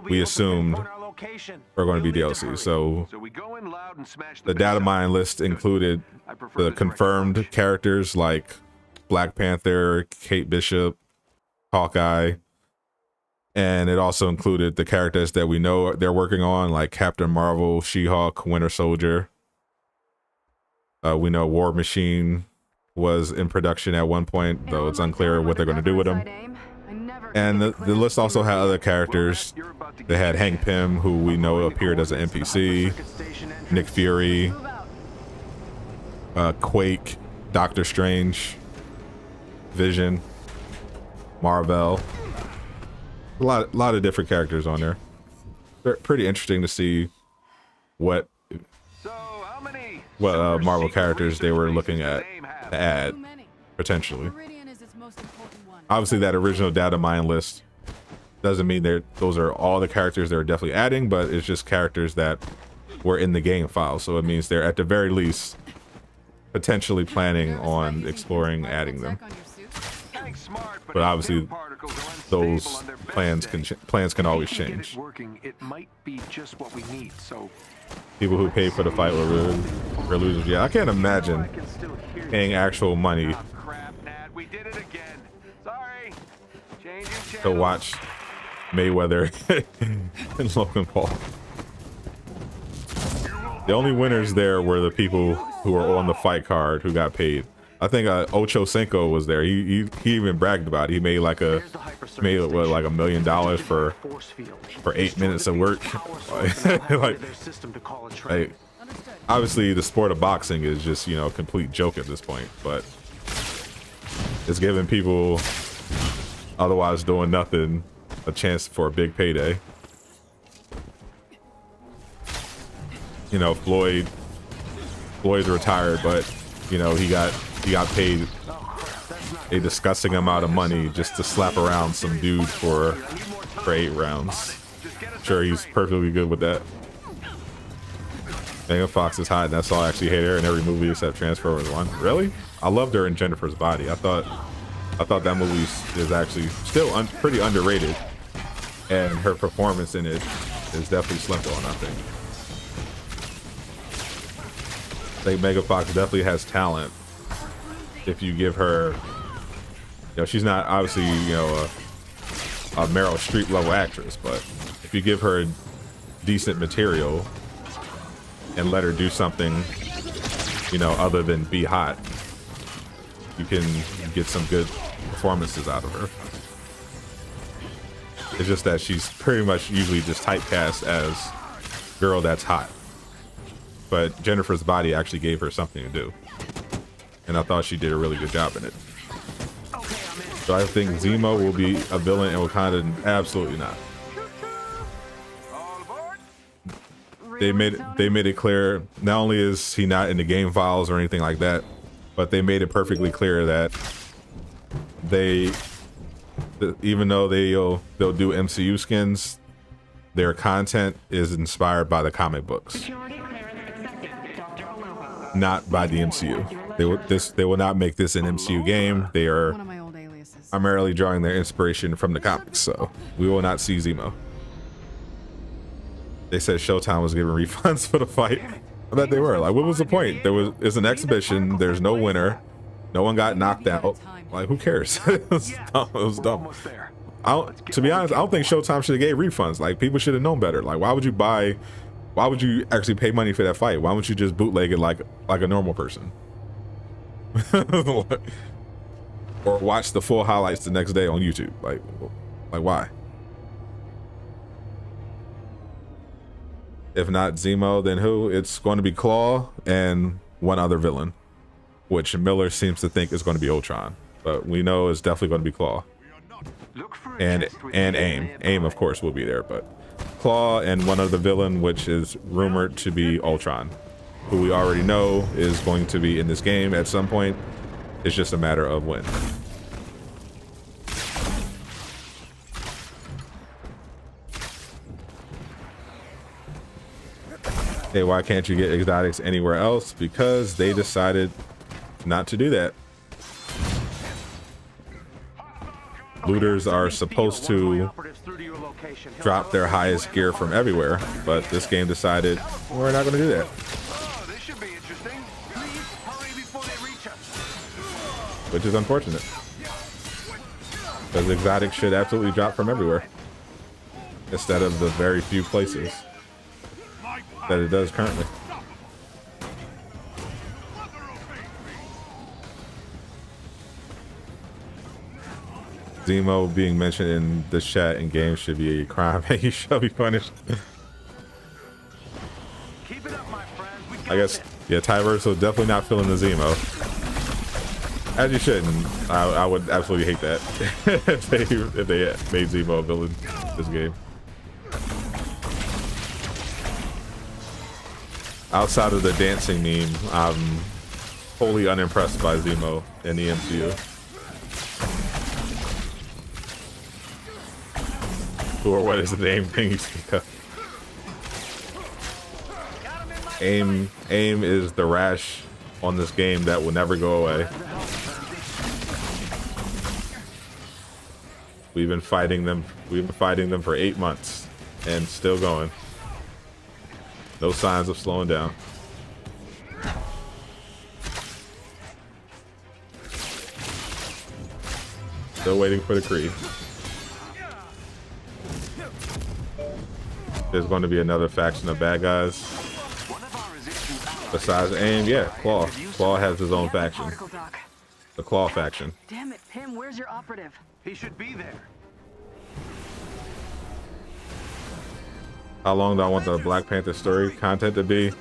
we assumed are going to be DLCs. So the data mine list included the confirmed characters like Black Panther, Kate Bishop, Hawkeye, and it also included the characters that we know they're working on, like Captain Marvel, She-Hulk, Winter Soldier. We know War Machine was in production at one point, though it's unclear what they're going to do with him. And the list also had other characters. They had Hank Pym, who we know appeared as an NPC, Nick Fury, Quake, Doctor Strange, Vision, Marvel. A lot of different characters on there. They're pretty interesting to see what Marvel characters they were looking at to add, potentially. Obviously, that original data mine list doesn't mean those are all the characters they're definitely adding, but it's just characters that were in the game file. So it means they're at the very least potentially planning on exploring adding them. But obviously, those plans can always change. People who pay for the fight were losers. Yeah, I can't imagine paying actual money to watch Mayweather and Logan Paul. The only winners there were the people who were on the fight card who got paid. I think Ocho Cinco was there. He even bragged about it. He made like $1 million for 8 minutes of work. like, obviously the sport of boxing is just, you know, a complete joke at this point, but it's giving people otherwise doing nothing a chance for a big payday. You know, Floyd's retired, but you know, he got paid a disgusting amount of money just to slap around some dude for 8 rounds. I'm sure he's perfectly good with that. Megan Fox is hot, and that's all I actually hate her in every movie except Transformers 1. Really? I loved her in Jennifer's Body. I thought that movie is actually still pretty underrated, and her performance in it is definitely slept on, I think. I think Megan Fox definitely has talent if you give her, you know, she's not obviously, you know, a Meryl Streep level actress, but if you give her decent material and let her do something, you know, other than be hot, you can get some good performances out of her. It's just that she's pretty much usually just typecast as girl that's hot. But Jennifer's Body actually gave her something to do, and I thought she did a really good job in it. So I think Zemo will be a villain in Wakanda. Absolutely not. They made it clear. Not only is he not in the game files or anything like that, but they made it perfectly clear that even though they'll do MCU skins, their content is inspired by the comic books, not by the MCU. They will not make this an MCU game. They are primarily drawing their inspiration from the comics, so we will not see Zemo. They said Showtime was giving refunds for the fight. I bet they were. Like, what was the point? It's an exhibition. There's no winner. No one got knocked out. Like, who cares? It was dumb. It was dumb. Almost there. To be honest, I don't think Showtime should have gave refunds. Like, people should have known better. Like, why would you actually pay money for that fight? Why wouldn't you just bootleg it like a normal person? Or watch the full highlights the next day on YouTube. Like why? If not Zemo, then who? It's going to be Claw and one other villain, which Miller seems to think is going to be Ultron, but we know it's definitely going to be Claw. And AIM. AIM, of course, will be there, but Claw and one other villain, which is rumored to be Ultron, who we already know is going to be in this game at some point. It's just a matter of when. Hey, why can't you get exotics anywhere else? Because they decided not to do that. Looters are supposed to drop their highest gear from everywhere, but this game decided we're not going to do that. Oh, this should be interesting. Please hurry before they reach us. Which is unfortunate, because exotics should absolutely drop from everywhere instead of the very few places that it does currently. Zemo being mentioned in this chat in game should be a crime and he shall be punished. Keep it up, my friend. We got I guess, yeah, Tyverse was definitely not feeling the Zemo. As you shouldn't. I would absolutely hate that if they made Zemo a villain this game. Outside of the dancing meme, I'm wholly unimpressed by Zemo in the MCU. Or what is the name thing you speak of? AIM is the rash on this game that will never go away. We've been fighting them for 8 months and still going. No signs of slowing down. Still waiting for the Kree. There's going to be another faction of bad guys. Besides AIM, yeah, Claw. Claw has his own faction. The Claw faction. Damn it, Pym, where's your operative? He should be there. How long do I want the Black Panther story content to be?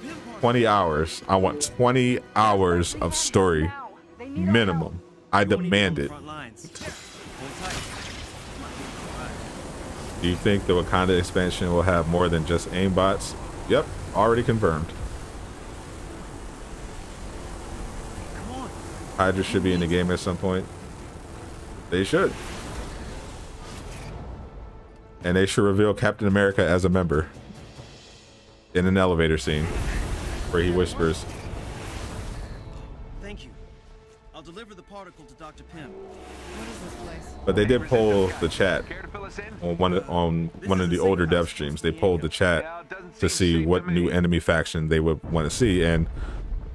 20 hours. I want 20 hours of story. Minimum. I demand it. Do you think the Wakanda expansion will have more than just aimbots? Yep, already confirmed. Hydra should be in the game at some point. They should. And they should reveal Captain America as a member in an elevator scene where he whispers. Thank you. I'll deliver the particle to Dr. Pym. But they did poll the chat on one of the older dev streams. They polled the chat to see what new enemy faction they would want to see, and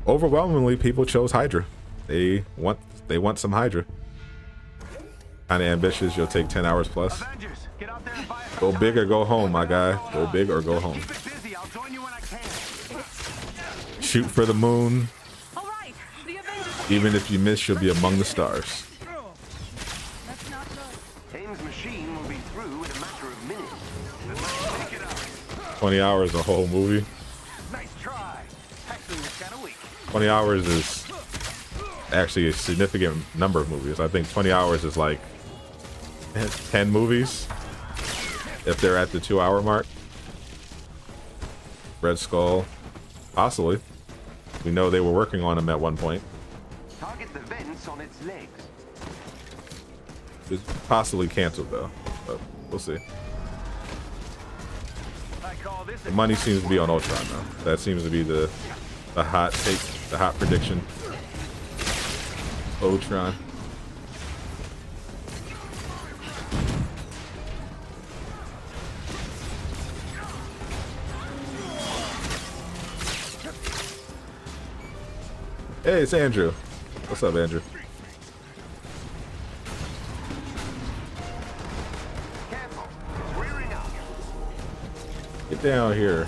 overwhelmingly people chose Hydra. They want some Hydra. Kinda ambitious. You'll take 10 hours plus. Avengers, get out there and buy a Go big or go home, my guy. Go big or go home. Keep it busy. I'll join you when I can. Shoot for the moon. All right, the Avengers. Even if you miss, you'll be among the stars. That's not good. AIM's machine will be through in a matter of minutes. Let's take it out. 20 hours, a whole movie. Nice try. Actually, it's kind of weak. 20 hours is actually a significant number of movies. I think 20 hours is like 10 movies if they're at the 2-hour mark. Red Skull, possibly. We know they were working on them at one point. Target the vents on its legs. It's possibly canceled though, but we'll see. I call this The money seems to be on Ultron though. That seems to be the hot take, the hot prediction. Ultron. Hey, it's Andrew. What's up, Andrew? Careful. Rearing up. Get down here.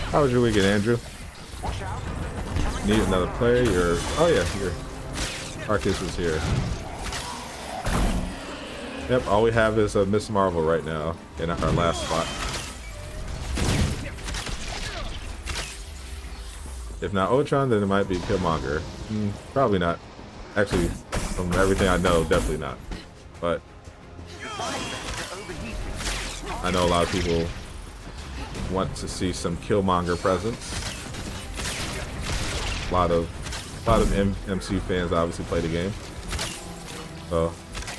How was your weekend, Andrew? Need another player? Oh yeah, your Arcus is here. Yep, all we have is a Miss Marvel right now in our last spot. If not Ultron, then it might be Killmonger. Probably not. Actually, from everything I know, definitely not. But I know a lot of people want to see some Killmonger presence. A lot of MCU fans obviously play the game, so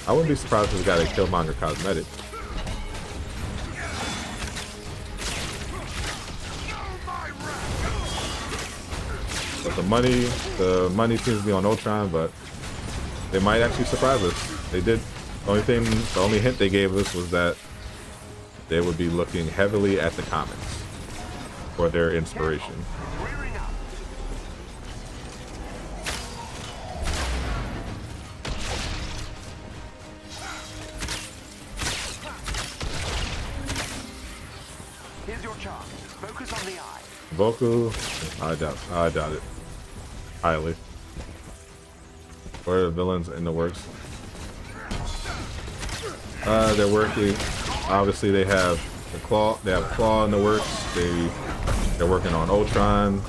I wouldn't be surprised if we got a Killmonger cosmetic. But the money seems to be on Ultron, but they might actually surprise us. They did. The only hint they gave us was that they would be looking heavily at the comics for their inspiration. Here's your chance. Focus on the eye. Voku, I doubt it. Highly. What are the villains in the works? They're working. Obviously, they have the Claw. They have Claw in the works. They're working on Ultron.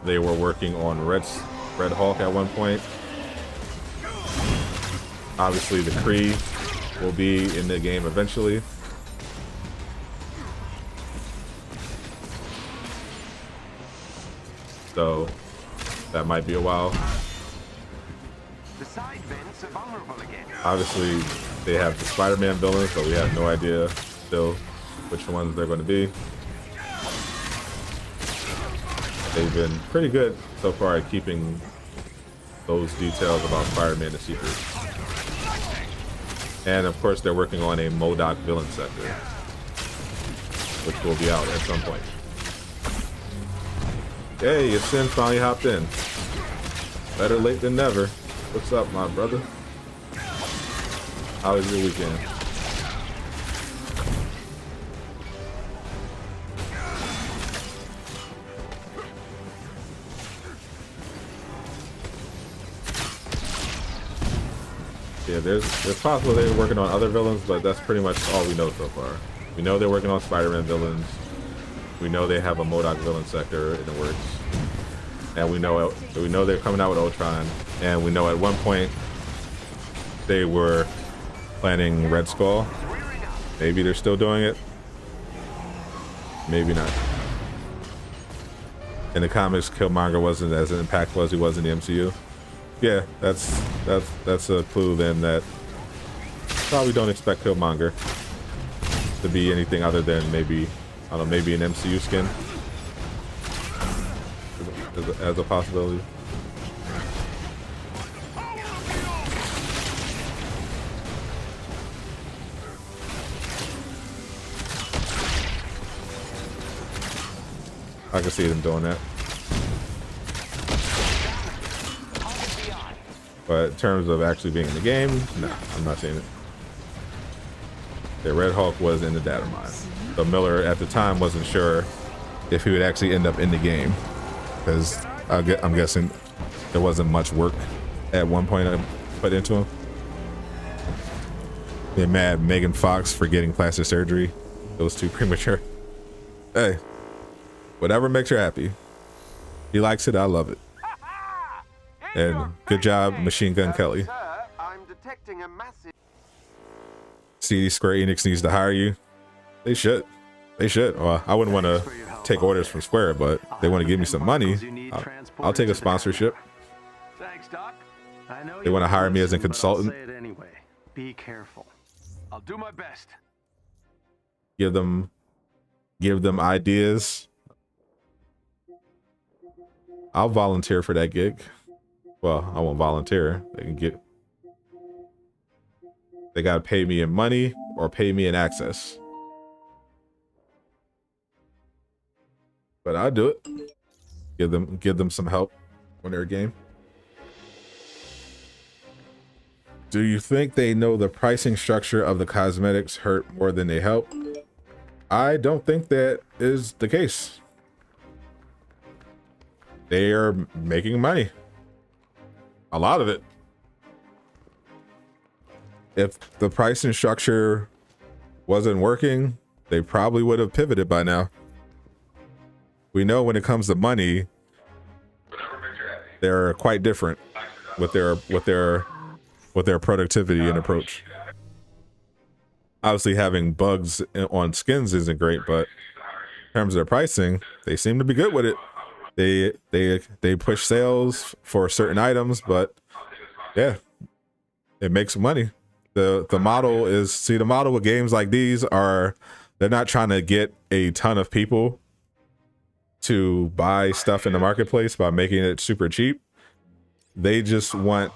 They were working on Red Hulk at one point. Obviously, the Kree will be in the game eventually. So that might be a while. The side vents are vulnerable again. Obviously, they have the Spider-Man villains, but we have no idea still which ones they're going to be. They've been pretty good so far at keeping those details about Spider-Man a secret. And of course, they're working on a MODOK villain sector, which will be out at some point. Hey, your Sin finally hopped in. Better late than never. What's up, my brother? How was your weekend? Yeah, there's possible they're working on other villains, but that's pretty much all we know so far. We know they're working on Spider-Man villains. We know they have a MODOK villain sector in the works, and we know they're coming out with Ultron. And we know at one point they were planning Red Skull. Maybe they're still doing it. Maybe not. In the comics, Killmonger wasn't as impactful as he was in the MCU. Yeah, that's a clue then that probably don't expect Killmonger to be anything other than maybe, I don't know, maybe an MCU skin as a possibility. I can see them doing that. But in terms of actually being in the game, no, I'm not seeing it. The Red Hulk was in the data mine. So Miller at the time wasn't sure if he would actually end up in the game, because I'm guessing there wasn't much work at one point I put into him. They're mad Megan Fox for getting plastic surgery. It was too premature. Hey, whatever makes her happy. He likes it, I love it. And good job, Machine Gun Kelly. Sir, I'm detecting a massive... See, Square Enix needs to hire you. They should. They should. Well, I wouldn't want to take orders from Square, but they want to give me some money. I'll take a sponsorship. Thanks, Doc. I know They want to hire me as a consultant. Say it anyway. Be careful. I'll do my best. Give them ideas. I'll volunteer for that gig. Well, I won't volunteer. They gotta pay me in money or pay me in access. But I'll do it. Give them some help on their game. Do you think they know the pricing structure of the cosmetics hurt more than they help? I don't think that is the case. They are making money. A lot of it. If the pricing structure wasn't working, they probably would have pivoted by now. We know when it comes to money, they're quite different with their productivity and approach. Obviously, having bugs on skins isn't great, but in terms of their pricing, they seem to be good with it. They push sales for certain items, but yeah, it makes money. The model is, the model with games like these are, they're not trying to get a ton of people to buy stuff in the marketplace by making it super cheap. They just want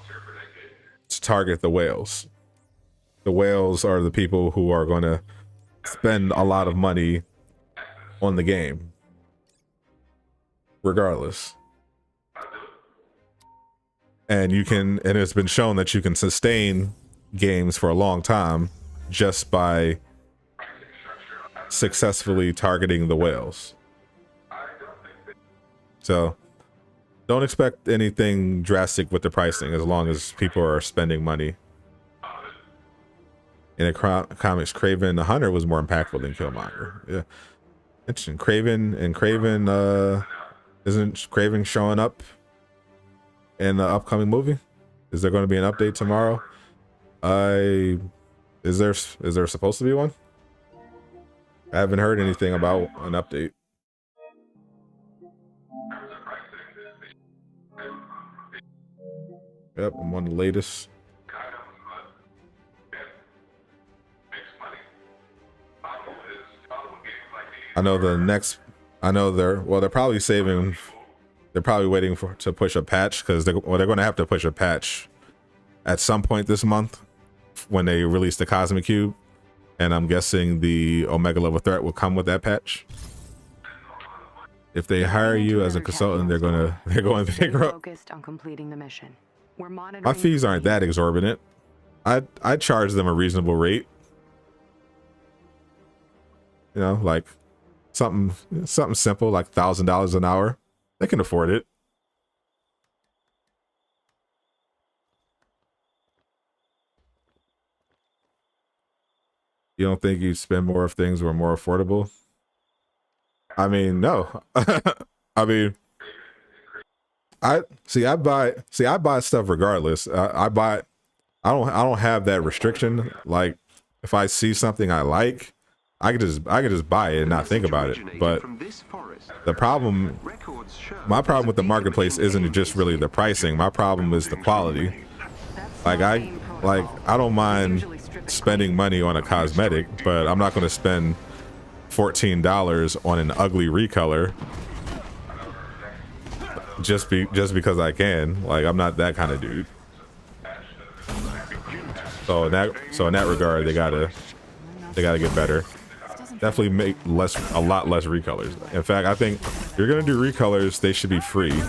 to target the whales. The whales are the people who are going to spend a lot of money on the game, regardless. And it's been shown that you can sustain games for a long time just by successfully targeting the whales. So don't expect anything drastic with the pricing as long as people are spending money. In the comics, Kraven the Hunter was more impactful than Killmonger. Yeah, interesting. Kraven isn't Kraven showing up in the upcoming movie? Is there going to be an update tomorrow? Is there supposed to be one? I haven't heard anything about an update. Yep, I'm on the latest. They're probably saving, they're probably waiting to push a patch, because they're going to have to push a patch at some point this month when they release the Cosmic Cube, and I'm guessing the Omega level threat will come with that patch. If they hire you as a consultant, they're going focused on completing the mission. We're monitoring. My fees aren't that exorbitant. I charge them a reasonable rate. You know, like something simple, like $1,000 an hour. They can afford it. You don't think you'd spend more if things were more affordable? I mean, no. I mean, I buy stuff regardless. I don't have that restriction. Like, if I see something I like, I could just buy it and not think about it. But my problem with the marketplace isn't just really the pricing. My problem is the quality. Like, I don't mind spending money on a cosmetic, but I'm not going to spend $14 on an ugly recolor just because I can. Like, I'm not that kind of dude. So in that regard, they gotta get better. Definitely make a lot less recolors. In fact, I think if you're gonna do recolors, they should be free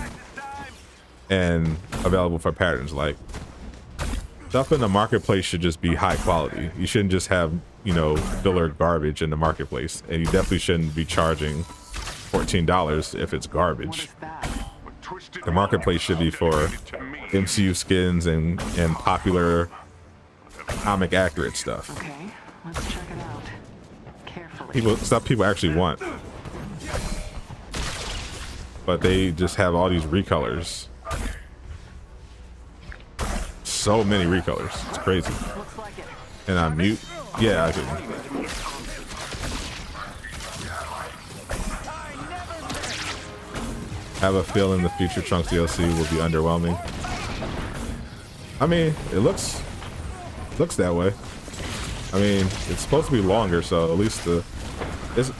and available for patterns. Like, stuff in the marketplace should just be high quality. You shouldn't just have, you know, filler garbage in the marketplace, and you definitely shouldn't be charging $14 if it's garbage. The marketplace should be for MCU skins and popular comic accurate stuff. Okay, let's check it out. Carefully. Stuff people actually want. But they just have all these recolors. So many recolors. It's crazy. Looks like it. And I mute? Yeah, I can. Have a feeling the future Trunks DLC will be underwhelming. I mean, it looks that way. I mean, it's supposed to be longer, so at least it's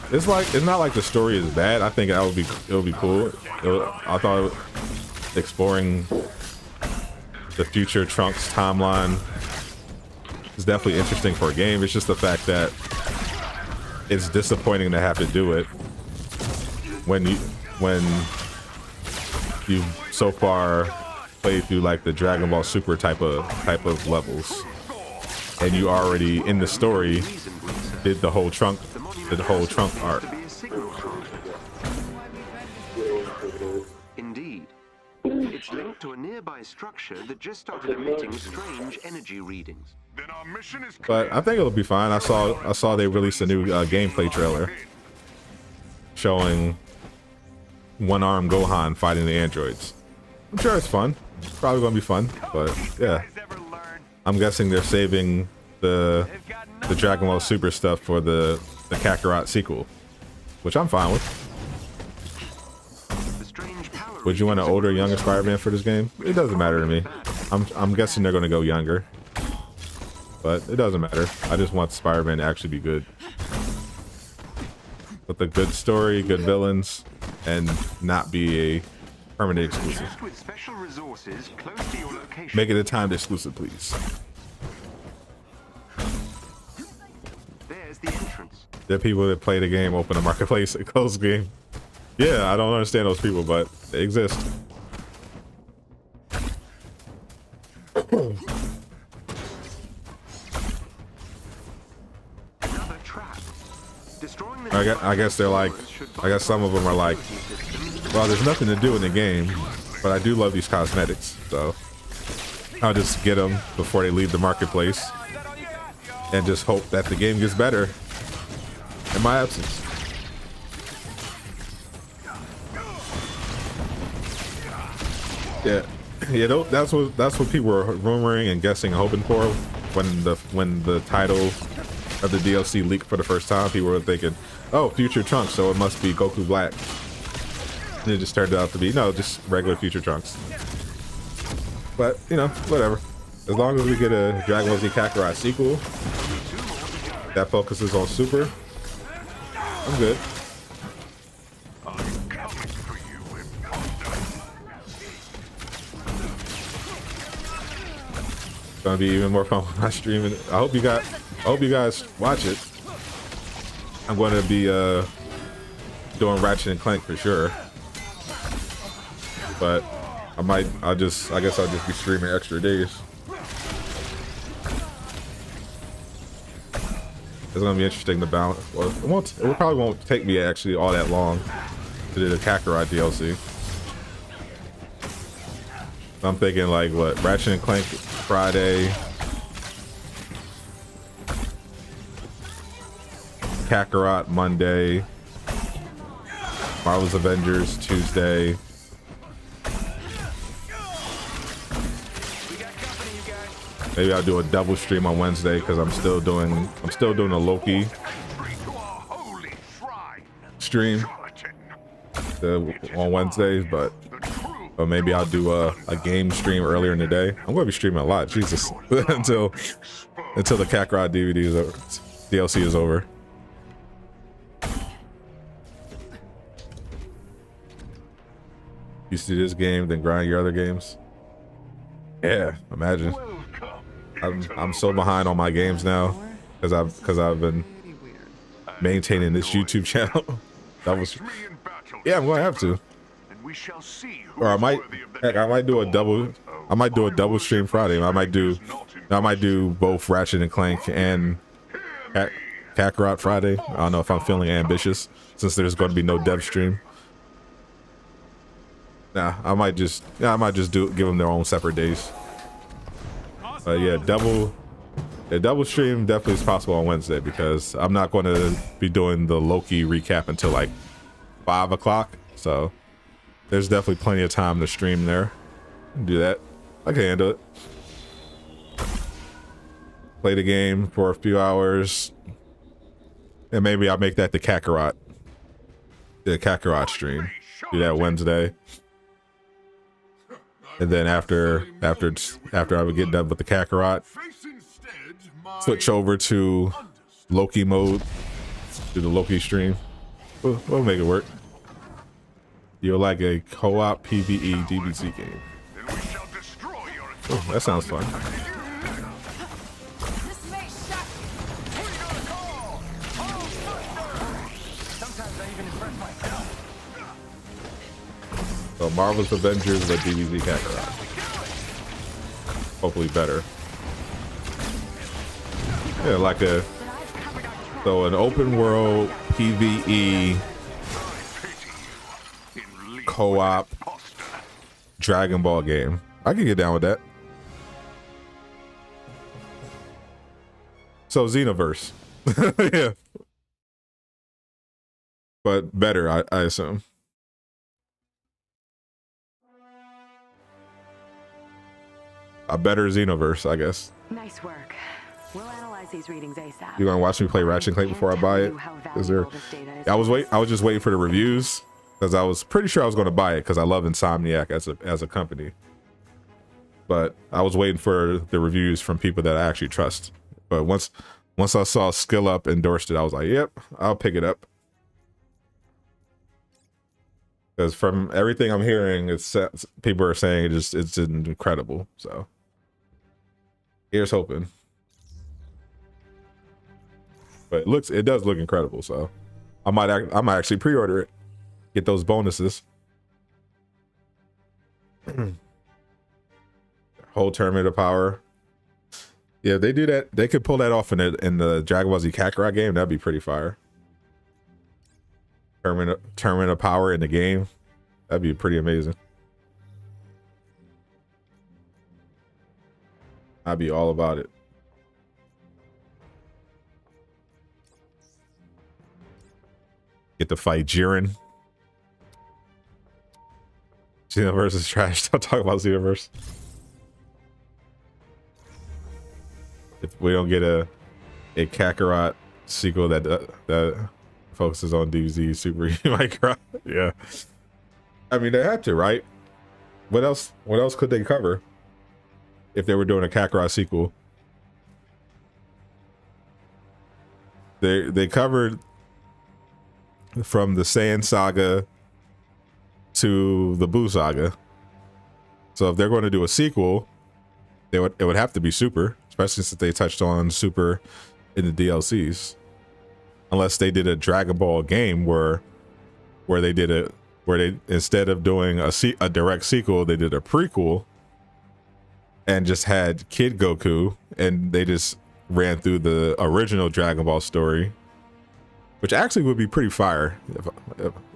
not like the story is bad. I think it would be cool. I thought exploring the future Trunks timeline is definitely interesting for a game. It's just the fact that it's disappointing to have to do it when you so far played through like the Dragon Ball Super type of levels, and you already in the story did the whole trunk arc. Indeed. It's linked to a nearby structure that just started emitting strange energy readings. Then our mission is But I think it'll be fine. I saw they released a new gameplay trailer showing one-armed Gohan fighting the androids. I'm sure it's fun. It's probably gonna be fun, but yeah. I'm guessing they're saving the Dragon Ball Super stuff for the Kakarot sequel, which I'm fine with. Would you want an older, younger Spider-Man for this game? It doesn't matter to me. I'm guessing they're gonna go younger, but it doesn't matter. I just want Spider-Man to actually be good, with a good story, good villains, and not be a permanent exclusive. Make it a timed exclusive, please. There's the entrance. There are people that play the game, open a marketplace, and close the game. Yeah, I don't understand those people, but they exist. Another trap. Destroying the I guess they're like, I guess some of them are like, well, there's nothing to do in the game, but I do love these cosmetics, so I'll just get them before they leave the marketplace and just hope that the game gets better in my absence. Yeah, that's what people were rumoring and guessing and hoping for when the title of the DLC leaked for the first time. People were thinking, oh, future Trunks, so it must be Goku Black. And it just turned out to be, no, just regular future Trunks. But, you know, whatever. As long as we get a Dragon Ball Z Kakarot sequel that focuses on Super, I'm good. It's gonna be even more fun when I stream it. I hope you guys watch it. I'm going to be doing Ratchet and Clank for sure, but I guess I'll just be streaming extra days. It's gonna be interesting to balance. Well, it probably won't take me actually all that long to do the Kakarot DLC. I'm thinking like what, Ratchet and Clank Friday, Kakarot Monday, Marvel's Avengers Tuesday. Maybe I'll do a double stream on Wednesday because I'm still doing a Loki stream on Wednesdays, but maybe I'll do a game stream earlier in the day. I'm gonna be streaming a lot, Jesus, until the Kakarot DLC is over. You see this game, then grind your other games. Yeah, imagine. I'm so behind on my games now because I've been maintaining this YouTube channel. Yeah, I'm gonna have to. Or I might do a double stream Friday. I might do both Ratchet and Clank and Kakarot Friday. I don't know if I'm feeling ambitious since there's going to be no dev stream. Nah, I might just give them their own separate days. Yeah, double stream definitely is possible on Wednesday because I'm not going to be doing the Loki recap until like 5 o'clock. So there's definitely plenty of time to stream there. Do that. I can handle it. Play the game for a few hours, and maybe I'll make that the Kakarot stream. Do that Wednesday. And then after I would get done with the Kakarot, switch over to Loki mode, do the Loki stream. We'll make it work. You're like a co-op PvE DBZ game. Oh, that sounds fun. This may shock Sometimes I even impress myself. So Marvel's Avengers, but DBZ Kakarot. Hopefully better. Yeah, like a an open world PvE co-op Dragon Ball game. I can get down with that. So Xenoverse. Yeah. But better, I assume. A better Xenoverse, I guess. Nice work. We'll analyze these readings ASAP. You gonna watch me play Ratchet and Clank before I buy it? Is there? I was just waiting for the reviews because I was pretty sure I was gonna buy it because I love Insomniac as a company. But I was waiting for the reviews from people that I actually trust. But once I saw Skill Up endorsed it, I was like, "Yep, I'll pick it up." Because from everything I'm hearing, people are saying it's incredible. So here's hoping. But it does look incredible. So I might actually pre-order it, get those bonuses. Whole tournament of power. Yeah, if they do that, they could pull that off in the Dragon Ball Z Kakarot game. That'd be pretty fire. Tournament of power in the game. That'd be pretty amazing. I'd be all about it. Get to fight Jiren. Xenoverse is trash. Don't talk about Xenoverse. If we don't get a Kakarot sequel that focuses on DBZ Super, you might cry. Yeah. I mean, they had to, right? What else could they cover if they were doing a Kakarot sequel? They covered from the Saiyan saga to the Buu saga. So if they're going to do a sequel, it would have to be Super, especially since they touched on Super in the DLCs. Unless they did a Dragon Ball game where they instead of doing a direct sequel, they did a prequel and just had Kid Goku, and they just ran through the original Dragon Ball story, which actually would be pretty fire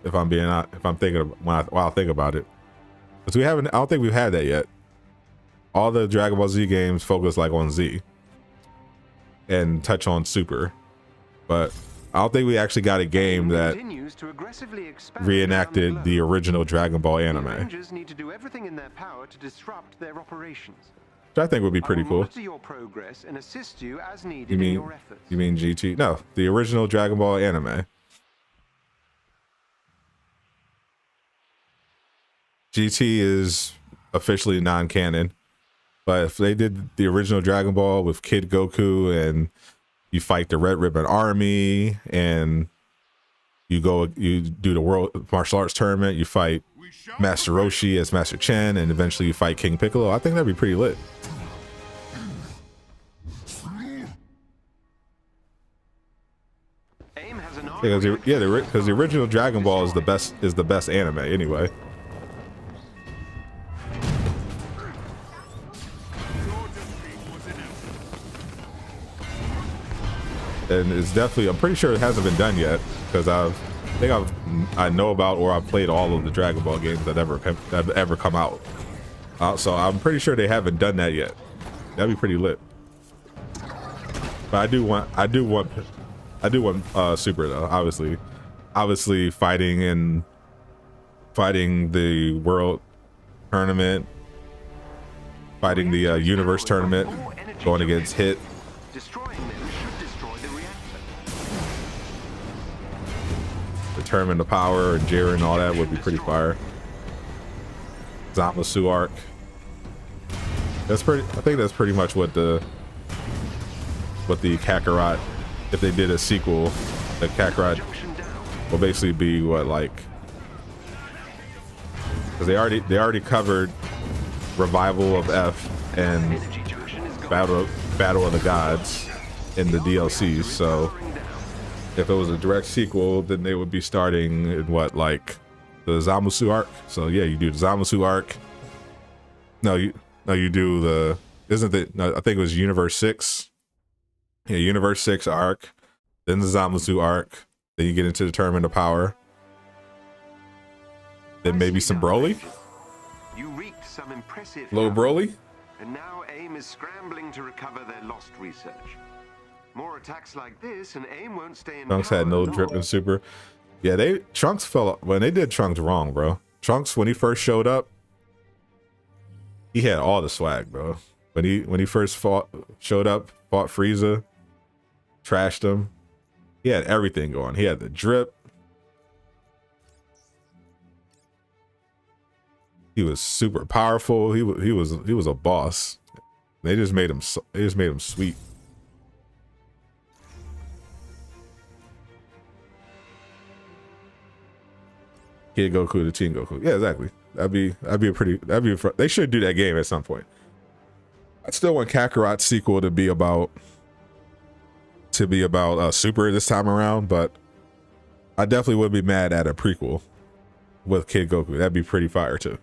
if I'm thinking while I think about it, because I don't think we've had that yet. All the Dragon Ball Z games focus like on Z and touch on Super, but I don't think we actually got a game that reenacted the original Dragon Ball anime. Avengers need to do everything in their power to disrupt their operations. Which I think would be pretty cool. Monitor your progress and assist you as needed in your efforts. You mean GT? No, the original Dragon Ball anime. GT is officially non-canon, but if they did the original Dragon Ball with Kid Goku and you fight the Red Ribbon Army and you do the World Martial Arts Tournament, you fight Master Roshi as Master Chen, and eventually you fight King Piccolo, I think that'd be pretty lit. Because the original Dragon Ball is the best anime anyway. And it's definitely, I'm pretty sure it hasn't been done yet, because I know about, or I've played all of the Dragon Ball games that have ever come out. So I'm pretty sure they haven't done that yet. That'd be pretty lit. But I do want Super though. Obviously fighting the World Tournament, fighting the Universe Tournament, going against Hit. Destroying them should destroy the reactor. The Tournament of Power and Jiren and all that would be pretty fire. Zamasu arc. I think that's pretty much what the Kakarot, if they did a sequel, the Kakarot will basically be what, like, because they already covered Revival of F and Battle of the Gods in the DLCs. So if it was a direct sequel, then they would be starting in what, like the Zamasu arc. So yeah, you do the Zamasu arc. No, you do the, isn't it? No, I think it was Universe 6. Yeah, Universe 6 arc, then the Zamasu arc, then you get into the Tournament of Power. Then maybe some Broly. You wreaked some impressive Low Broly. and now AIM is scrambling to recover their lost research. More attacks like this, and AIM won't stay in Trunks power had no long. drip in Super. Yeah, Trunks fell when they did Trunks wrong, bro. Trunks, when he first showed up, he had all the swag, bro. When he first showed up, fought Frieza, trashed him. He had everything going. He had the drip. He was super powerful. He was a boss. They just made him sweet. Kid Goku to Teen Goku. Yeah, exactly. They should do that game at some point. I still want Kakarot's sequel to be about Super this time around, but I definitely would be mad at a prequel with Kid Goku. That'd be pretty fire too.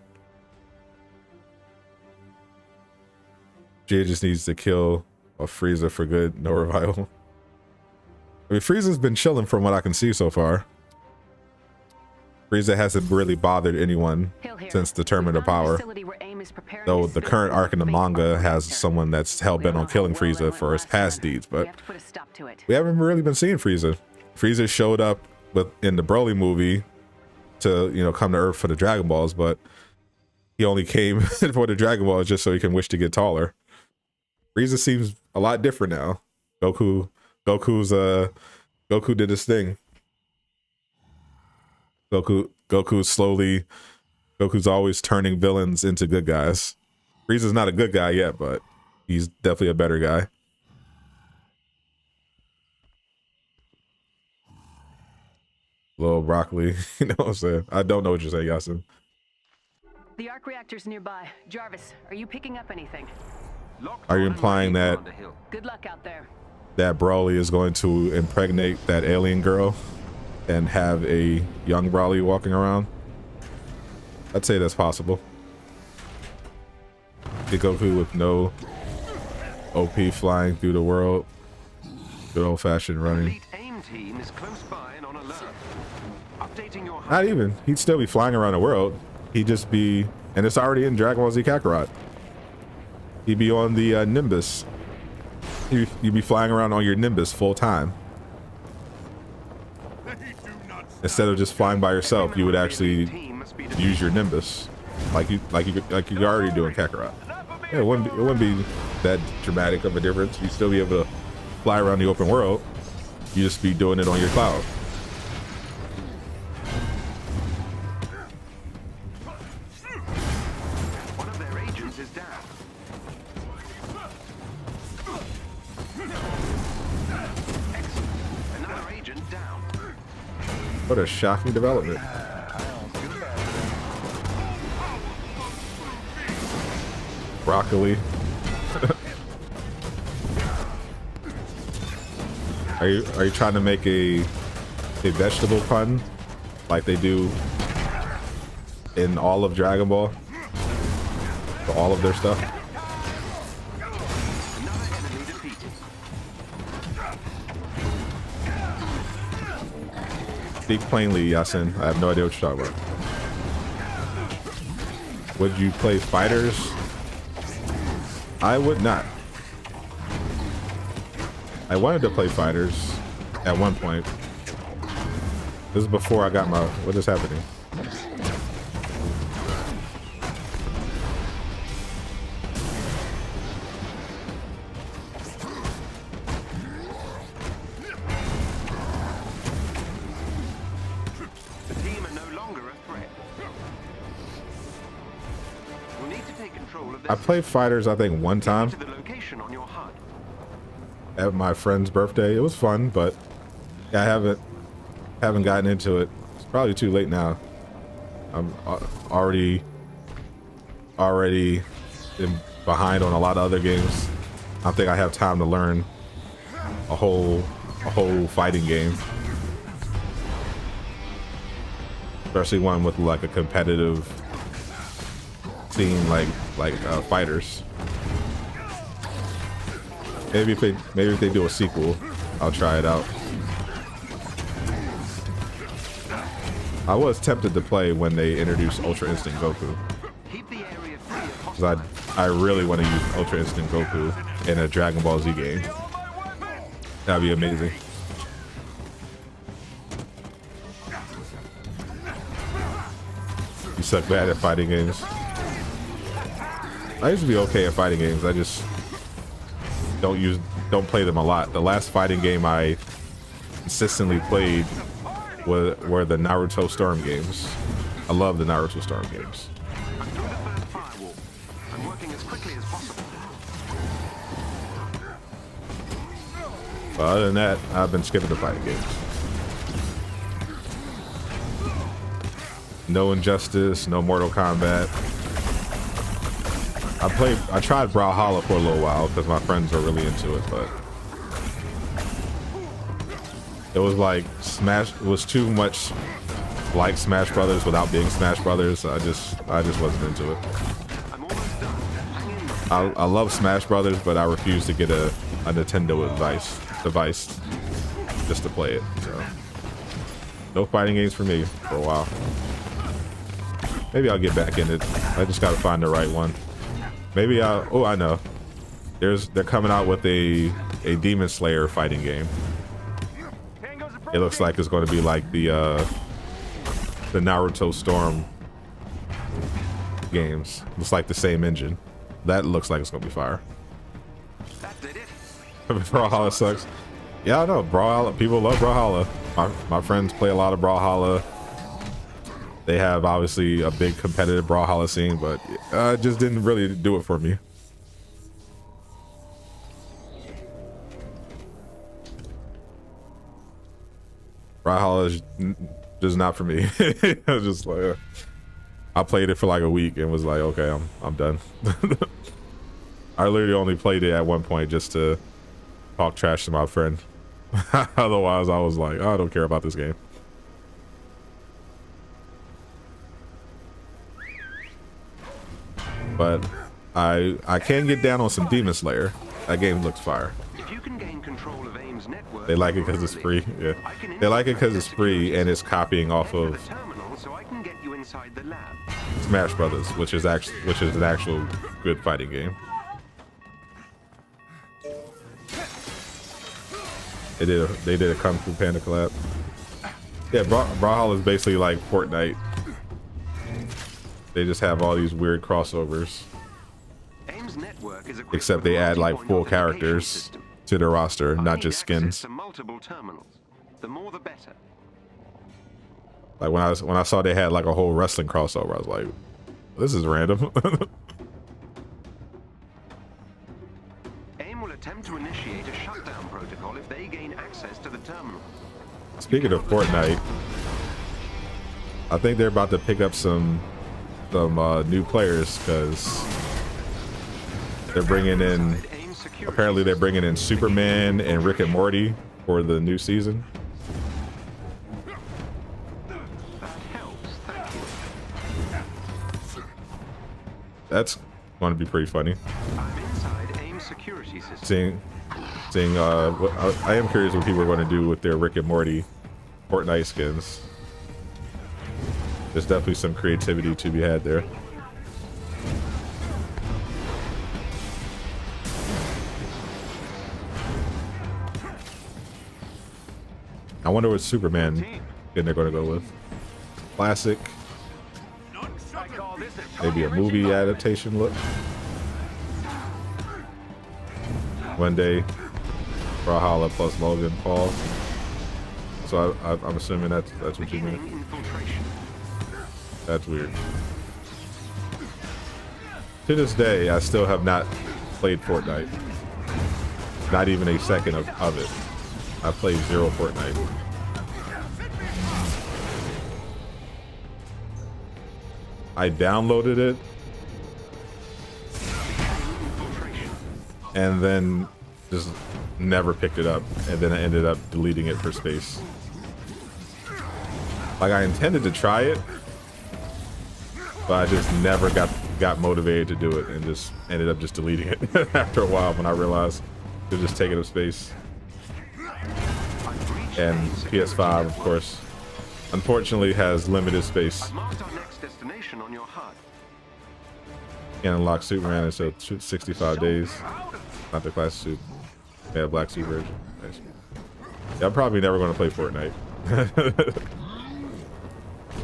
Jay just needs to kill a Frieza for good, no revival. I mean, Frieza's been chilling from what I can see so far. Frieza hasn't really bothered anyone since the Tournament of Power. Though the current arc in the manga has someone that's hell-bent on killing Frieza for his past deeds, but we haven't really been seeing Frieza. Frieza showed up in the Broly movie to, come to Earth for the Dragon Balls, but he only came for the Dragon Balls just so he can wish to get taller. Frieza seems a lot different now. Goku did his thing. Goku's always turning villains into good guys. Frieza's not a good guy yet, but he's definitely a better guy. Little broccoli, you know what I'm saying? I don't know what you're saying, Yasin. The arc reactor's nearby. Jarvis, are you picking up anything? Are you implying that Good luck out there. that Broly is going to impregnate that alien girl and have a young Broly walking around? I'd say that's possible. Get Goku with no OP flying through the world. Good old-fashioned running. Elite AIM team is close by and on alert. Updating your Not even. He'd still be flying around the world. He'd just be, and it's already in Dragon Ball Z Kakarot. He'd be on the Nimbus. You'd be flying around on your Nimbus full time. Instead of just flying by yourself, you would actually use your Nimbus, like you already do in Kakarot. Yeah, it wouldn't be that dramatic of a difference. You'd still be able to fly around the open world. You just be doing it on your cloud. One of their agents is down. Excellent. Another agent down. What a shocking development. Broccoli. Are you trying to make a vegetable pun like they do in all of Dragon Ball? For all of their stuff? Another enemy defeated. Speak plainly, Yasin. I have no idea what you're talking about. Would you play fighters? I would not. I wanted to play fighters at one point. This is before I got my... What is happening? The team are no longer a threat. We'll need to take control of this. I played fighters, I think, one time to the location on your HUD. at my friend's birthday. It was fun, but I haven't gotten into it. It's probably too late now. I'm already behind on a lot of other games. I don't think I have time to learn a whole fighting game, especially one with like a competitive scene like fighters. Maybe if they do a sequel, I'll try it out. I was tempted to play when they introduced Ultra Instinct Goku, because I really want to use Ultra Instinct Goku in a Dragon Ball Z game. That'd be amazing. You suck bad at fighting games. I used to be okay at fighting games. I just don't play them a lot. The last fighting game I consistently played were the Naruto Storm games. I love the Naruto Storm games. I'm working as quickly as possible. But other than that, I've been skipping the fighting games. No Injustice, no Mortal Kombat. I tried Brawlhalla for a little while because my friends were really into it, but it was like it was too much like Smash Brothers without being Smash Brothers. I just wasn't into it. I love Smash Brothers, but I refuse to get a Nintendo device just to play it. So no fighting games for me for a while. Maybe I'll get back in it. I just gotta find the right one. Maybe I know. They're coming out with a Demon Slayer fighting game. It looks like it's going to be like the Naruto Storm games. Looks like the same engine. That looks like it's going to be fire. Brawlhalla sucks. Yeah, I know. Brawlhalla. People love Brawlhalla. My friends play a lot of Brawlhalla. They have obviously a big competitive Brawlhalla scene, but it just didn't really do it for me. Brawlhalla is just not for me. I was just like, I played it for like a week and was like, okay, I'm done. I literally only played it at one point just to talk trash to my friend. Otherwise, I was like, oh, I don't care about this game. But I can get down on some Demon Slayer. That game looks fire. If you can gain control of AIM's network, they like it because it's free. Yeah, they like it because it's free and it's copying off of so I can get you inside the lab. Smash Brothers, which is an actual good fighting game. They did a Kung Fu Panda collab. Yeah, Brawlhalla is basically like Fortnite. They just have all these weird crossovers. AIM's network is except they add like full characters to their roster, not just skins. Multiple terminals. The more the better. Like when I saw they had like a whole wrestling crossover, I was like, this is random. AIM will attempt to initiate a shutdown protocol if they gain access to the terminal. Speaking of Fortnite, I think they're about to pick up some new players because apparently they're bringing in Superman and Rick and Morty for the new season. That's going to be pretty funny. Seeing I am curious what people are going to do with their Rick and Morty Fortnite skins. There's definitely some creativity to be had there. I wonder what Superman skin they're going to go with. Classic. Maybe a movie adaptation look. One day, Brawlhalla plus Logan Paul. So I'm assuming that's what you mean. That's weird. To this day, I still have not played Fortnite. Not even a second of it. I played zero Fortnite. I downloaded it and then just never picked it up, and then I ended up deleting it for space. Like, I intended to try it, but I just never got motivated to do it, and just ended up just deleting it after a while when I realized it was just taking up space. And PS5, of course, unfortunately has limited space. Marked our next destination on your HUD. Can't unlock Superman until 65 days. Not the classic suit. Yeah, black suit version. Nice. Yeah, I'm probably never going to play Fortnite.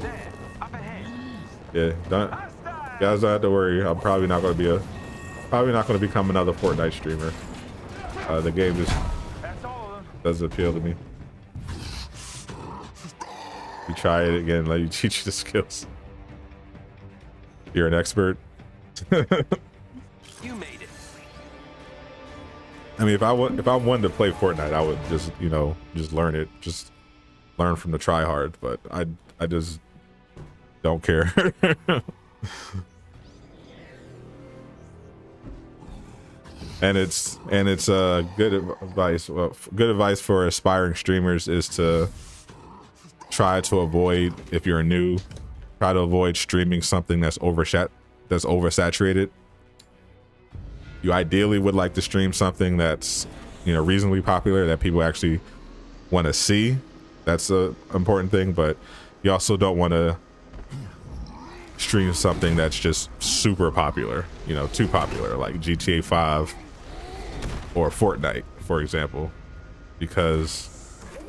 There, up ahead. Yeah, don't, guys don't have to worry. I'm probably not going to become another Fortnite streamer. The game just That's all of them. doesn't appeal to me. You try it again, let you teach you the skills. You're an expert. You made it. I mean, if I wanted to play Fortnite, I would just, you know, just learn it, just learn from the try hard. But I just don't care. And it's good advice. Well, good advice for aspiring streamers is to try to avoid, if you're new, try to avoid streaming something that's oversaturated. You ideally would like to stream something that's, you know, reasonably popular that people actually want to see. That's a important thing, but you also don't want to stream something that's just super popular, you know, too popular, like GTA 5 or Fortnite, for example, because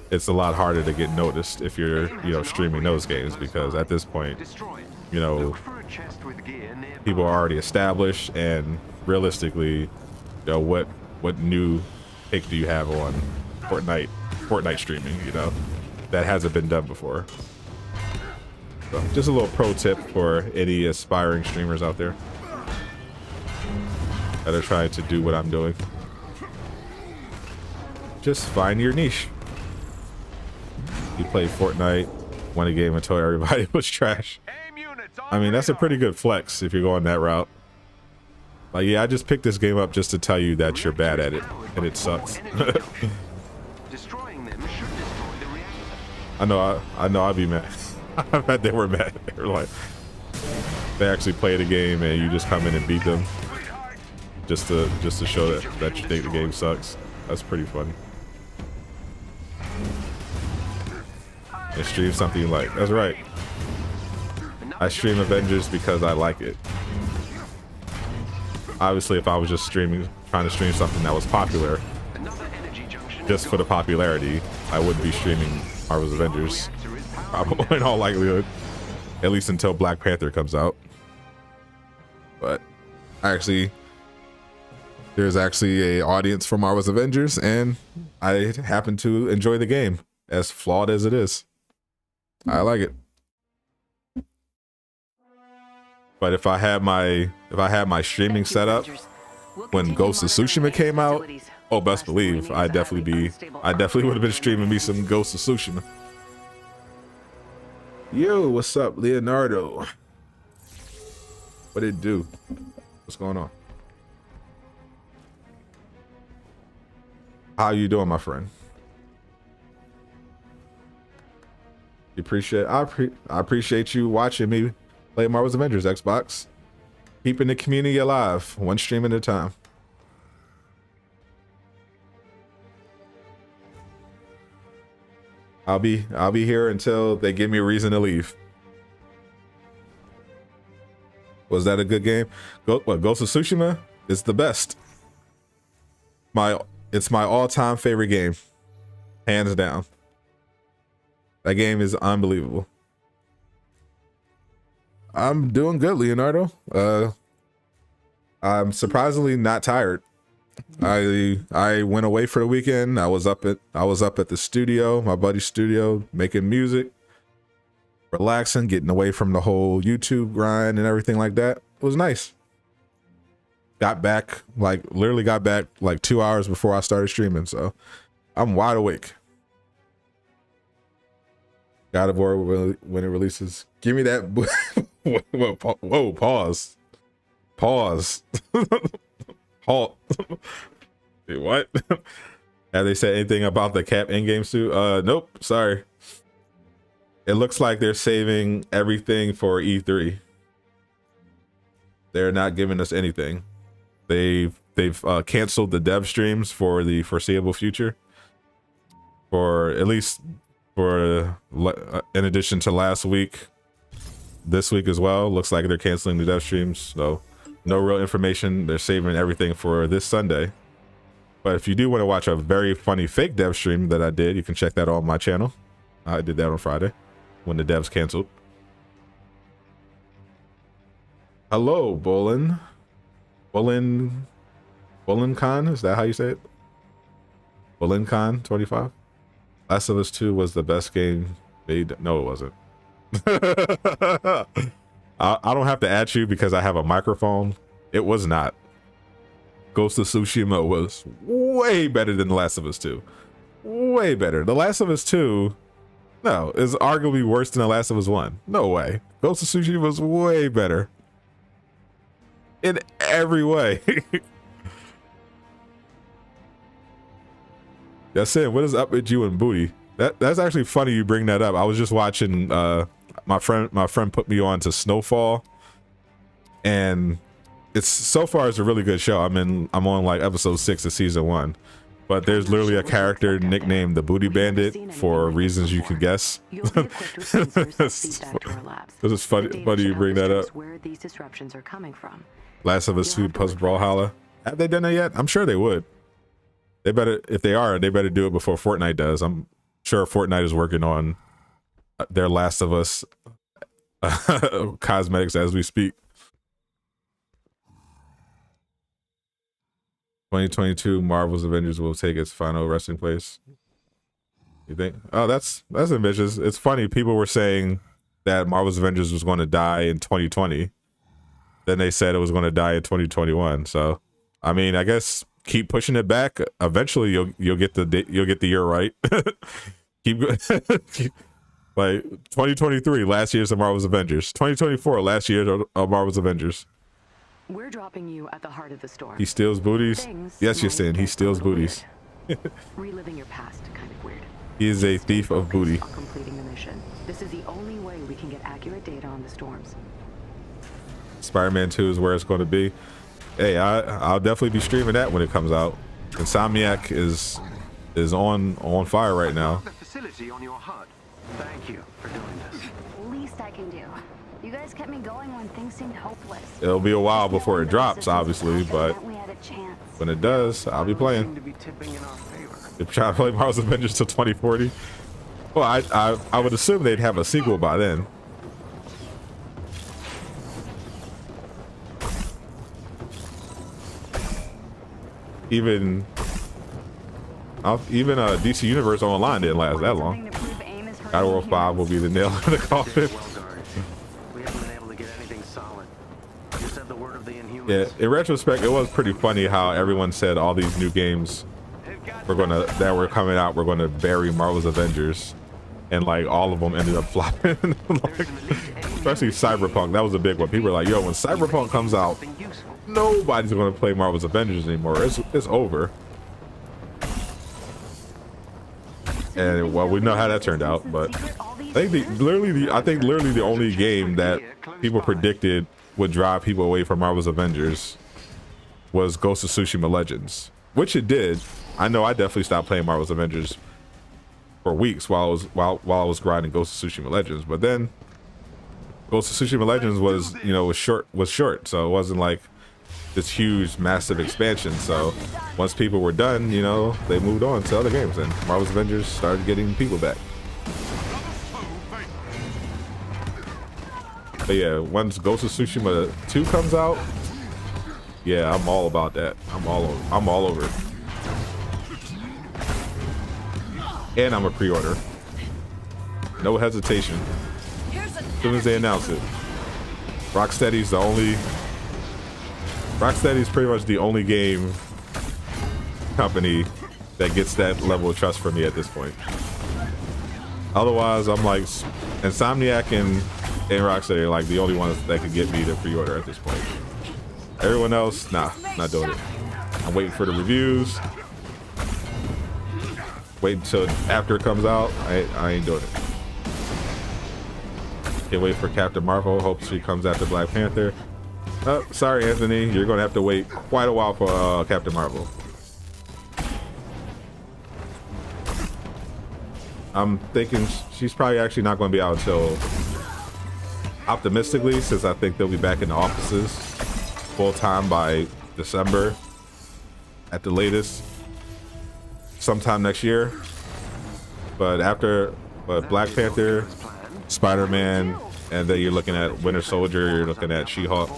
it's a lot harder to get noticed if you're, you know, streaming those games, because at this point, you know, Look for a chest with gear nearby. people are already established, and realistically, you know, what new take do you have on Fortnite streaming, you know, that hasn't been done before. So just a little pro tip for any aspiring streamers out there that are trying to do what I'm doing. Just find your niche. You play Fortnite, won a game and told everybody it was trash. Aim units on I mean, that's a radar. pretty good flex if you're going that route. Like, yeah, I just picked this game up just to tell you that you're bad at it, and it sucks. Destroying them should destroy the reactor. I know I'd be mad. I bet they were mad. They were like, they actually play the game and you just come in and beat them just to show that you think the game sucks. That's pretty funny. And stream something you like. That's right. I stream Avengers because I like it. Obviously, if I was just trying to stream something that was popular, Another energy junction. just for the popularity, I wouldn't be streaming Marvel's Avengers. Probably in all likelihood. At least until Black Panther comes out. But there's actually a audience for Marvel's Avengers, and I happen to enjoy the game, as flawed as it is. I like it. But if I had my streaming set up when Ghost of Tsushima came out, oh, best believe I definitely would have been streaming me some Ghost of Tsushima. Yo, what's up, Leonardo? What it do? What's going on? How you doing, my friend? I appreciate you watching me play Marvel's Avengers Xbox. Keeping the community alive, one stream at a time. I'll be here until they give me a reason to leave. Was that a good game? Ghost of Tsushima is the best. It's my all-time favorite game, hands down. That game is unbelievable. I'm doing good, Leonardo. I'm surprisingly not tired. I went away for the weekend. I was up at the studio, my buddy's studio, making music, relaxing, getting away from the whole YouTube grind and everything like that. It was nice. Literally got back like 2 hours before I started streaming, so I'm wide awake. God of War when it releases. Give me that. Whoa, pause. Halt. What? Have they said anything about the Cap in-game suit? Nope. Sorry. It looks like they're saving everything for E3. They're not giving us anything. They've canceled the dev streams for the foreseeable future. For at least for in addition to last week, this week as well. Looks like they're canceling the dev streams. So no real information. They're saving everything for this Sunday. But if you do want to watch a very funny fake dev stream that I did, you can check that on my channel. I did that on Friday when the devs canceled. Hello, Bolin Khan, is that how you say it? Bolin Khan 25. Last of Us 2 was the best game made. No, it wasn't. I don't have to add you because I have a microphone. It was not. Ghost of Tsushima was way better than The Last of Us 2. Way better. The Last of Us 2, no, is arguably worse than The Last of Us 1. No way. Ghost of Tsushima was way better. In every way. That's it. What is up with you and Booty? That's actually funny you bring that up. I was just watching my friend put me on to Snowfall, and it's so far it's a really good show. I'm on like episode 6 of season 1. But there's literally a character nicknamed the Booty Bandit for reasons you can guess. This is funny you bring that up. Where these disruptions are coming from. Last of Us 2 post Brawlhalla. Have they done that yet? I'm sure they would. They better, if they are, they better do it before Fortnite does. I'm sure Fortnite is working on their Last of Us cosmetics as we speak. 2022 Marvel's Avengers will take its final resting place. You think? Oh, that's ambitious. It's funny. People were saying that Marvel's Avengers was going to die in 2020. Then they said it was going to die in 2021. So, I mean, I guess keep pushing it back. Eventually, you'll get the year right. keep like 2023, last year's of Marvel's Avengers. 2024, last year's of Marvel's Avengers. We're dropping you at the heart of the storm. He steals booties. Yes, you're saying he steals booties. Reliving your past, kind of weird. He is a thief of booty. Completing the mission. This is the only way we can get accurate data on the storms. Spider-Man 2 is where it's going to be. Hey, I'll definitely be streaming that when it comes out. Insomniac is on fire right now. The facility on your HUD. Thank you for doing this. Least I can do. You guys kept me going when things seemed hopeless. It'll be a while before it drops, obviously, but We had a chance. when it does, I'll be playing. To be tipping in our favor. They're trying to play Marvel's Avengers till 2040. Well, I would assume they'd have a sequel by then. Even DC Universe Online didn't last that long. God of War 5 will be the nail in the coffin. We haven't been able to get anything solid. Just have the word of the Inhumans. Yeah, in retrospect, it was pretty funny how everyone said all these new games that were coming out were gonna bury Marvel's Avengers, and like all of them ended up flopping. Like, especially Cyberpunk, that was a big one. People were like, "Yo, when Cyberpunk comes out, nobody's gonna play Marvel's Avengers anymore. It's over." And well, we know how that turned out, but I think literally the only game that people predicted would drive people away from Marvel's Avengers was Ghost of Tsushima Legends, which it did. I know I definitely stopped playing Marvel's Avengers for weeks while I was grinding Ghost of Tsushima Legends, but then Ghost of Tsushima Legends was short, so it wasn't like this huge massive expansion. So once people were done, they moved on to other games, and Marvel's Avengers started getting people back. But yeah, once Ghost of Tsushima 2 comes out, yeah, I'm all about that. I'm all over it. And I'm a pre-order. No hesitation. As soon as they announce it. Rocksteady's pretty much the only game company that gets that level of trust from me at this point. Otherwise, I'm like, Insomniac and Rocksteady are like the only ones that could get me to pre-order at this point. Everyone else, nah, not doing it. I'm waiting for the reviews. wait until after it comes out. I ain't doing it. Can't wait for Captain Marvel. Hope she comes after Black Panther. Sorry, Anthony. You're gonna have to wait quite a while for Captain Marvel. I'm thinking she's probably actually not going to be out until, optimistically, since I think they'll be back in the offices full time by December at the latest, sometime next year. But Black Panther, Spider-Man, and then you're looking at Winter Soldier, you're looking at She-Hulk.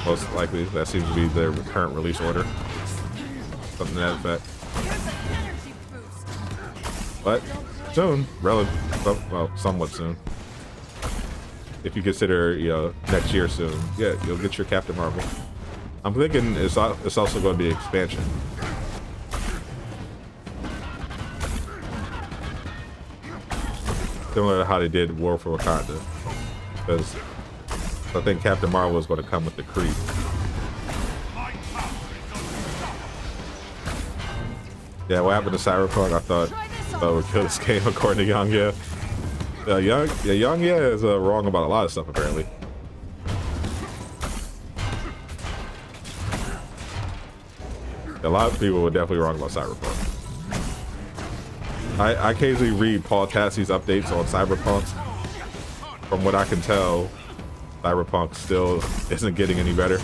Most likely, that seems to be their current release order. Something to that effect. But soon, well, somewhat soon. If you consider, you know, next year soon, yeah, you'll get your Captain Marvel. I'm thinking it's also going to be expansion. Similar to how they did War for Wakanda, because I think Captain Marvel is going to come with the Kree. Yeah, what happened to Cyberpunk? I thought would kill this game, according to Young. Young is wrong about a lot of stuff apparently. A lot of people were definitely wrong about Cyberpunk. I occasionally read Paul Tassie's updates on Cyberpunk. From what I can tell, Cyberpunk still isn't getting any better.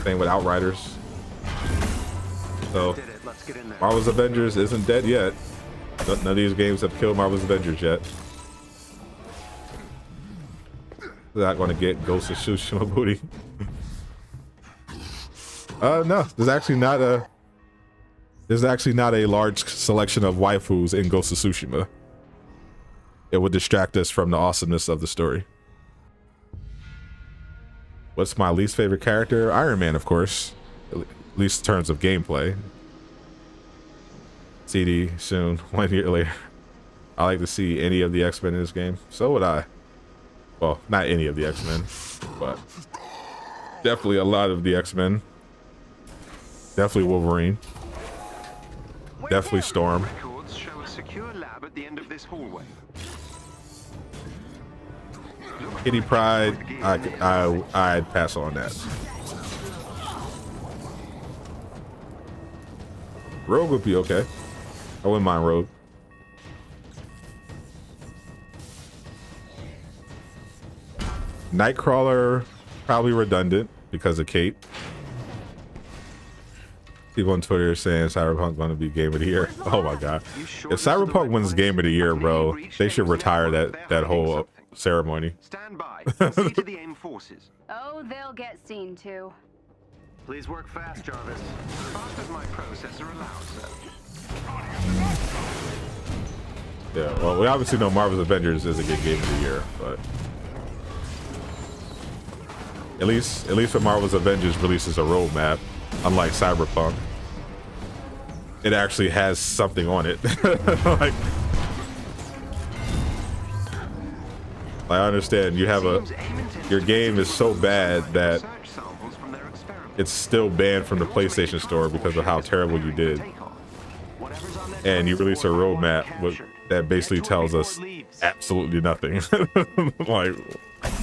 Same with Outriders. So Marvel's Avengers isn't dead yet. None of these games have killed Marvel's Avengers yet. They're not going to get Ghost of Tsushima booty. No, there's actually not a large selection of waifus in Ghost of Tsushima. It would distract us from the awesomeness of the story. What's my least favorite character? Iron Man, of course. At least in terms of gameplay. CD soon, 1 year later. I like to see any of the X-Men in this game. So would I. Well, not any of the X-Men, but definitely a lot of the X-Men. Definitely Wolverine. Definitely Storm. Records show a secure lab at the end of this hallway. Kitty Pryde, I'd pass on that. Rogue would be okay. I wouldn't mind Rogue. Nightcrawler, probably redundant because of Kate. People on Twitter are saying Cyberpunk going to be Game of the Year. Oh my god. If Cyberpunk wins Game of the Year, bro, they should retire that whole ceremony. Stand by. See to the AIM forces. Oh, they'll get seen too. Please work fast, Jarvis. As fast as my processor allows, sir. Yeah, well, we obviously know Marvel's Avengers is a good Game of the Year, but at least when Marvel's Avengers releases a roadmap, unlike Cyberpunk, it actually has something on it. like I understand you have your game is so bad that it's still banned from the PlayStation Store because of how terrible you did. And you release a roadmap that basically tells us absolutely nothing. like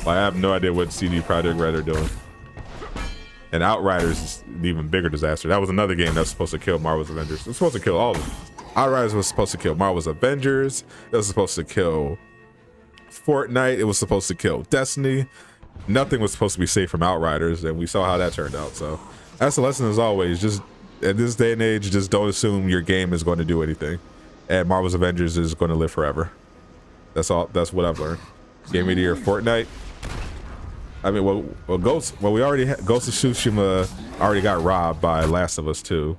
I have no idea what CD Projekt Red are doing. And Outriders is an even bigger disaster. That was another game that's supposed to kill Marvel's Avengers. It was supposed to kill all of them. Outriders was supposed to kill Marvel's Avengers. It was supposed to kill Fortnite. It was supposed to kill Destiny. Nothing was supposed to be safe from Outriders, and we saw how that turned out. So that's the lesson as always. Just at this day and age, just don't assume your game is going to do anything. And Marvel's Avengers is going to live forever. That's all. That's what I've learned. Game of the Year, Fortnite. I mean, Ghost of Tsushima already got robbed by Last of Us 2.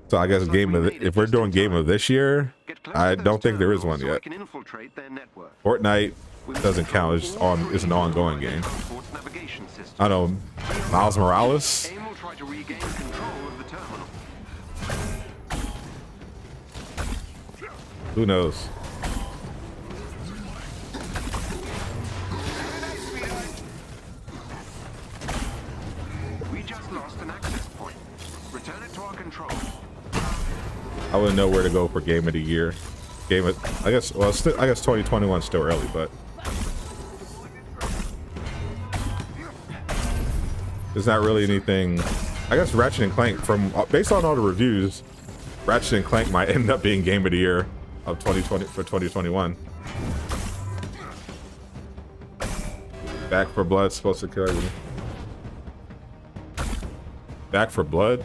So I guess if we're doing Game of this year, I don't think there is one yet. Fortnite doesn't count. It's an ongoing game. I don't know. Miles Morales. Who knows? I wouldn't know where to go for game of the year. I guess 2021 is still early, but there's not really anything. I guess Ratchet and Clank, from based on all the reviews, Ratchet and Clank might end up being game of the year of 2020 for 2021. Back for Blood's supposed to kill you. Back for Blood?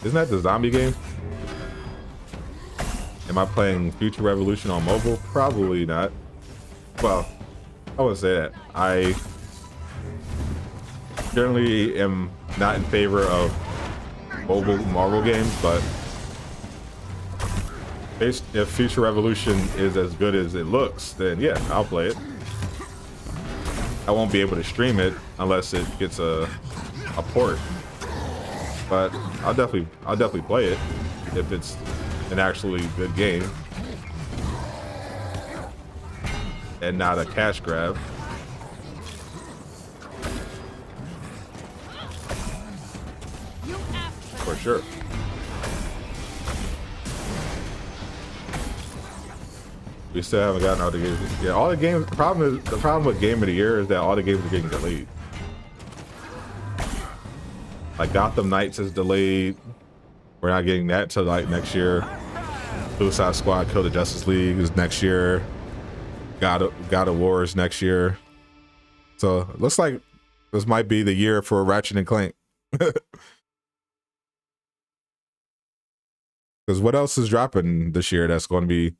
Isn't that the zombie game? Am I playing Future Revolution on mobile? Probably not. Well, I wouldn't say that. I generally am not in favor of mobile Marvel games, but if Future Revolution is as good as it looks, then yeah, I'll play it. I won't be able to stream it unless it gets a port, but I'll definitely play it if it's an actually good game and not a cash grab. For sure. We still haven't gotten all the games. Yeah, all the games. The problem with Game of the Year is that all the games are getting delayed. Like Gotham Knights is delayed. We're not getting that till like next year. Suicide Squad: Kill the Justice League is next year. God of War is next year. So it looks like this might be the year for Ratchet and Clank. Because what else is dropping this year that's going to be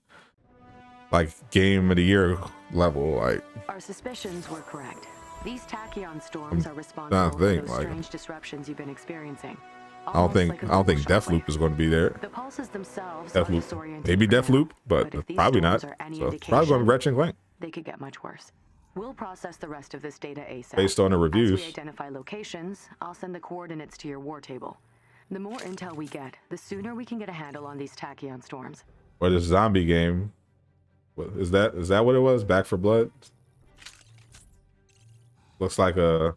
like Game of the Year level? Like, our suspicions were correct. These tachyon storms are responsible for those strange disruptions you've been experiencing. I don't think Deathloop is going to be there. The pulses themselves Deathloop, maybe Deathloop, but probably not. So probably going to be Ratchet and Clank. They could get much worse. We'll process the rest of this data ASAP. Based on the reviews. As we identify locations, I'll send the coordinates to your war table. The more intel we get, the sooner we can get a handle on these tachyon storms. Or this zombie game. What, is that what it was? Back for Blood? Looks like a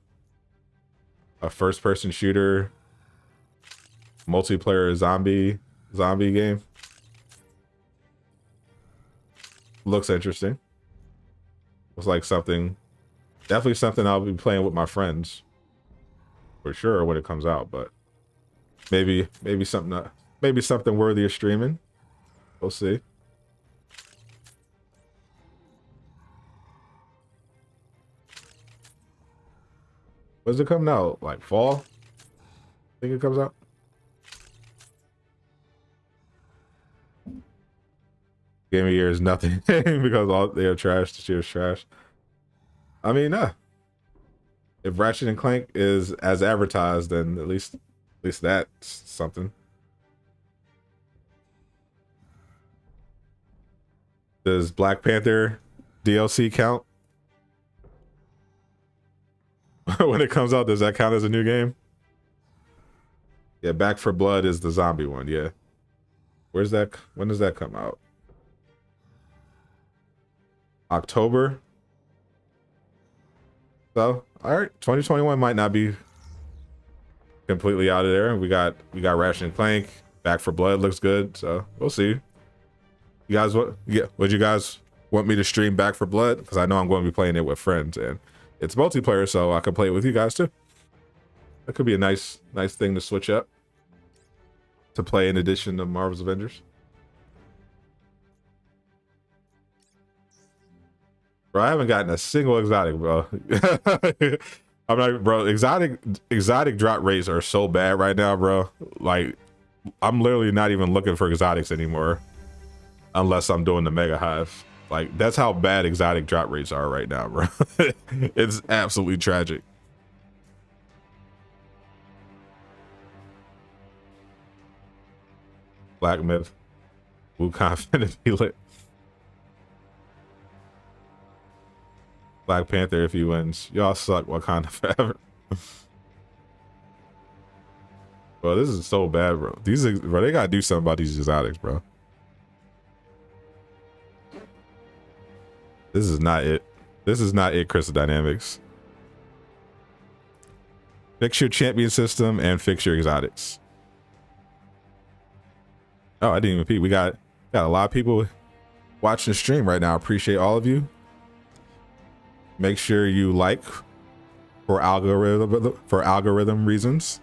first-person shooter, multiplayer zombie game. Looks interesting. Looks like definitely something I'll be playing with my friends for sure when it comes out. But maybe something worthy of streaming. We'll see. When's it coming out? Like fall? I think it comes out. Game of the Year is nothing because all they're trash. This year's trash. I mean, if Ratchet and Clank is as advertised, then at least that's something. Does Black Panther DLC count? When it comes out, does that count as a new game? Yeah, Back for Blood is the zombie one. Yeah. Where's that? When does that come out? October. So, all right, 2021 might not be completely out of there. We got Ratchet and Clank. Back for Blood looks good. So we'll see. You guys, would you guys want me to stream Back for Blood? Because I know I'm going to be playing it with friends and it's multiplayer, so I can play it with you guys too. That could be a nice thing to switch up to play in addition to Marvel's Avengers. Bro, I haven't gotten a single exotic, bro. I'm like, bro, exotic drop rates are so bad right now, bro. Like, I'm literally not even looking for exotics anymore unless I'm doing the Mega Hive. Like, that's how bad exotic drop rates are right now, bro. It's absolutely tragic. Black Myth. Wukong finna be lit. Black Panther if he wins. Y'all suck, Wakanda forever. Bro, this is so bad, bro. Bro, they gotta do something about these exotics, bro. This is not it. This is not it, Crystal Dynamics. Fix your champion system and fix your exotics. Oh, I didn't even peep. We got a lot of people watching the stream right now. I appreciate all of you. Make sure you like for algorithm reasons.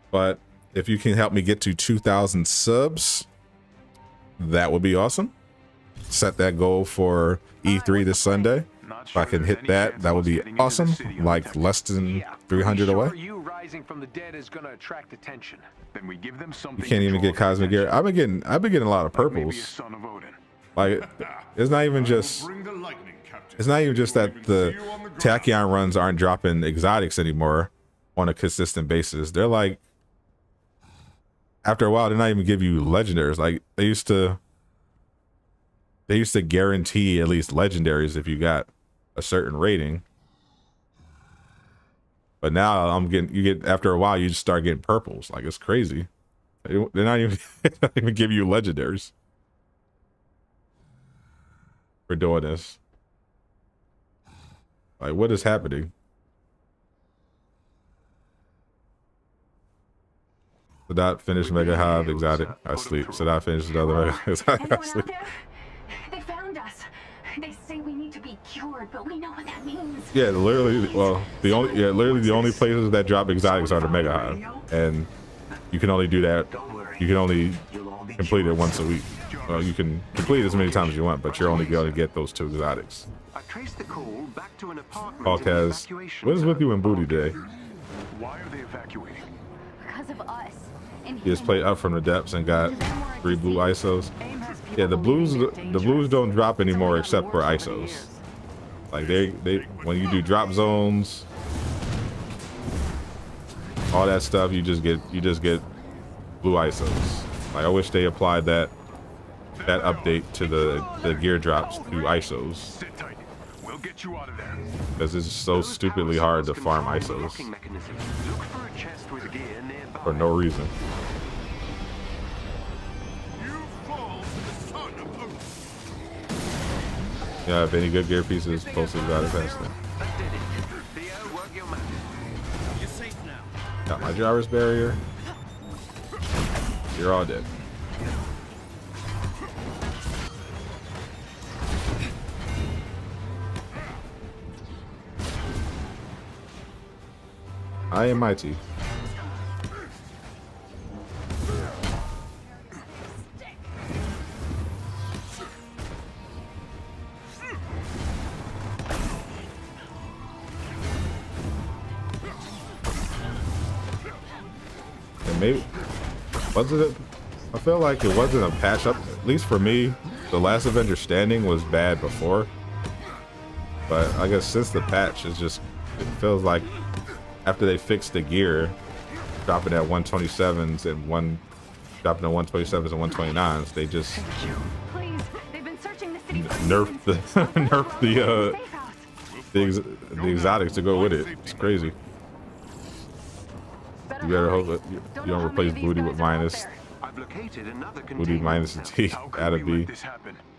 But if you can help me get to 2,000 subs, that would be awesome. Set that goal for E3 this Sunday. If I can hit that, that would be awesome. Like less than 300 away. You rising from the dead is gonna attract attention. Then we give them something. You can't even get cosmic gear. I've been getting a lot of purples. Like it's not even just that the Tachyon runs aren't dropping exotics anymore on a consistent basis. They're like, after a while, they're not even give you legendaries. Like they used to guarantee at least legendaries if you got a certain rating. But now after a while you just start getting purples. Like it's crazy. They're not even they don't even give you legendaries for doing this. Like what is happening? Did I finish Mega Hive exotic? I sleep. Should I finish another Mega exotic? I sleep. They found us. They say we need to be cured, but we know what that means. Yeah, literally. Well, literally the only places that drop exotics are the Mega Hive, and you can only do that. You can only complete it once a week. Well, you can complete it as many times as you want, but you're only going to get those 2 exotics. I traced the call back to an apartment. Podcast. What is with you and Booty Day? Why are they evacuating? Because of us. He just played Up from the Depths and got 3 blue ISOs. Yeah, the blues don't drop anymore except for ISOs. Like they when you do drop zones, all that stuff, you just get blue ISOs. Like I wish they applied that update to the gear drops through ISOs. Sit tight. We'll get you out of there. Because it's so stupidly hard to farm ISOs for no reason. Yeah, if any good gear pieces posted about it past them. Got my Jarvis barrier. You're all dead. I am mighty. And maybe wasn't it? I feel like it wasn't a patch up. At least for me, the last Avengers Standing was bad before. But I guess since the patch, it feels like after they fixed the gear, dropping at 127s and dropping at 127s and 129s, they just nerfed the exotics to go with it. It's crazy. You better hope that you don't replace booty with minus. Booty minus a T, add a B.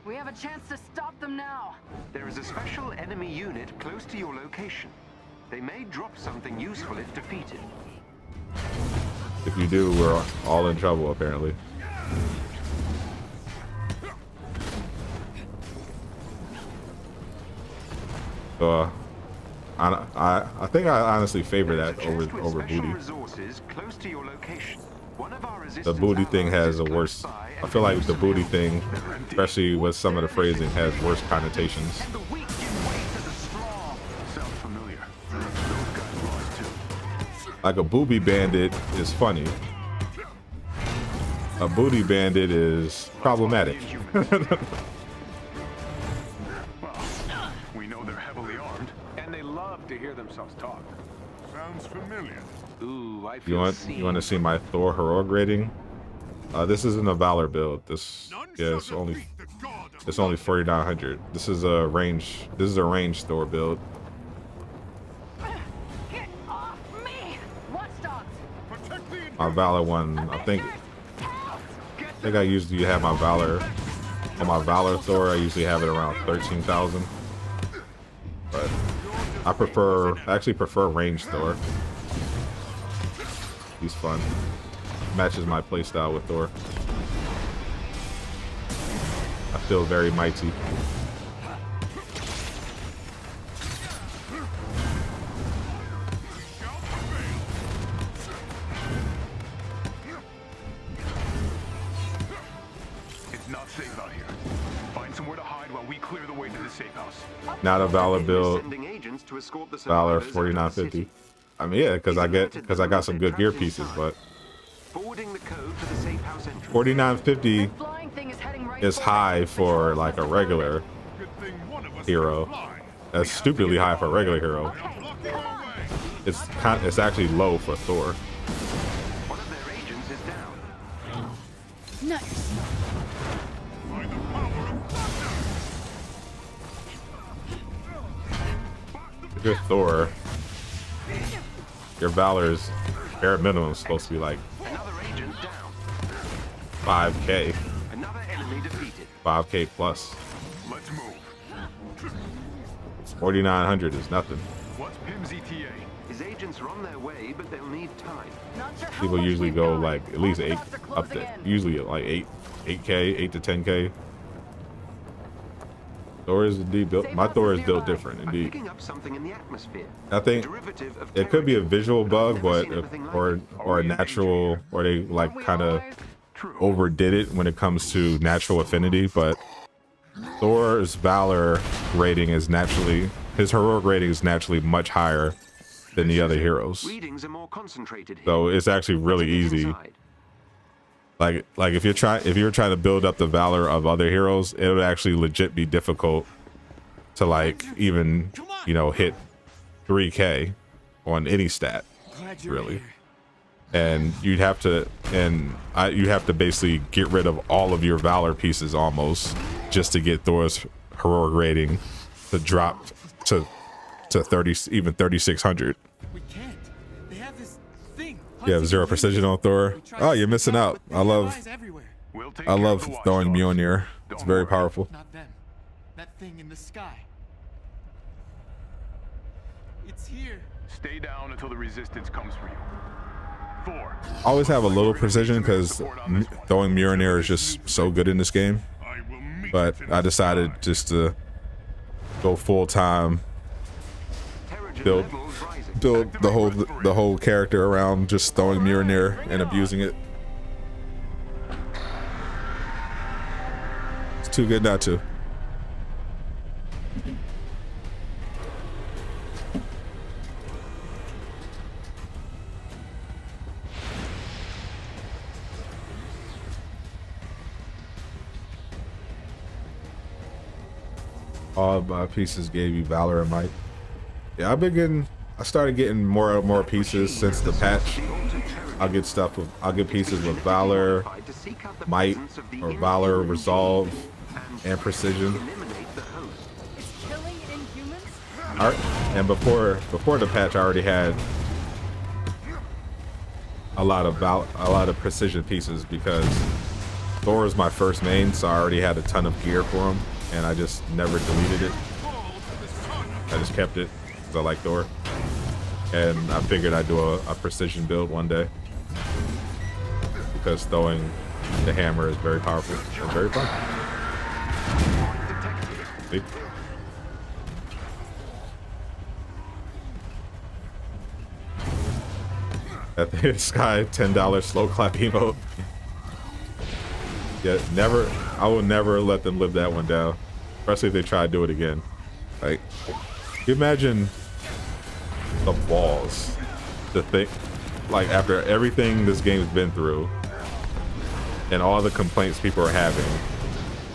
We have a chance to stop them now. There is a special enemy unit close to your location. They may drop something useful if defeated. If you do, we're all in trouble, apparently. So, I think I honestly favor that over booty. The booty thing has a worse. I feel like the booty thing, especially with some of the phrasing, has worse connotations. Like a booby bandit is funny. A booty bandit is problematic. We know they're heavily armed, and they love to hear themselves talk. Sounds familiar. Ooh, I You want to see my Thor heroic rating? This isn't a Valor build. It's only 4,900. This is a range Thor build. My Valor one, I think I usually have my Valor on my Valor Thor. I usually have it around 13,000, but I actually prefer range Thor. He's fun. matches my playstyle with Thor. I feel very mighty. It's not safe out here. Find somewhere to hide while we clear the way to the safe house. Not a Valor build. Sending agents to escort the Valor survivors out of the 4950. city. I mean, yeah, because I got some good gear pieces, but Forwarding the code for the safe house entrance. 4950 Flying thing is heading right is for high for like a regular Good thing one of us hero. can fly. That's stupidly high for a regular hero. Okay, come on. It's actually low for Thor. One of their agents is down. Nice. By the power of thunder. If you're Thor, your Valor's bare minimum is supposed to be like Another agent down. 5k, Another enemy defeated. 5k plus. Let's move. 4900 is nothing. What's Pim's ETA? His agents are on their way, but they'll need time. Not sure how People much usually we've go got. like at least All 8 dots are up closing to in. usually like 8k, 8 to 10k. Thor is indeed built. My Thor is built different I'm indeed. picking up something in the atmosphere. I think Derivative of it could be a visual bug, I've but never seen anything like or a natural, or they like kind of overdid it when it comes to natural affinity. But Thor's Valor rating is naturally, his heroic rating is naturally much higher than the other heroes. Readings are more concentrated here. So it's actually really Get easy. inside. Like if you're trying to build up the Valor of other heroes, it would actually legit be difficult to like even, you know, hit 3k on any stat, Glad you're really. here. And you'd have to you have to basically get rid of all of your Valor pieces almost just to get Thor's heroic rating to drop to 30, even 3600. We can't. They have this thing. You have 0 precision on Thor. Oh, you're missing out. I love We'll take I care love of the throwing watchdogs. Mjolnir. It's very powerful. Not them. That thing in the sky. It's here. Stay down until the resistance comes for you. Thor. Always have a little precision because throwing Mjolnir is just so good in this game. I will meet But I decided just to go full time, Terrigen build levels rising. build the whole character around just throwing Mjolnir and abusing it. It's too good not to. All my pieces gave you Valor and Might. Yeah, I started getting more and more pieces since the patch. I'll get pieces with Valor, Might, or Valor, Resolve, and Precision. Eliminate the host. Killing Inhumans? And before the patch, I already had a lot of precision pieces because Thor is my first main, so I already had a ton of gear for him, and I just never deleted it. I just kept it because I like Thor, and I figured I'd do a precision build one day because throwing the hammer is very powerful and very fun. See? That thing is Sky $10 slow clap emote. Yeah, I will never let them live that one down. Especially if they try to do it again. Like, you imagine the balls to think, like, after everything this game's been through and all the complaints people are having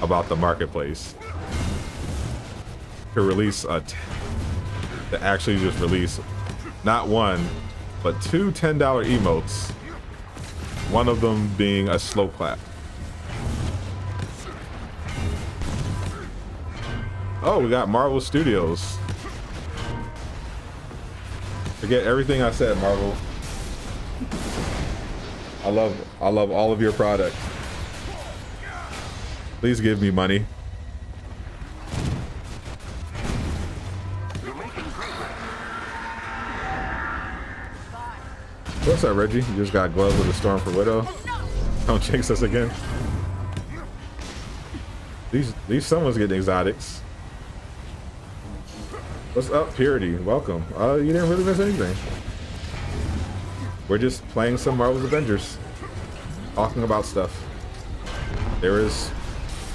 about the marketplace, to release to actually just release not one, but 2 $10 emotes. One of them being a slow clap. Oh, we got Marvel Studios. Forget everything I said, Marvel. I love all of your products. Please give me money. What's up, Reggie? You just got gloves with a storm for Widow. Don't jinx us again. These someone's getting exotics. What's up, Purity? Welcome. You didn't really miss anything. We're just playing some Marvel's Avengers. Talking about stuff. There is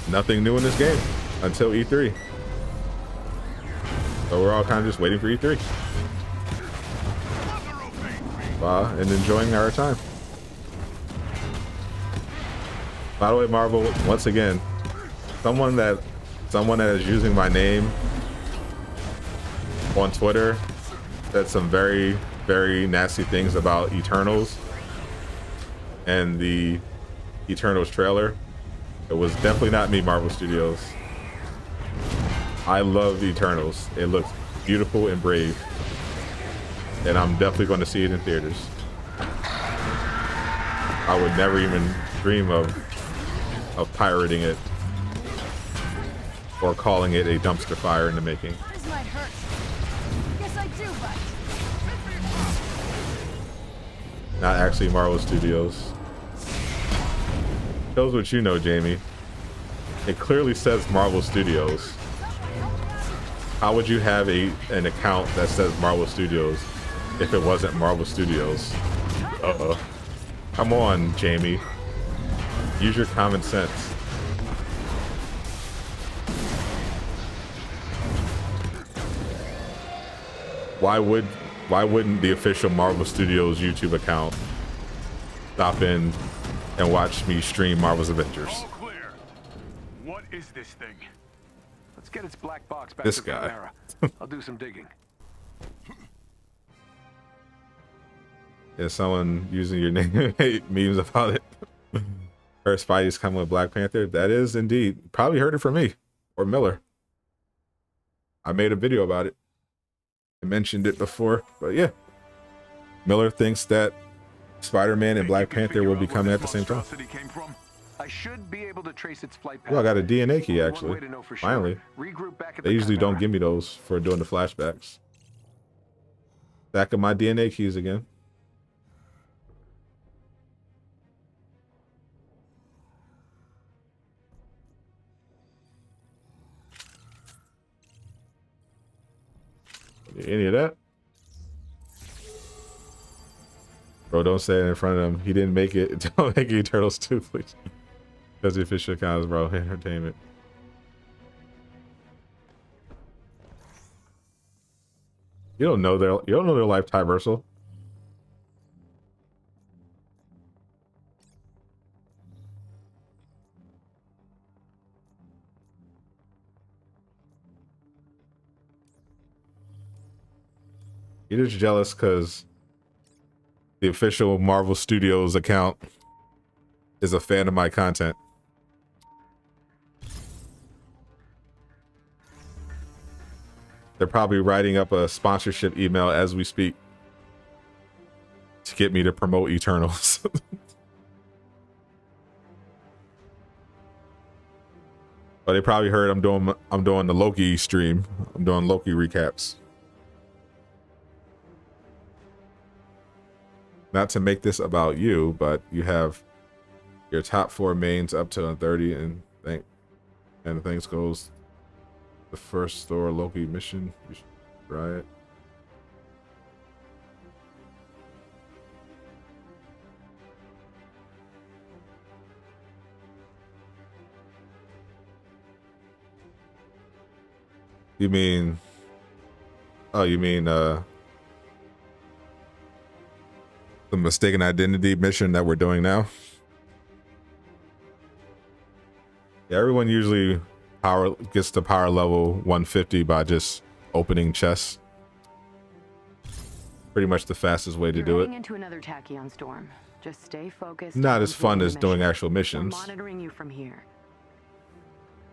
nothing new in this game until E3. So we're all kind of just waiting for E3. And enjoying our time. By the way, Marvel, once again, someone that is using my name on Twitter said some very, very nasty things about Eternals and the Eternals trailer. It was definitely not me, Marvel Studios. I love Eternals. It looks beautiful and brave. And I'm definitely going to see it in theaters. I would never even dream of pirating it or calling it a dumpster fire in the making. This might hurt. Guess I do, but Not actually Marvel Studios. Shows what you know, Jamie. It clearly says Marvel Studios. How would you have an account that says Marvel Studios if it wasn't Marvel Studios? Uh-oh. Come on, Jamie. Use your common sense. Why wouldn't the official Marvel Studios YouTube account stop in and watch me stream Marvel's Avengers? All clear. What is this thing? Let's get its black box back This to guy. Panera. I'll do some digging. Is someone using your name hate memes about it? Her Spidey's coming with Black Panther. That is indeed. Probably heard it from me or Miller. I made a video about it. I mentioned it before, but yeah. Miller thinks that Spider-Man and Black Panther will be coming at the same time. I should be able to trace its flight path. Well, I got a DNA key actually. Finally. They usually don't give me those for doing the flashbacks. Back of my DNA keys again. Any of that? Bro, don't say it in front of him. He didn't make it. Don't make it Eternals 2, please. Because the official account is bro entertainment. You don't know their life diversal. You're just jealous because the official Marvel Studios account is a fan of my content. They're probably writing up a sponsorship email as we speak to get me to promote Eternals. But they probably heard I'm doing the Loki stream. I'm doing Loki recaps. Not to make this about you, but you have your top 4 mains up to 30, and things goes the first Thor Loki mission. You should try it. You mean? Oh, you mean the mistaken identity mission that we're doing now? Yeah, everyone usually gets to power level 150 by just opening chests. Pretty much the fastest way to do it. Into another tachyon storm. Just stay focused. Not as fun as doing actual missions. We're monitoring you from here.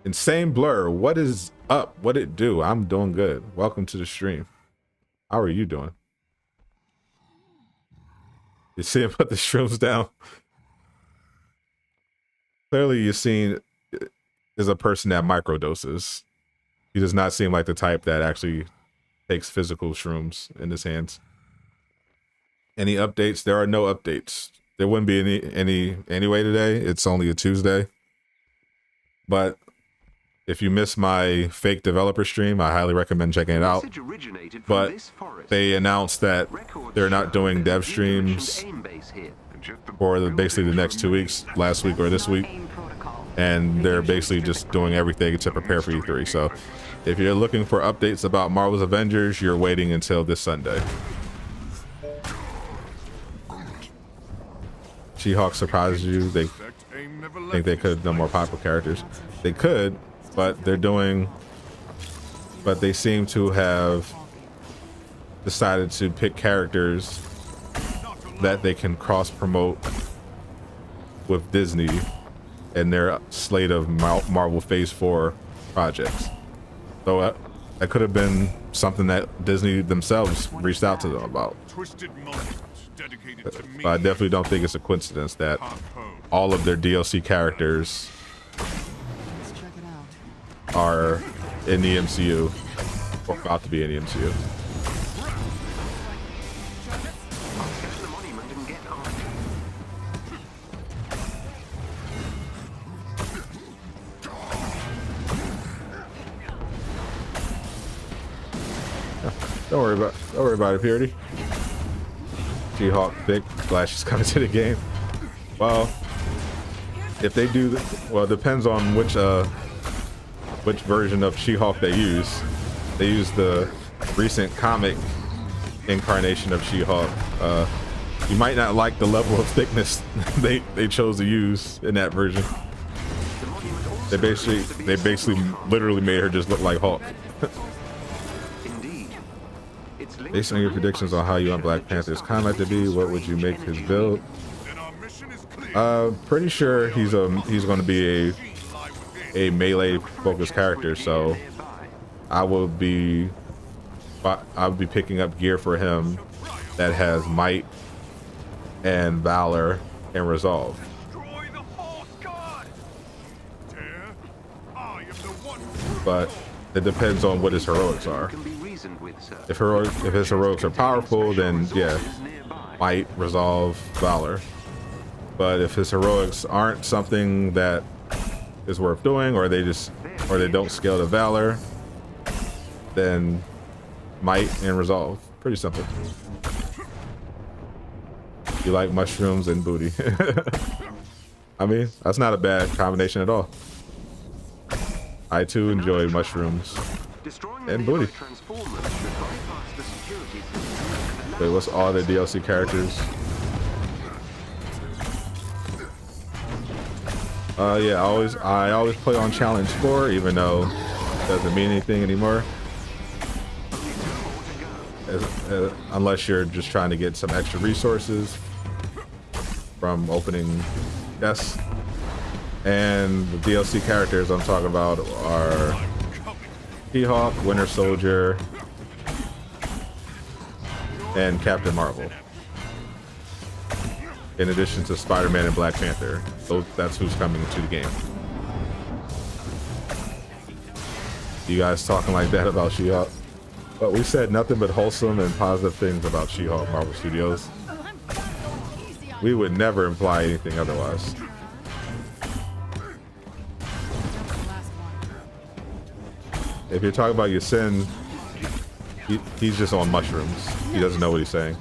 Insane Blur, what is up? What it do? I'm doing good. Welcome to the stream. How are you doing? You see him put the shrooms down. Clearly, you've seen is a person that microdoses. He does not seem like the type that actually takes physical shrooms in his hands. Any updates? There are no updates. There wouldn't be any anyway today. It's only a Tuesday. But if you missed my fake developer stream, I highly recommend checking it out. But they announced that they're not doing dev streams for basically the next 2 weeks, last week or this week. And they're basically just doing everything to prepare for E3. So if you're looking for updates about Marvel's Avengers, you're waiting until this Sunday. She-Hulk surprises you. They think they could have done more popular characters. They could, but they seem to have decided to pick characters that they can cross-promote with Disney and their slate of Marvel Phase 4 projects. So that could have been something that Disney themselves reached out to them about. But I definitely don't think it's a coincidence that all of their DLC characters are in the MCU or about to be in the MCU. Don't worry about it, Purity. She-Hulk thick, Flash is coming to the game. Well, if they do, well, it depends on which version of She-Hulk they use. They use the recent comic incarnation of She-Hulk. You might not like the level of thickness they chose to use in that version. They basically literally made her just look like Hulk. Based on your predictions on how you want Black Panther's combat to be, what would you make his build? Pretty sure he's going to be a melee focused character, so I would be picking up gear for him that has might and valor and resolve. But it depends on what his heroics are. If his heroics are powerful, then yeah, might, resolve, valor. But if his heroics aren't something that is worth doing, or they don't scale to valor, then might and resolve. Pretty simple. You like mushrooms and booty. I mean, that's not a bad combination at all. I too enjoy mushrooms and booty. Wait, what's all the DLC characters? Yeah, I always play on Challenge 4, even though it doesn't mean anything anymore. Unless you're just trying to get some extra resources from opening chests. And the DLC characters I'm talking about are She-Hulk, Winter Soldier, and Captain Marvel. In addition to Spider-Man and Black Panther. That's who's coming to the game. You guys talking like that about She-Hulk? But we said nothing but wholesome and positive things about She-Hulk Marvel Studios. We would never imply anything otherwise. If you're talking about Yasin, he's just on mushrooms. He doesn't know what he's saying.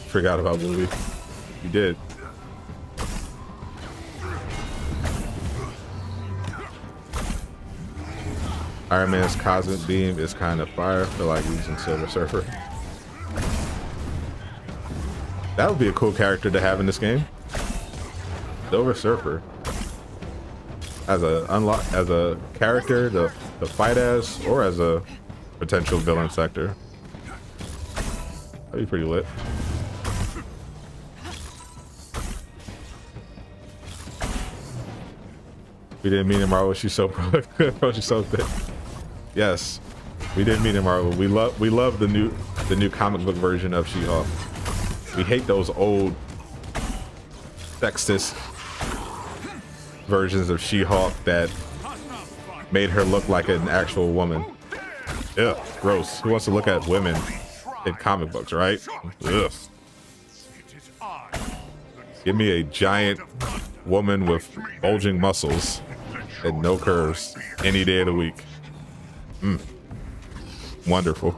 Forgot about Movie. You did. Iron Man's Cosmic Beam is kind of fire. I feel like using Silver Surfer. That would be a cool character to have in this game. Silver Surfer. As a character to fight as, or as a potential villain sector. That'd be pretty lit. We didn't mean in Marvel. She's so pro. She's so thick. Yes, we didn't mean in Marvel. We love the new comic book version of She-Hulk. We hate those old sexist versions of She-Hulk that made her look like an actual woman. Ugh, gross. Who wants to look at women in comic books, right? Ugh. Give me a giant woman with bulging muscles and no curves any day of the week. Wonderful.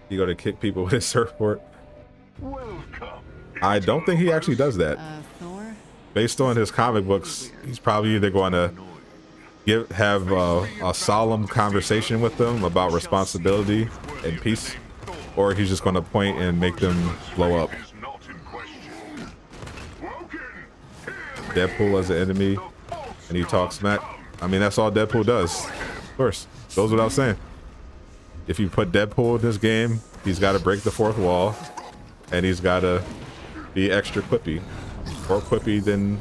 You go to kick people with his surfboard? I don't think he actually does that. Thor? Based on his comic books, he's probably either going to have a solemn conversation with them about responsibility and peace, or he's just going to point and make them blow up. Deadpool as an enemy, and he talks smack. I mean, that's all Deadpool does. Of course, goes without saying. If you put Deadpool in this game, he's got to break the fourth wall, and he's got to be extra quippy, more quippy than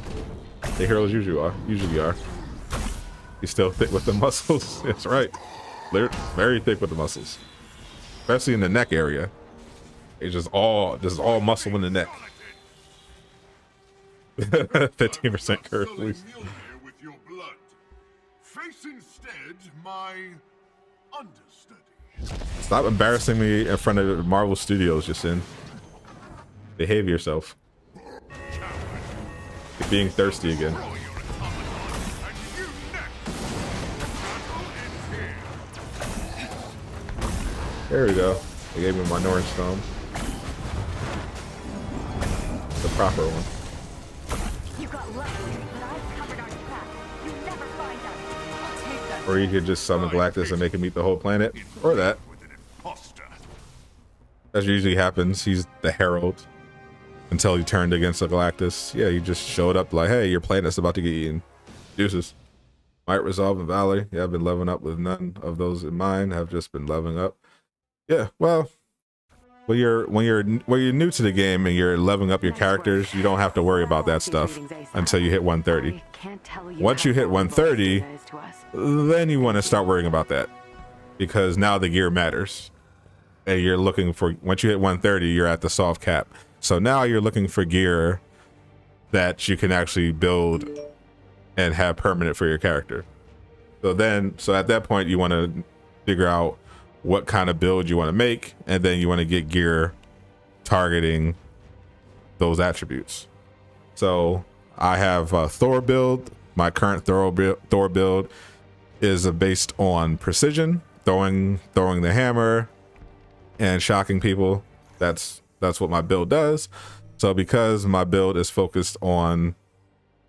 the heroes usually are. He's still thick with the muscles. That's right. They're very thick with the muscles, especially in the neck area. It's just all muscle in the neck. 15% curve, please. Face instead my understudy. Stop embarrassing me in front of Marvel Studios, Jason. Behave yourself. You're being thirsty again. There we go. They gave me my Northern Stone. The proper one. You got lucky, but I've covered our tracks. You never find us. I'll take that. Or you could just summon Galactus and make him eat the whole planet. Or that. As usually happens, he's the Herald. Until he turned against the Galactus. Yeah, you just showed up like, hey, your planet's about to get eaten. Deuces. Might, Resolve, and Valor. Yeah, I've been leveling up with none of those in mind. I've just been leveling up. Yeah, well, when you're new to the game and you're leveling up your characters, you don't have to worry about that stuff until you hit 130. Once you hit 130, then you want to start worrying about that, because now the gear matters. And you're looking for, once you hit 130, you're at the soft cap. So now you're looking for gear that you can actually build and have permanent for your character. So at that point, you want to figure out what kind of build you want to make, and then you want to get gear targeting those attributes. So I have a Thor build. My current Thor build is based on precision, throwing the hammer and shocking people. That's what my build does. So because my build is focused on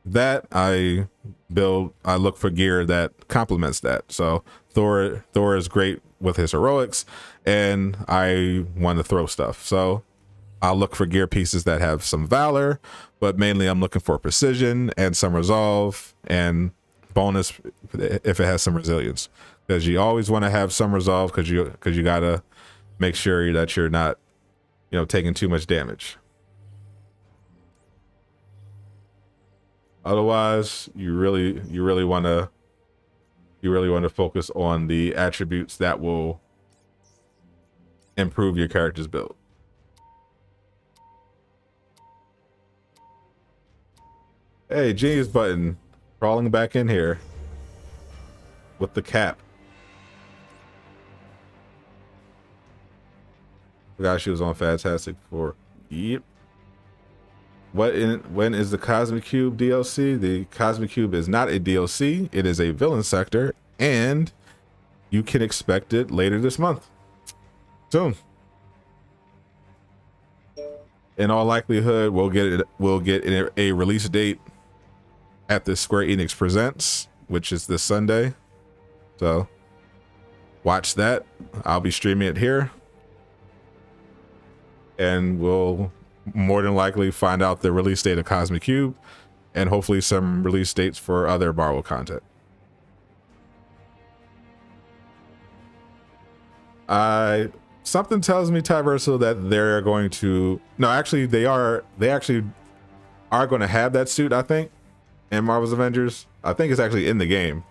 that, I look for gear that complements that. So Thor is great with his heroics, and I want to throw stuff. So I'll look for gear pieces that have some valor, but mainly I'm looking for precision and some resolve and bonus if it has some resilience, because you always want to have some resolve, because you gotta make sure that you're not, taking too much damage. Otherwise, you really want to focus on the attributes that will improve your character's build. Hey, Genius Button crawling back in here with the cap. Forgot she was on Fantastic Four. Yep. When is the Cosmic Cube DLC? The Cosmic Cube is not a DLC. It is a villain sector, and you can expect it later this month. Soon. In all likelihood, we'll get a release date at the Square Enix Presents, which is this Sunday. So watch that. I'll be streaming it here, and we'll more than likely find out the release date of Cosmic Cube, and hopefully some release dates for other Marvel content. Something tells me, Tyversal, that they're going to, no, actually they actually are going to have that suit, I think, in Marvel's Avengers. I think it's actually in the game,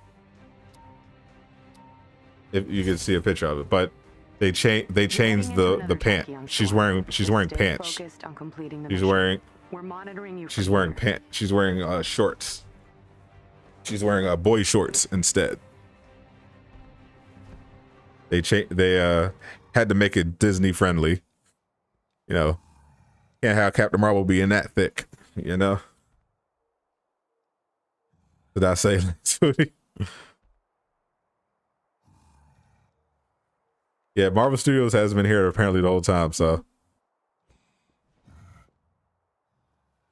if you can see a picture of it, but they changed the pant. She's wearing pants. We're monitoring you. She's wearing pants. She's wearing shorts. She's wearing boy shorts instead. They had to make it Disney friendly. You know, can't have Captain Marvel being that thick. You know. Did I say that? Yeah, Marvel Studios has been here apparently the whole time, so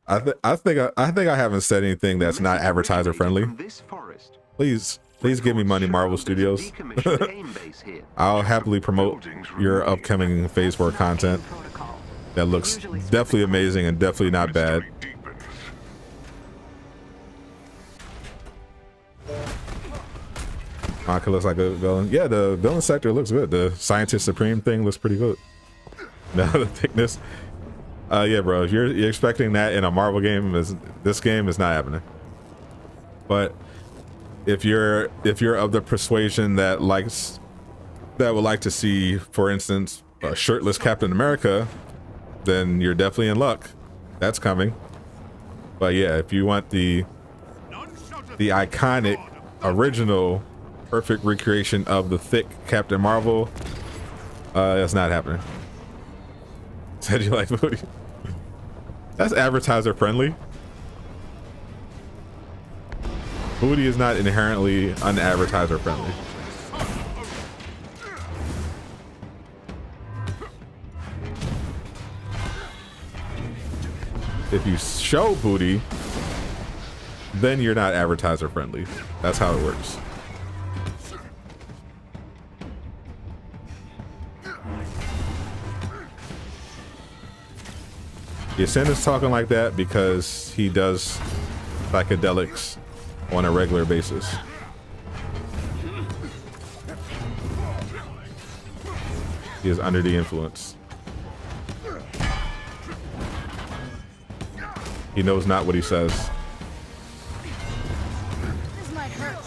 I think I haven't said anything that's not advertiser friendly. Please give me money, Marvel Studios. I'll happily promote your upcoming Phase 4 content. That looks definitely amazing and definitely not bad. Maka looks like a villain. Yeah, the villain sector looks good. The Scientist Supreme thing looks pretty good. No, the thickness. Yeah, bro. If you're expecting that in a Marvel game, this game is not happening. But if you're of the persuasion that would like to see, for instance, a shirtless Captain America, then you're definitely in luck. That's coming. But yeah, if you want the iconic, original, perfect recreation of the thick Captain Marvel, that's not happening. Said you like booty. That's advertiser friendly. Booty is not inherently unadvertiser friendly. If you show booty, then you're not advertiser friendly. That's how it works. Yasin is talking like that because he does psychedelics on a regular basis. He is under the influence. He knows not what he says. This might hurt.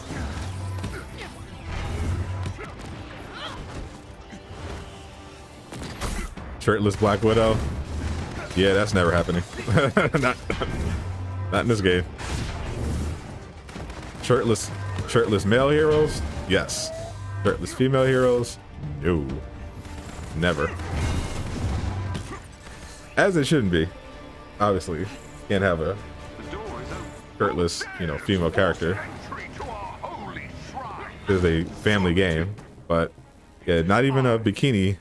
Shirtless Black Widow. Yeah, that's never happening. not in this game. Shirtless male heroes? Yes. Shirtless female heroes? No. Never. As it shouldn't be. Obviously. Can't have a shirtless, female character. It's a family game. But yeah, not even a bikini.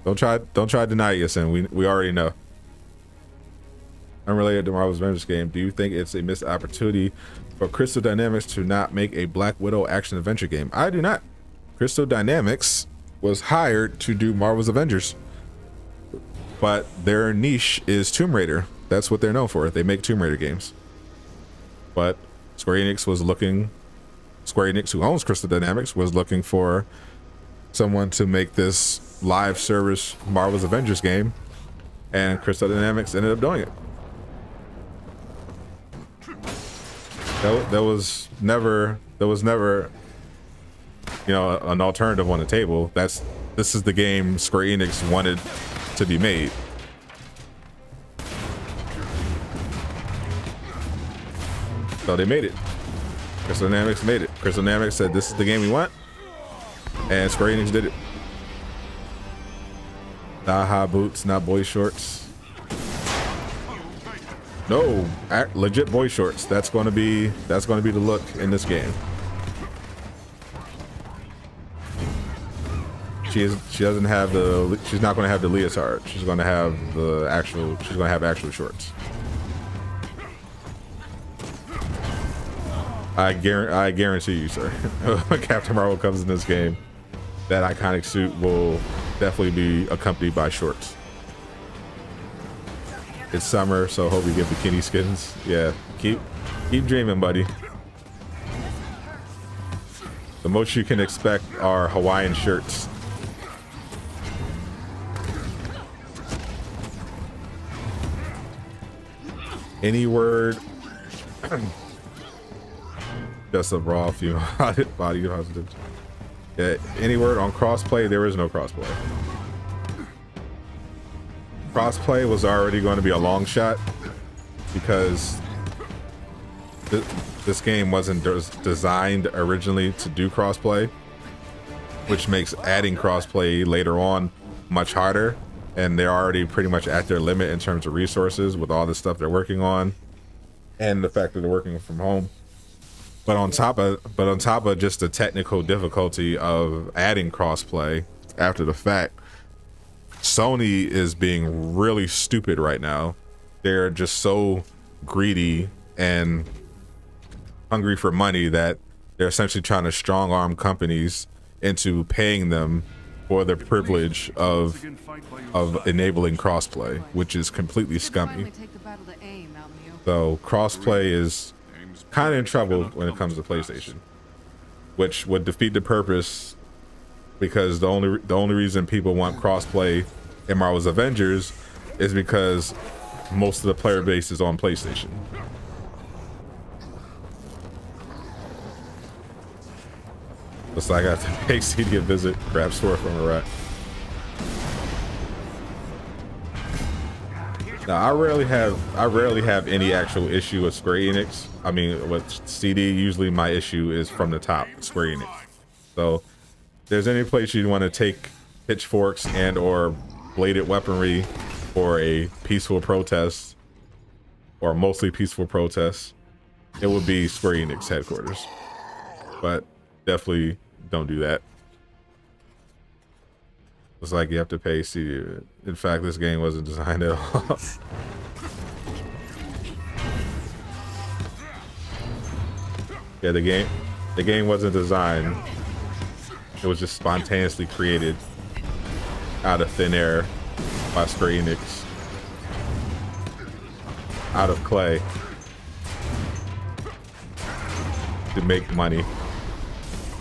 Don't try to deny it, Yasin. We already know. Unrelated to Marvel's Avengers game, do you think it's a missed opportunity for Crystal Dynamics to not make a Black Widow action adventure game? I do not. Crystal Dynamics was hired to do Marvel's Avengers, but their niche is Tomb Raider. That's what they're known for. They make Tomb Raider games. But Square Enix, who owns Crystal Dynamics, was looking for someone to make this live service Marvel's Avengers game, and Crystal Dynamics ended up doing it. There was never an alternative on the table. This is the game Square Enix wanted to be made. So they made it. Crystal Dynamics made it. Crystal Dynamics said, this is the game we want. And Square Enix did it. Not high boots, not boy shorts. No, legit boy shorts. That's going to be the look in this game. She's not going to have the leotard. She's going to have actual shorts. I guarantee you, sir, when Captain Marvel comes in this game, that iconic suit will definitely be accompanied by shorts. It's summer, so hope we get bikini skins. Yeah, keep dreaming, buddy. The most you can expect are Hawaiian shirts. Any word. Just a raw female body positive. Any word on crossplay? There is no crossplay. Crossplay was already going to be a long shot because this game wasn't designed originally to do crossplay, which makes adding crossplay later on much harder. And they're already pretty much at their limit in terms of resources with all the stuff they're working on, and the fact that they're working from home. But on top of just the technical difficulty of adding crossplay after the fact, Sony is being really stupid right now. They're just so greedy and hungry for money that they're essentially trying to strong arm companies into paying them for the privilege of enabling crossplay, which is completely scummy. So crossplay is kind of in trouble when it comes to PlayStation, which would defeat the purpose, because the only reason people want crossplay in Marvel's Avengers is because most of the player base is on PlayStation. Looks like I have to pay CD a visit, grab store from a rack. Now I rarely have any actual issue with Square Enix. I mean, with CD, usually my issue is from the top, Square Enix. So if there's any place you'd want to take pitchforks and or bladed weaponry for a peaceful protest, or mostly peaceful protest, it would be Square Enix headquarters. But definitely don't do that. It's like you have to pay CD. In fact, this game wasn't designed at all. Yeah, the game wasn't designed. It was just spontaneously created out of thin air by Square Enix, out of clay, to make money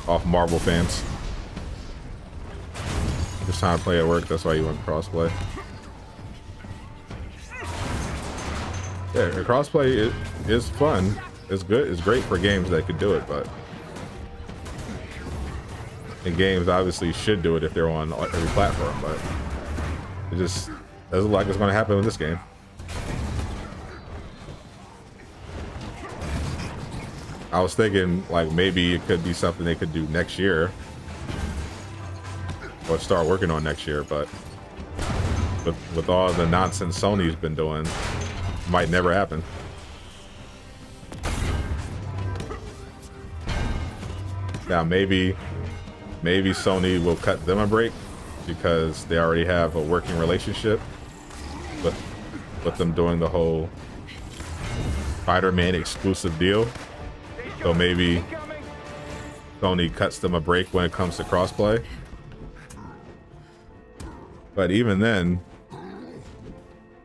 off Marvel fans. Just trying to play at work, that's why you want crossplay. Yeah, crossplay is fun. It's good. It's great for games that could do it, but and games obviously should do it if they're on every platform, but it just doesn't look like it's going to happen in this game. I was thinking like maybe it could be something they could do next year, or start working on next year, but with all the nonsense Sony's been doing, it might never happen. Now maybe Sony will cut them a break because they already have a working relationship with them doing the whole Spider-Man exclusive deal. So maybe Sony cuts them a break when it comes to crossplay. But even then,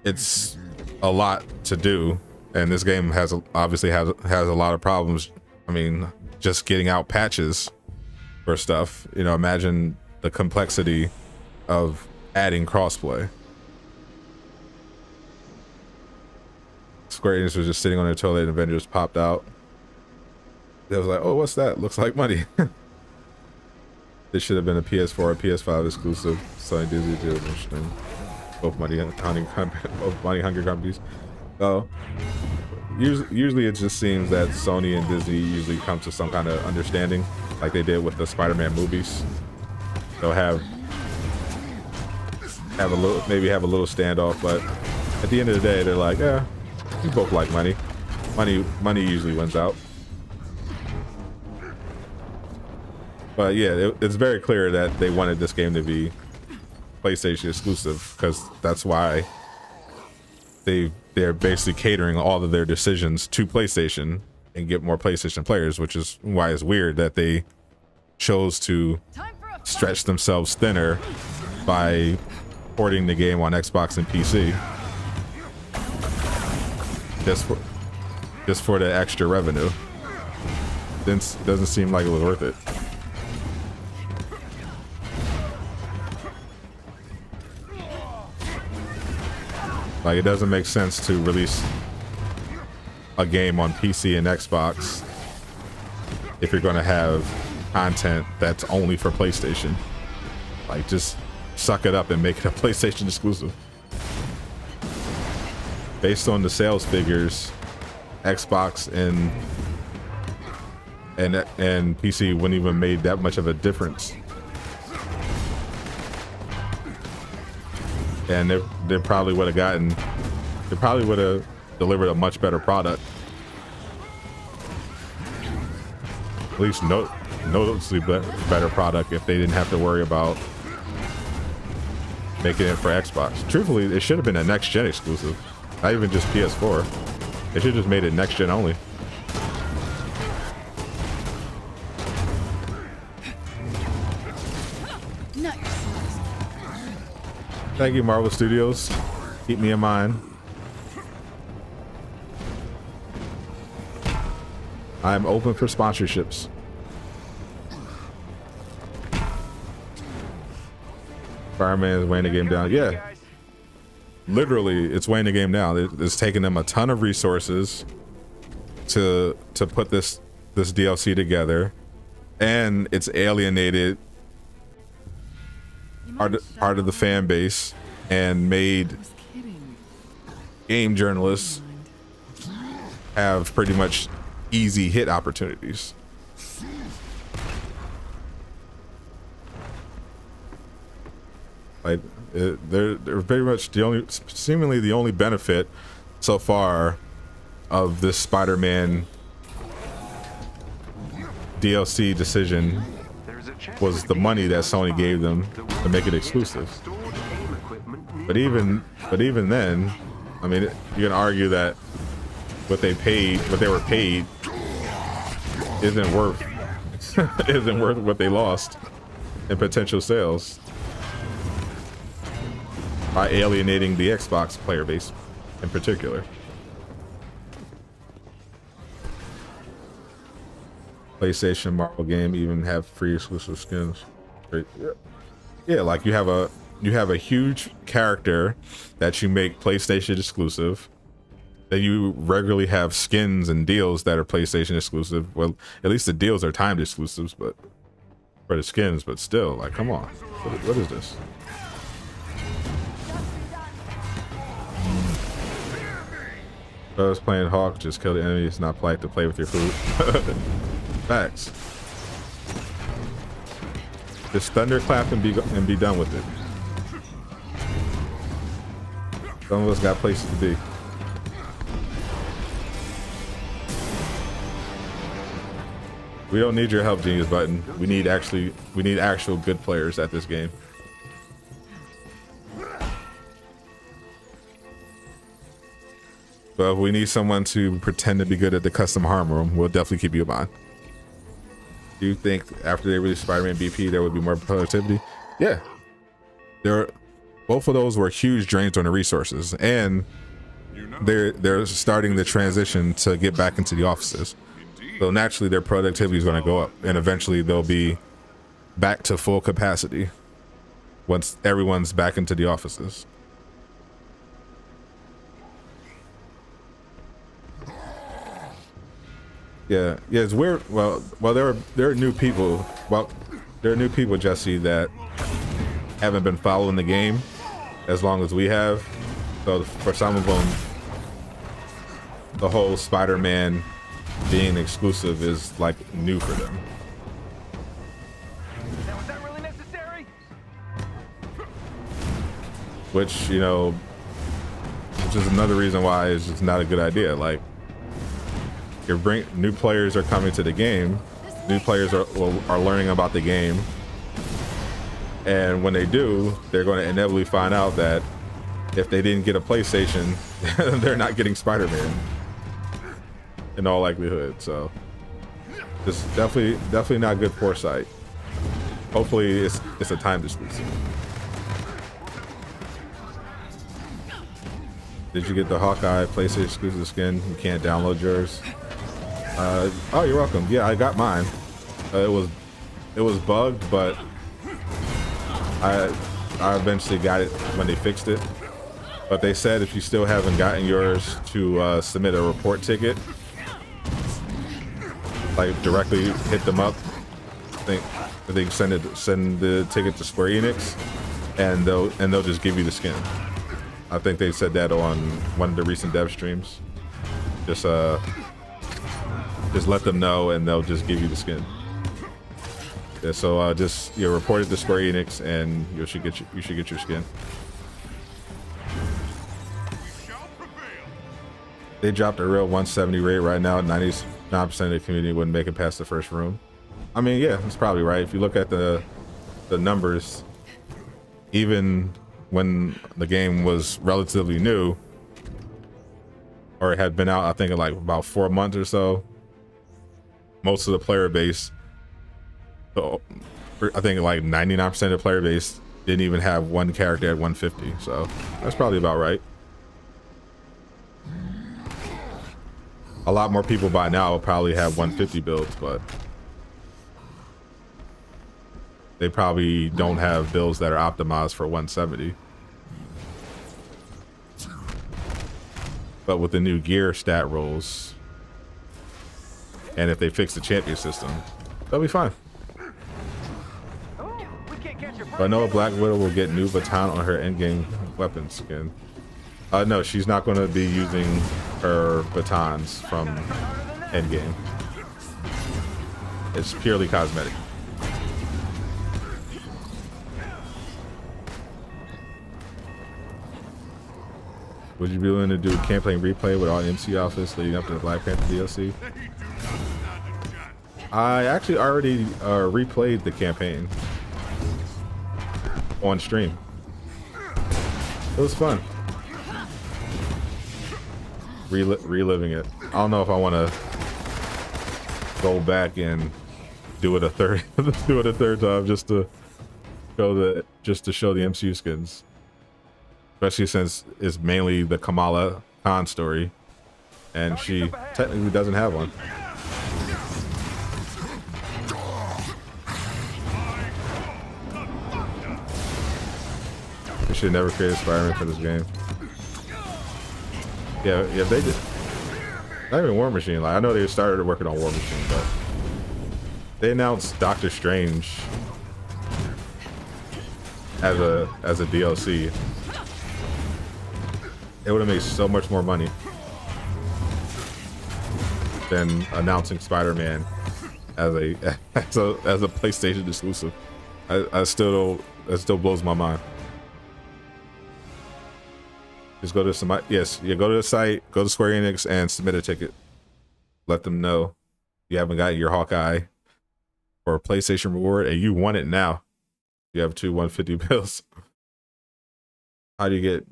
it's a lot to do, and this game obviously has a lot of problems. I mean, just getting out patches for stuff. You know, imagine the complexity of adding crossplay. Square Enix was just sitting on their toilet and Avengers popped out. They was like, oh, what's that? Looks like money. This should have been a PS4 or PS5 exclusive. Sony Disney did interesting. Both money hungry companies. So usually it just seems that Sony and Disney usually come to some kind of understanding, like they did with the Spider-Man movies. They'll have a little standoff, but at the end of the day, they're like, yeah, we both like money. Money usually wins out. But yeah, it's very clear that they wanted this game to be PlayStation exclusive, because that's why they're basically catering all of their decisions to PlayStation and get more PlayStation players, which is why it's weird that they chose to stretch themselves thinner by porting the game on Xbox and PC just for the extra revenue. Doesn't seem like it was worth it. Like, it doesn't make sense to release a game on PC and Xbox if you're going to have content that's only for PlayStation. Like, just suck it up and make it a PlayStation exclusive. Based on the sales figures, Xbox and PC wouldn't even made that much of a difference. And they probably would have delivered a much better product. At least noticeably better product if they didn't have to worry about making it for Xbox. Truthfully, it should have been a next gen exclusive, not even just PS4. They should have just made it next gen only. Thank you, Marvel Studios. Keep me in mind. I'm open for sponsorships. Fireman is weighing the game down. Yeah. Literally, it's weighing the game down. It's taking them a ton of resources to put this DLC together, and it's alienated part of the fan base and made game journalists have pretty much easy hit opportunities. Like, they're pretty much seemingly the only benefit so far of this Spider-Man DLC decision was the money that Sony gave them to make it exclusive. But even then, I mean, you can argue that what they were paid isn't worth what they lost in potential sales by alienating the Xbox player base in particular. PlayStation Marvel game even have free exclusive skins. Yeah, like you have a huge character that you make PlayStation exclusive. Then you regularly have skins and deals that are PlayStation exclusive. Well, at least the deals are timed exclusives, but for the skins, but still, like, come on. What is this? I was playing Hawk, just kill the enemy. It's not polite to play with your food. Facts. Just thunderclap and be done with it. Some of us got places to be. We don't need your help, Genius Button. We need actual good players at this game. But if we need someone to pretend to be good at the custom harm room, we'll definitely keep you in mind. Do you think after they release Spider-Man BP, there would be more productivity? Yeah. Both of those were huge drains on the resources, and they're starting the transition to get back into the offices. So naturally, their productivity is going to go up, and eventually they'll be back to full capacity once everyone's back into the offices. Yeah, it's weird. Well, there are new people. Well, there are new people, Jesse, that haven't been following the game as long as we have. So for some of them, the whole Spider-Man being exclusive is like new for them. Now, was that really necessary? Which, you know, which is another reason why it's just not a good idea. Like, new players are coming to the game. New players are learning about the game, and when they do, they're going to inevitably find out that if they didn't get a PlayStation, they're not getting Spider-Man in all likelihood. So it's definitely not good foresight. Hopefully it's a time exclusive. Did you get the Hawkeye PlayStation exclusive skin? You can't download yours. Oh, you're welcome. Yeah, I got mine. It was bugged, but I eventually got it when they fixed it. But they said if you still haven't gotten yours, to submit a report ticket, like directly hit them up I think send the ticket to Square Enix, and they'll just give you the skin. I think they said that on one of the recent dev streams. Just let them know, and they'll just give you the skin. Yeah, so just report it to Square Enix, and you should get your skin. They dropped a real 170 rate right now. 99% of the community wouldn't make it past the first room. I mean, yeah, that's probably right. If you look at the numbers, even when the game was relatively new, or it had been out, I think in like about 4 months or so, most of the player base, I think like 99% of the player base didn't even have one character at 150. So that's probably about right. A lot more people by now will probably have 150 builds, but they probably don't have builds that are optimized for 170. But with the new gear stat rolls, and if they fix the champion system, they'll be fine. But I know Black Widow will get new baton on her endgame weapon skin. No, she's not going to be using her batons from endgame. It's purely cosmetic. Would you be willing to do a campaign replay with all MC outfits leading up to the Black Panther DLC? I actually already replayed the campaign on stream. It was fun. Reliving it. I don't know if I want to go back and do it a third time just to show the MCU skins. Especially since it's mainly the Kamala Khan story, and she technically doesn't have one. They should never create a Spider-Man for this game. Yeah, they did. Not even War Machine. Like, I know they started working on War Machine, but they announced Doctor Strange as a DLC. It would have made so much more money than announcing Spider-Man as a PlayStation exclusive. That still blows my mind. Just go to go to the site, go to Square Enix, and submit a ticket. Let them know you haven't got your Hawkeye or a PlayStation reward, and you want it now. You have 2 150 bills. How do you get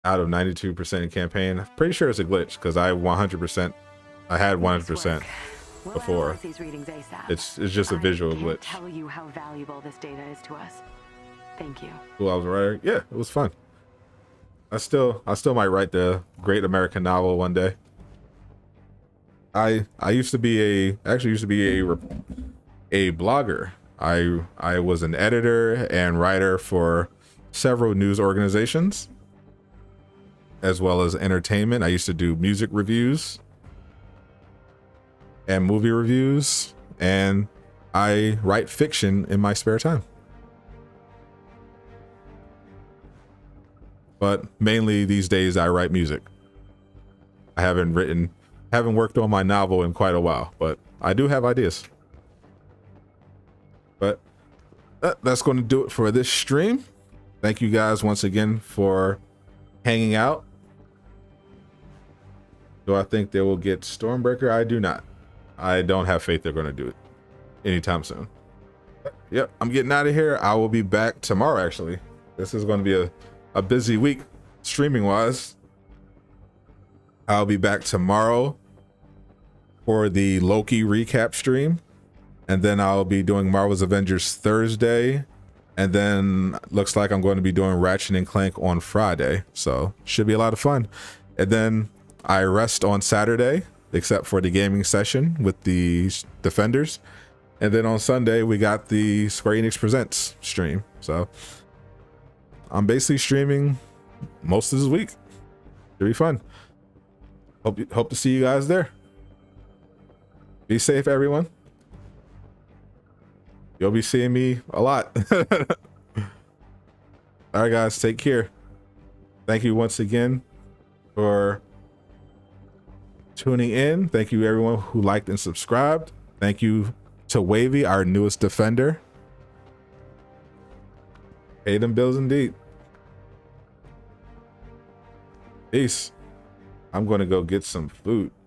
out of 92% in campaign? I'm pretty sure it's a glitch because I had 100% before. It's just a visual glitch. Tell you how valuable this data is to us. Thank you. Who I was writing? Yeah, it was fun. I still might write the Great American Novel one day. I used to be a blogger. I was an editor and writer for several news organizations, as well as entertainment. I used to do music reviews and movie reviews, and I write fiction in my spare time. But mainly these days I write music. I haven't worked on my novel in quite a while, but I do have ideas. But that's going to do it for this stream. Thank you guys once again for hanging out. Do I think they will get Stormbreaker? I do not. I don't have faith they're going to do it anytime soon. Yep, I'm getting out of here. I will be back tomorrow, actually. This is going to be a busy week streaming wise. I'll be back tomorrow for the Loki recap stream, and then I'll be doing Marvel's Avengers Thursday, and then looks like I'm going to be doing Ratchet and Clank on Friday, so should be a lot of fun. And then I rest on Saturday except for the gaming session with the Defenders, and then on Sunday we got the Square Enix Presents stream. So I'm basically streaming most of this week. It'll be fun. Hope to see you guys there. Be safe, everyone. you'll be seeing me a lot. All right, guys, take care. Thank you once again for tuning in. Thank you everyone who liked and subscribed. Thank you to Wavy, our newest defender. Pay them bills indeed. Peace. I'm going to go get some food.